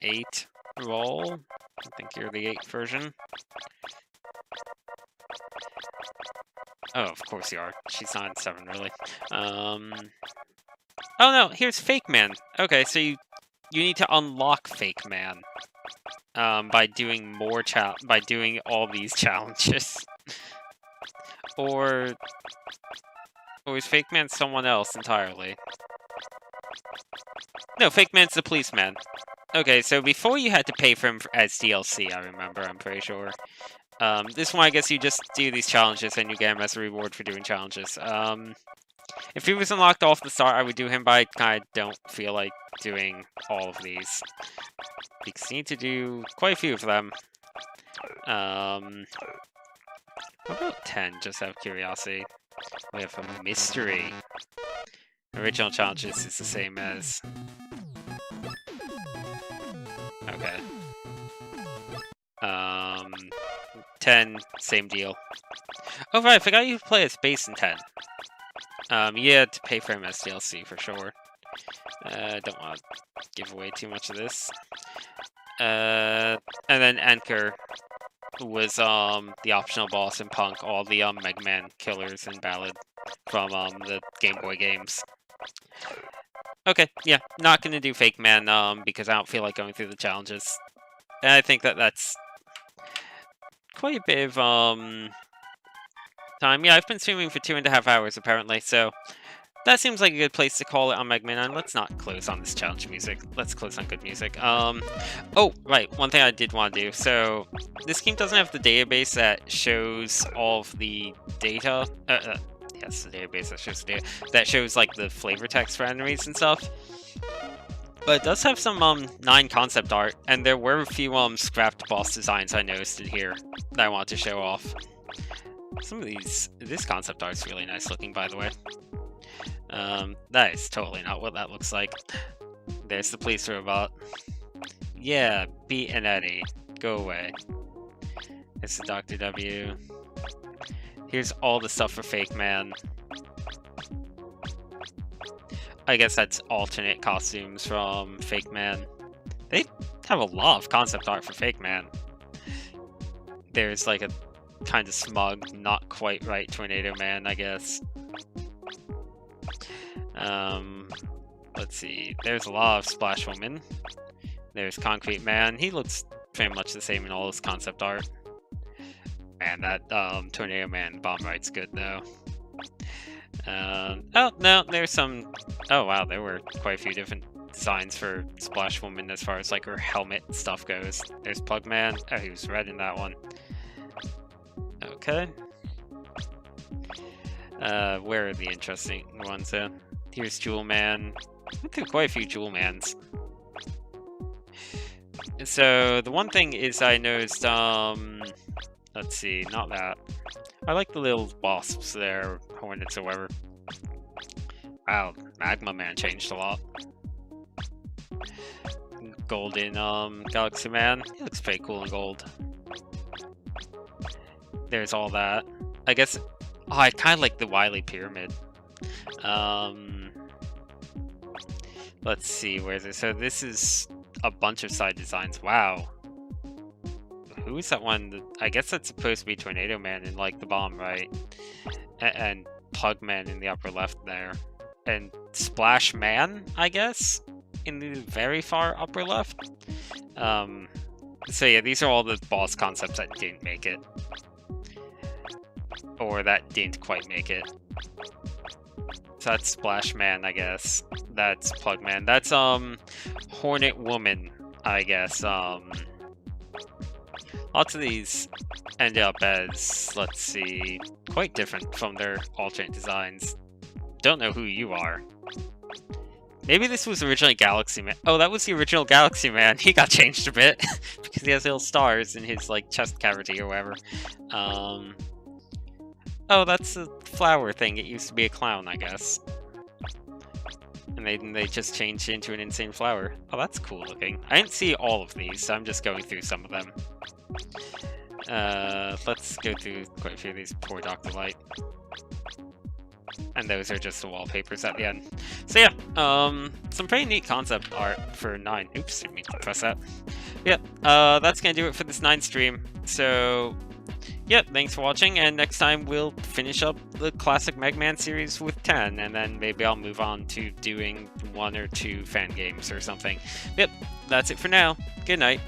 [SPEAKER 1] 8 roll? I think you're the 8 version. Oh, of course you are. She's not in 7, really. Oh no, here's Fake Man. Okay, so you need to unlock Fake Man. By doing more by doing all these challenges. Or is Fake Man someone else entirely? No, Fake Man's the policeman. Okay, so before you had to pay for him as DLC, I remember, I'm pretty sure. This one, I guess you just do these challenges and you get him as a reward for doing challenges. If he was unlocked off the start, I would do him, but I kind of don't feel like doing all of these. Because you need to do quite a few of them. What about 10, just out of curiosity? We have a mystery. Original challenges is the same as... Okay. 10, same deal. Oh right, I forgot you could play as Bass in 10. You had to pay for him as DLC for sure. Don't want to give away too much of this. And then Anchor was the optional boss in Punk, all the Mega Man killers in Ballad from the Game Boy games. Okay, yeah, not gonna do Fake Man because I don't feel like going through the challenges. And I think that's quite a bit of time. Yeah, I've been streaming for 2.5 hours apparently, so that seems like a good place to call it on Mega Man 9. Let's not close on this challenge music. Let's close on good music. Oh, right, one thing I did want to do. So, this game doesn't have the database that shows all of the data. Yes, the database that shows the data. That shows, like, the flavor text for enemies and stuff. But it does have some, 9 concept art, and there were a few, scrapped boss designs I noticed in here that I want to show off. Some of this concept art's really nice looking, by the way. That is totally not what that looks like. There's the police robot. Yeah, beat an Eddie. Go away. It's the Dr. W. Here's all the stuff for Fake Man. I guess that's alternate costumes from Fake Man. They have a lot of concept art for Fake Man. There's like a kind of smug, not quite right Tornado Man, I guess. Let's see. There's a lot of Splash Woman. There's Concrete Man. He looks pretty much the same in all his concept art. Man, that Tornado Man bomb right's good though. Oh no, there's some. Oh wow, there were quite a few different designs for Splash Woman as far as like her helmet stuff goes. There's Plug Man. Oh, he was red in that one. Okay. Where are the interesting ones? Here's Jewel Man. Went through quite a few Jewel Mans. So the one thing is I noticed, let's see, not that. I like the little wasps there, hornets or whatever. Wow, Magma Man changed a lot. Golden, Galaxy Man. He looks pretty cool in gold. There's all that. I guess, oh, I kind of like the Wily Pyramid. Let's see, where's it? So this is a bunch of side designs. Wow. Who is that one? I guess that's supposed to be Tornado Man in like the bottom right. And Plug Man in the upper left there. And Splash Man, I guess, in the very far upper left. So yeah, these are all the boss concepts that didn't make it. Or that didn't quite make it. So that's Splash Man, I guess. That's Plug Man. That's Hornet Woman, I guess. Lots of these end up as, let's see, quite different from their alternate designs. Don't know who you are. Maybe this was originally Galaxy Man. Oh, that was the original Galaxy Man. He got changed a bit because he has little stars in his like chest cavity or whatever. Oh, that's a flower thing. It used to be a clown, I guess. And they just changed into an insane flower. Oh, that's cool looking. I didn't see all of these, so I'm just going through some of them. Let's go through quite a few of these. Poor Dr. Light. And those are just the wallpapers at the end. So yeah, some pretty neat concept art for 9. Oops, didn't mean to press that. Yeah, that's gonna do it for this 9 stream. So, yeah, thanks for watching, and next time we'll finish up the classic Mega Man series with 10, and then maybe I'll move on to doing 1 or 2 fan games or something. Yep, that's it for now. Good night.